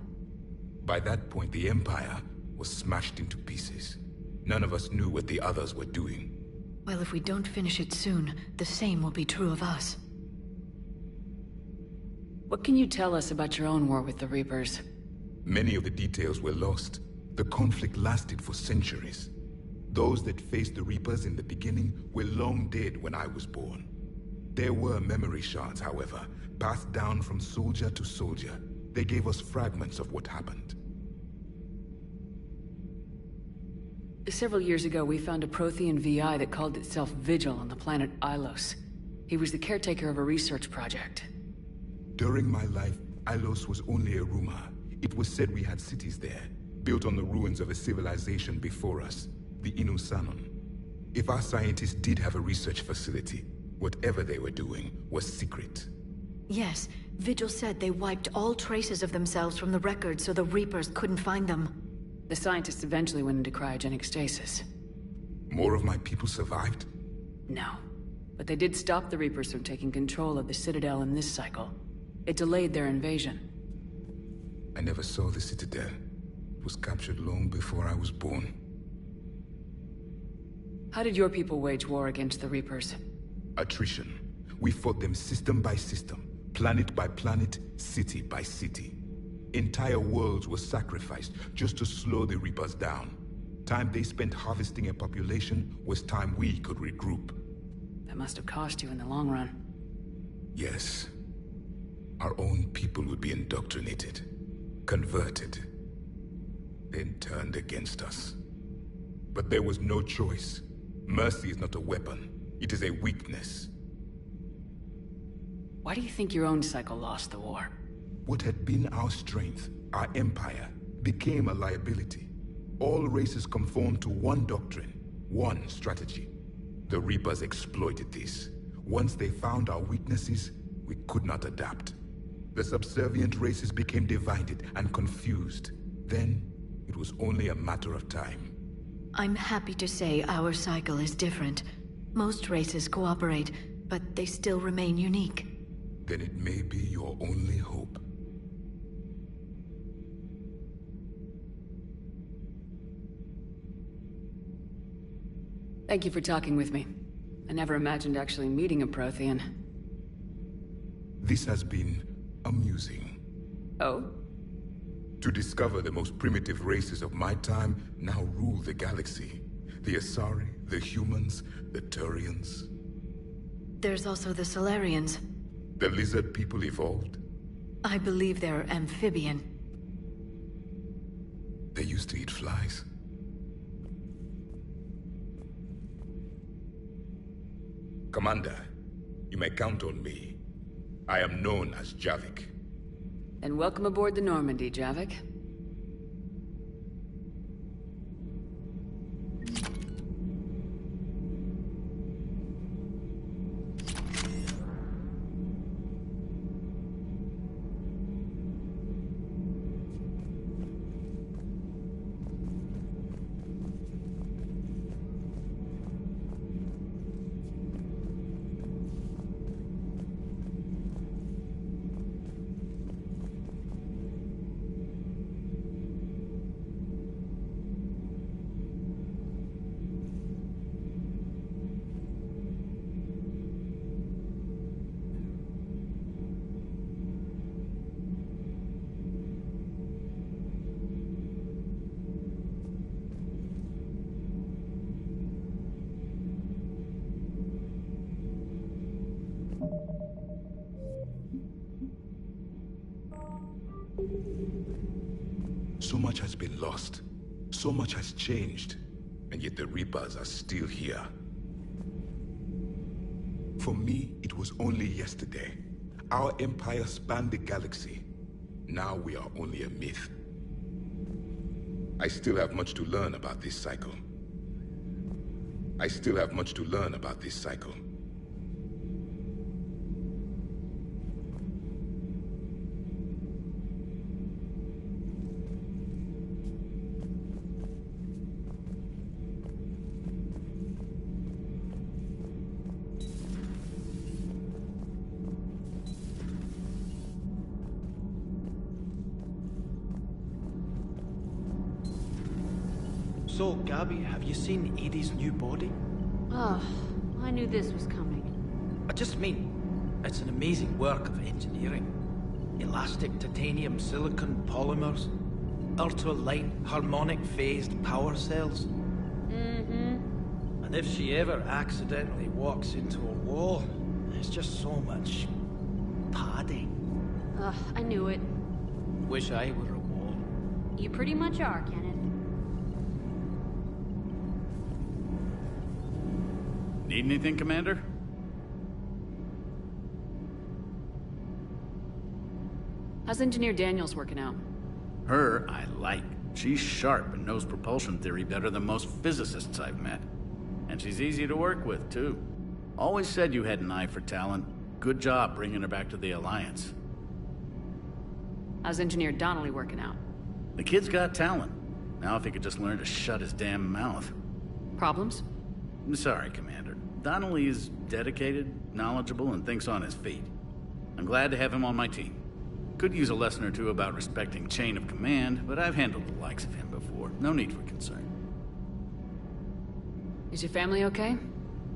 By that point, the Empire was smashed into pieces. None of us knew what the others were doing. Well, if we don't finish it soon, the same will be true of us. What can you tell us about your own war with the Reapers? Many of the details were lost. The conflict lasted for centuries. Those that faced the Reapers in the beginning were long dead when I was born. There were memory shards, however, passed down from soldier to soldier. They gave us fragments of what happened. Several years ago, we found a Prothean VI that called itself Vigil on the planet Ilos. He was the caretaker of a research project. During my life, Ilos was only a rumor. It was said we had cities there, built on the ruins of a civilization before us, the Inusanon. If our scientists did have a research facility, whatever they were doing was secret. Yes, Vigil said they wiped all traces of themselves from the records so the Reapers couldn't find them. The scientists eventually went into cryogenic stasis. More of my people survived? No. But they did stop the Reapers from taking control of the Citadel in this cycle. It delayed their invasion. I never saw the Citadel. It was captured long before I was born. How did your people wage war against the Reapers? Attrition. We fought them system by system, planet by planet, city by city. Entire worlds were sacrificed just to slow the Reapers down. Time they spent harvesting a population was time we could regroup. That must have cost you in the long run. Yes. Our own people would be indoctrinated, converted, then turned against us. But there was no choice. Mercy is not a weapon. It is a weakness. Why do you think your own cycle lost the war? What had been our strength, our empire, became a liability. All races conformed to one doctrine, one strategy. The Reapers exploited this. Once they found our weaknesses, we could not adapt. The subservient races became divided and confused. Then, it was only a matter of time. I'm happy to say our cycle is different. Most races cooperate, but they still remain unique. Then it may be your only hope. Thank you for talking with me. I never imagined actually meeting a Prothean. This has been amusing. Oh? To discover the most primitive races of my time now rule the galaxy. The Asari, the humans, the Turians. There's also the Solarians. The lizard people evolved? I believe they're amphibian. They used to eat flies. Commander, you may count on me. I am known as Javik. And welcome aboard the Normandy, Javik. So much has been lost. So much has changed. And yet the Reapers are still here. For me, it was only yesterday. Our empire spanned the galaxy. Now we are only a myth. I still have much to learn about this cycle. I still have much to learn about this cycle. So, Gabby, have you seen Edie's new body? Oh, I knew this was coming. I just mean, it's an amazing work of engineering. Elastic titanium silicon polymers, ultra-light harmonic phased power cells. Mm-hmm. And if she ever accidentally walks into a wall, there's just so much padding. Ugh, I knew it. Wish I were a wall. You pretty much are, Kenneth. Need anything, Commander? How's Engineer Daniels working out? Her, I like. She's sharp and knows propulsion theory better than most physicists I've met. And she's easy to work with, too. Always said you had an eye for talent. Good job bringing her back to the Alliance. How's Engineer Donnelly working out? The kid's got talent. Now if he could just learn to shut his damn mouth. Problems? I'm sorry, Commander. Donnelly is dedicated, knowledgeable, and thinks on his feet. I'm glad to have him on my team. Could use a lesson or two about respecting chain of command, but I've handled the likes of him before. No need for concern. Is your family okay?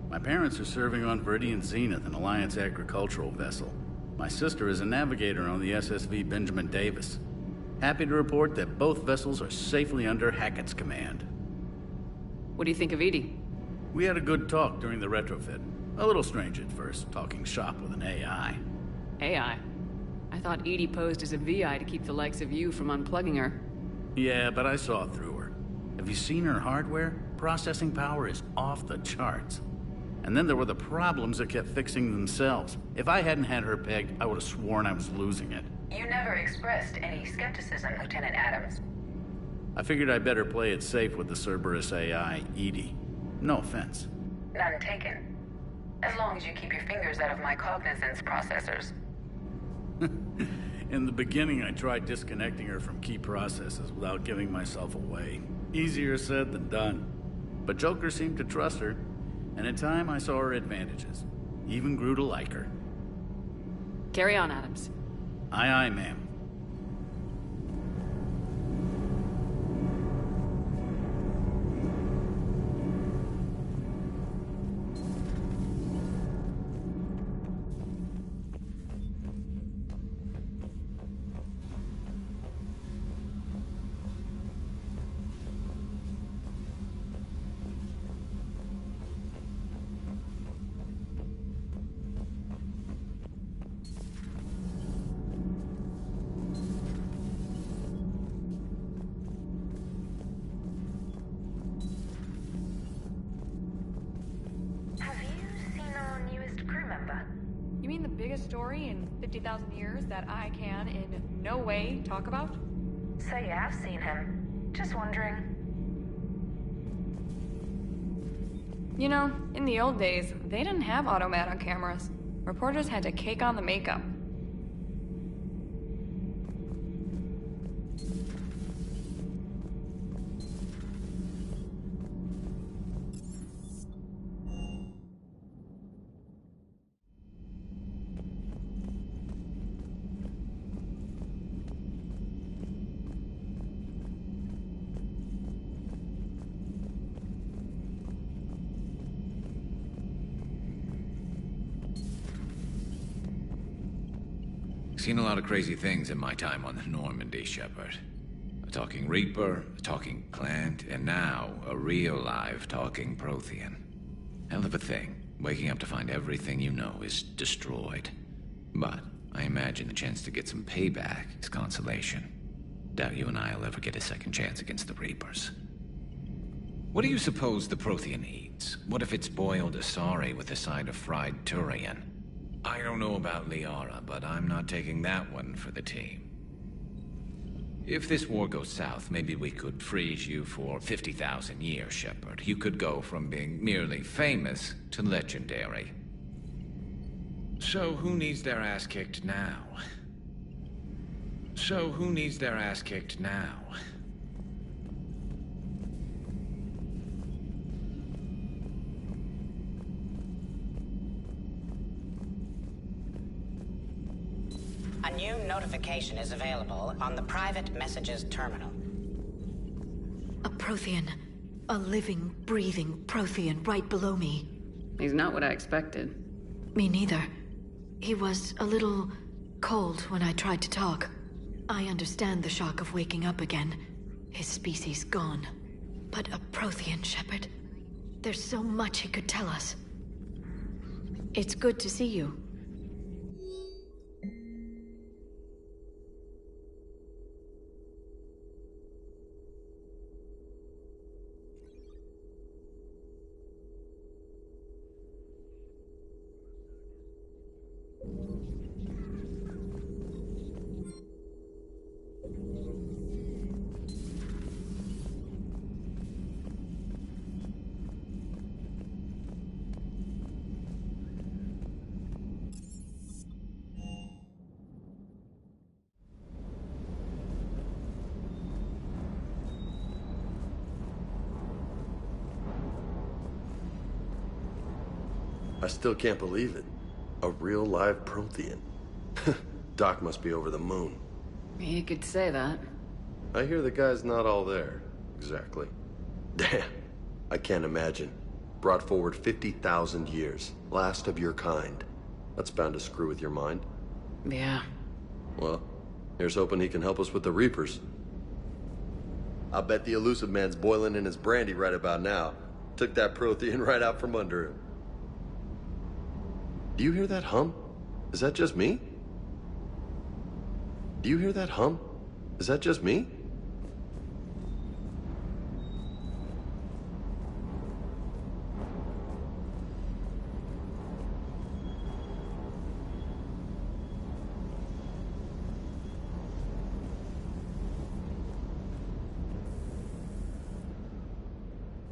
My parents are serving on Viridian Zenith, an Alliance agricultural vessel. My sister is a navigator on the SSV Benjamin Davis. Happy to report that both vessels are safely under Hackett's command. What do you think of Edie? We had a good talk during the retrofit. A little strange at first, talking shop with an AI. AI? I thought Edie posed as a VI to keep the likes of you from unplugging her. Yeah, but I saw through her. Have you seen her hardware? Processing power is off the charts. And then there were the problems that kept fixing themselves. If I hadn't had her pegged, I would have sworn I was losing it. You never expressed any skepticism, Lieutenant Adams. I figured I'd better play it safe with the Cerberus AI, Edie. No offense. None taken. As long as you keep your fingers out of my cognizance processors. In the beginning, I tried disconnecting her from key processes without giving myself away. Easier said than done. But Joker seemed to trust her, and in time I saw her advantages. Even grew to like her. Carry on, Adams. Aye, aye, ma'am. You mean the biggest story in 50,000 years that I can in no way talk about? So yeah, I've seen him. Just wondering. You know, in the old days, they didn't have automatic cameras. Reporters had to cake on the makeup. Seen a lot of crazy things in my time on the Normandy, Shepard. A talking Reaper, a talking plant, and now a real live talking Prothean. Hell of a thing, Waking up to find everything you know is destroyed. But I imagine the chance to get some payback is consolation. Doubt you and I'll ever get a second chance against the Reapers. What do you suppose the Prothean eats? What if it's boiled asari with a side of fried Turian? I don't know about Liara, but I'm not taking that one for the team. If this war goes south, maybe we could freeze you for 50,000 years, Shepard. You could go from being merely famous to legendary. So who needs their ass kicked now? A new notification is available on the private messages terminal. A Prothean. A living, breathing Prothean right below me. He's not what I expected. Me neither. He was a little cold when I tried to talk. I understand the shock of waking up again. His species gone. But a Prothean, Shepard. There's so much he could tell us. It's good to see you. I still can't believe it. A real live Prothean. Doc must be over the moon. You could say that. I hear the guy's not all there. Exactly. Damn. I can't imagine. Brought forward 50,000 years. Last of your kind. That's bound to screw with your mind. Yeah. Well, here's hoping he can help us with the Reapers. I bet the elusive man's boiling in his brandy right about now. Took that Prothean right out from under him. Do you hear that hum? Is that just me? Do you hear that hum? Is that just me?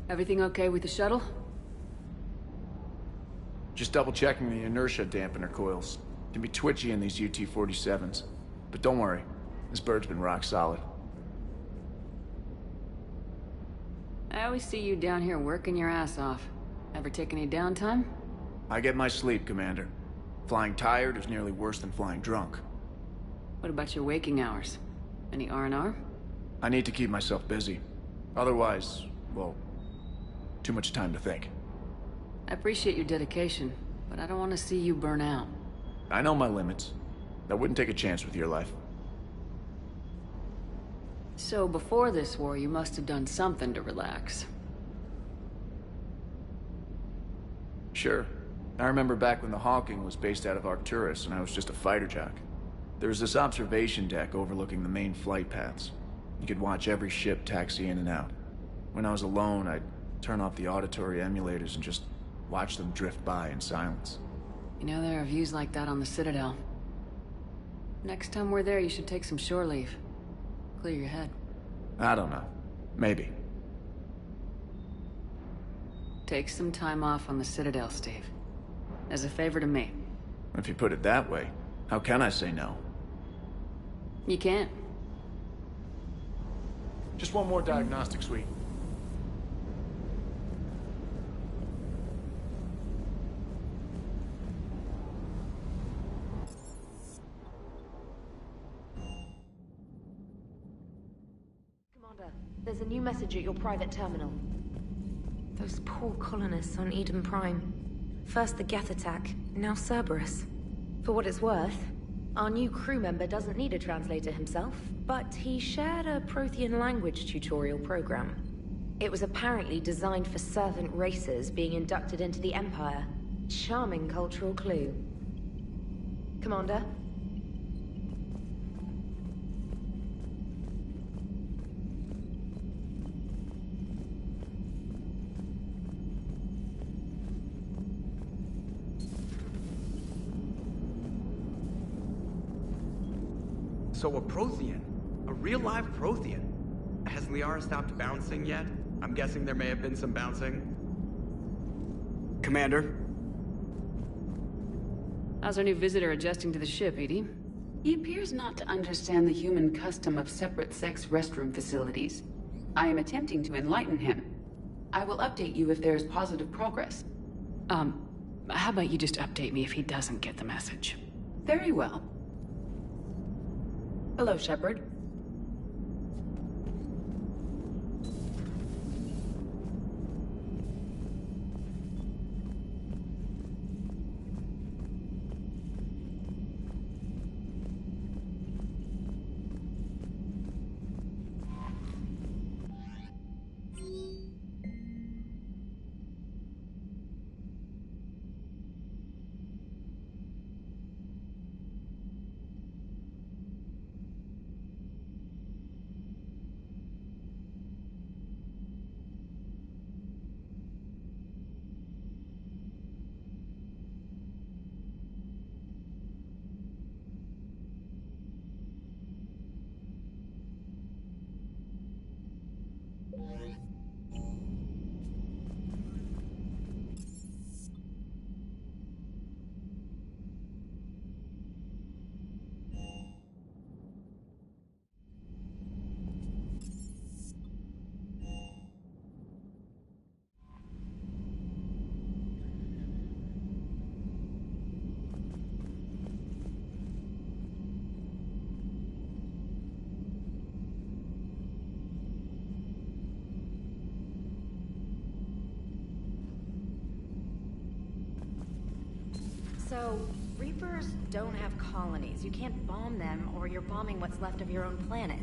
Everything okay with the shuttle? Just double-checking the inertia dampener coils. Can be twitchy in these UT-47s. But don't worry, this bird's been rock solid. I always see you down here working your ass off. Ever take any downtime? I get my sleep, Commander. Flying tired is nearly worse than flying drunk. What about your waking hours? Any R&R? I need to keep myself busy. Otherwise, well, too much time to think. I appreciate your dedication, but I don't want to see you burn out. I know my limits. I wouldn't take a chance with your life. So before this war, you must have done something to relax. Sure. I remember back when the Hawking was based out of Arcturus and I was just a fighter jock. There was this observation deck overlooking the main flight paths. You could watch every ship taxi in and out. When I was alone, I'd turn off the auditory emulators and just watch them drift by in silence. You know, there are views like that on the Citadel. Next time we're there, you should take some shore leave. Clear your head. I don't know. Maybe. Take some time off on the Citadel, Steve. As a favor to me. If you put it that way, how can I say no? You can't. Just one more diagnostic suite. There's a new message at your private terminal. Those poor colonists on Eden Prime. First the Geth attack, now Cerberus. For what it's worth, our new crew member doesn't need a translator himself, but he shared a Prothean language tutorial program. It was apparently designed for servant races being inducted into the Empire. Charming cultural clue. Commander? So a Prothean. A real live Prothean. Has Liara stopped bouncing yet? I'm guessing there may have been some bouncing. Commander? How's our new visitor adjusting to the ship, Edie? He appears not to understand the human custom of separate-sex restroom facilities. I am attempting to enlighten him. I will update you if there is positive progress. How about you just update me if he doesn't get the message? Very well. Hello, Shepard. So, Reapers don't have colonies. You can't bomb them, or you're bombing what's left of your own planet.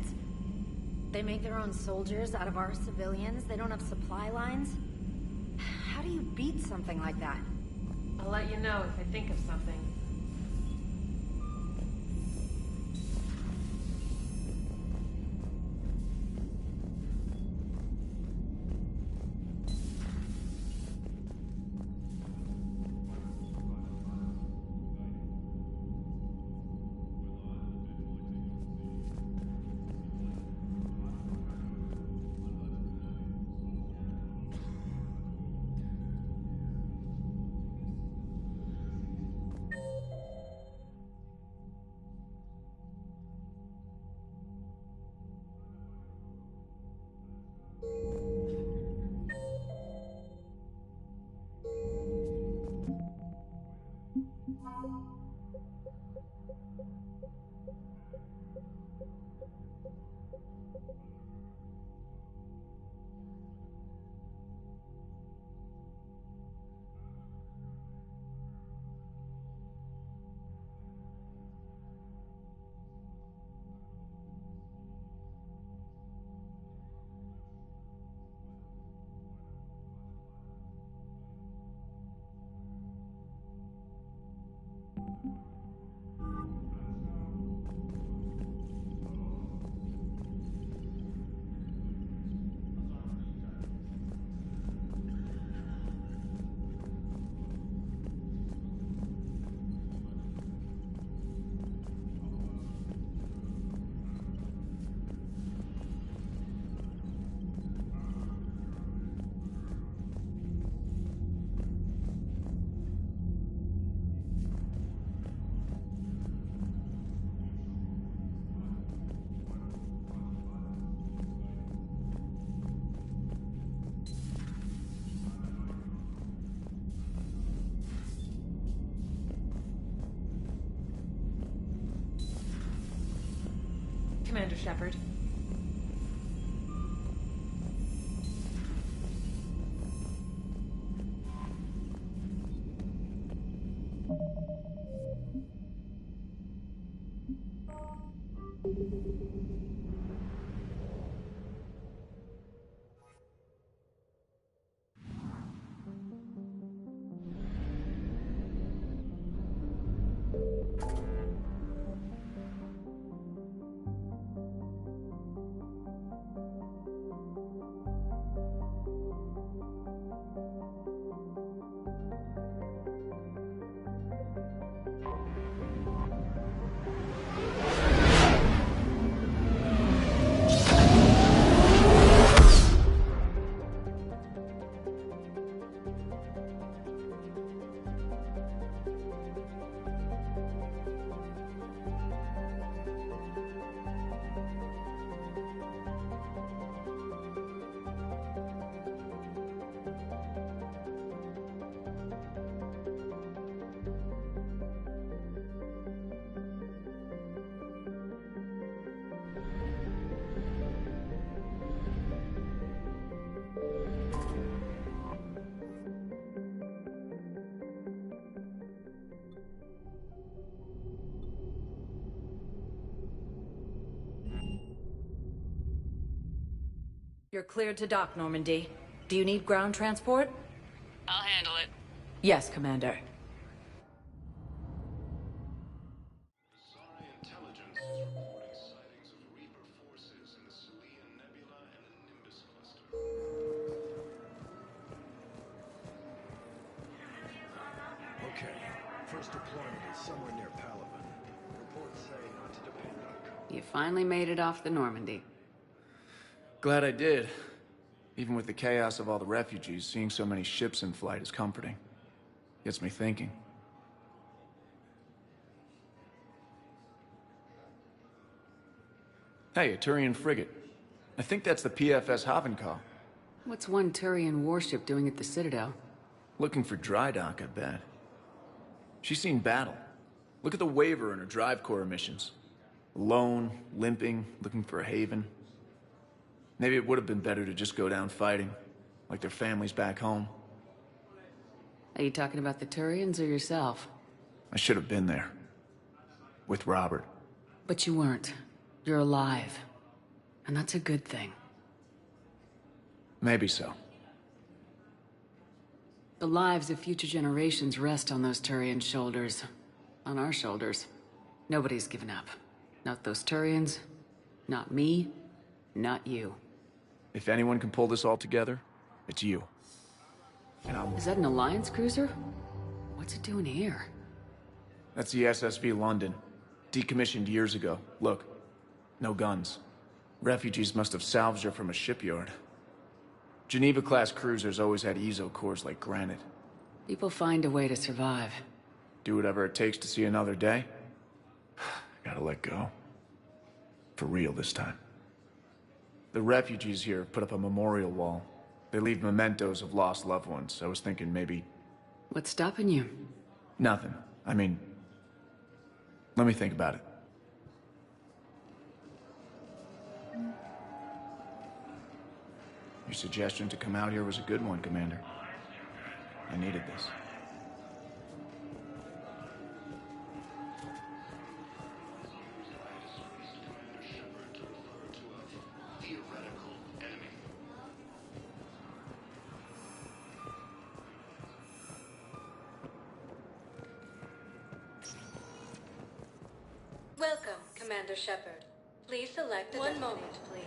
They make their own soldiers out of our civilians. They don't have supply lines. How do you beat something like that? I'll let you know if I think of something. Commander Shepard. You're cleared to dock, Normandy. Do you need ground transport? I'll handle it. Yes, Commander. Okay, first deployment is somewhere near Palaven. Reports say not to depend on... You finally made it off the Normandy. Glad I did. Even with the chaos of all the refugees, seeing so many ships in flight is comforting. Gets me thinking. Hey, a Turian frigate. I think that's the PFS Havenkaw. What's one Turian warship doing at the Citadel? Looking for dry dock, I bet. She's seen battle. Look at the waiver in her drive core emissions. Alone, limping, looking for a haven. Maybe it would have been better to just go down fighting, like their families back home. Are you talking about the Turians or yourself? I should have been there. With Robert. But you weren't. You're alive. And that's a good thing. Maybe so. The lives of future generations rest on those Turian shoulders. On our shoulders. Nobody's given up. Not those Turians. Not me. Not you. If anyone can pull this all together, it's you. Is that an Alliance cruiser? What's it doing here? That's the SSV London. Decommissioned years ago. Look. No guns. Refugees must have salvaged her from a shipyard. Geneva-class cruisers always had eezo cores like granite. People find a way to survive. Do whatever it takes to see another day. Gotta let go. For real this time. The refugees here put up a memorial wall. They leave mementos of lost loved ones. I was thinking maybe... What's stopping you? Nothing. I mean... Let me think about it. Your suggestion to come out here was a good one, Commander. I needed this. Welcome, Commander Shepard. Please select a One moment, please.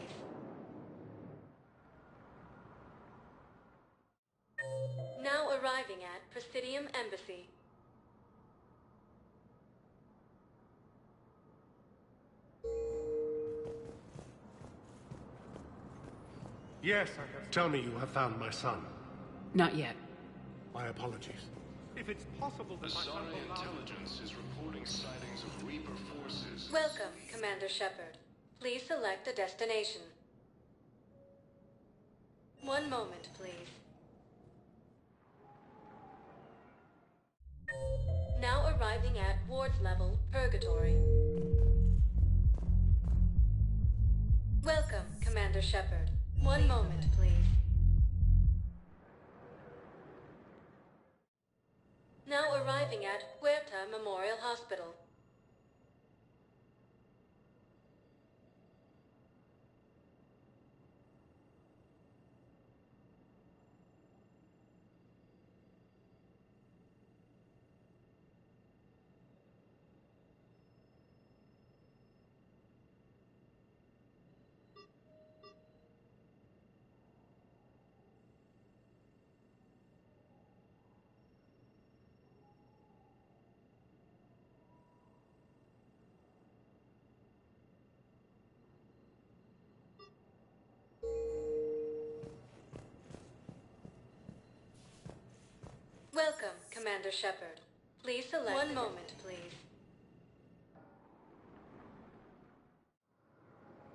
Now arriving at Presidium Embassy. Yes, I have. Tell me you have found my son. Not yet. My apologies. If it's possible that my son will intelligence is reporting sightings of Reaper forces. Welcome, Commander Shepard. Please select a destination. One moment, please. Now arriving at Ward's level, Purgatory. Welcome, Commander Shepard. One moment, please. Now arriving at Huerta Memorial Hospital. Welcome, Commander Shepard. Please select... One moment, please.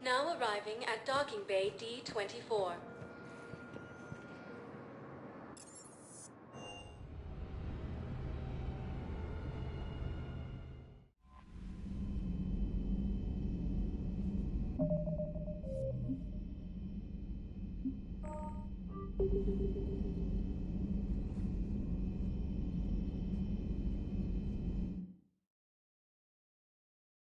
Now arriving at Docking Bay D-24.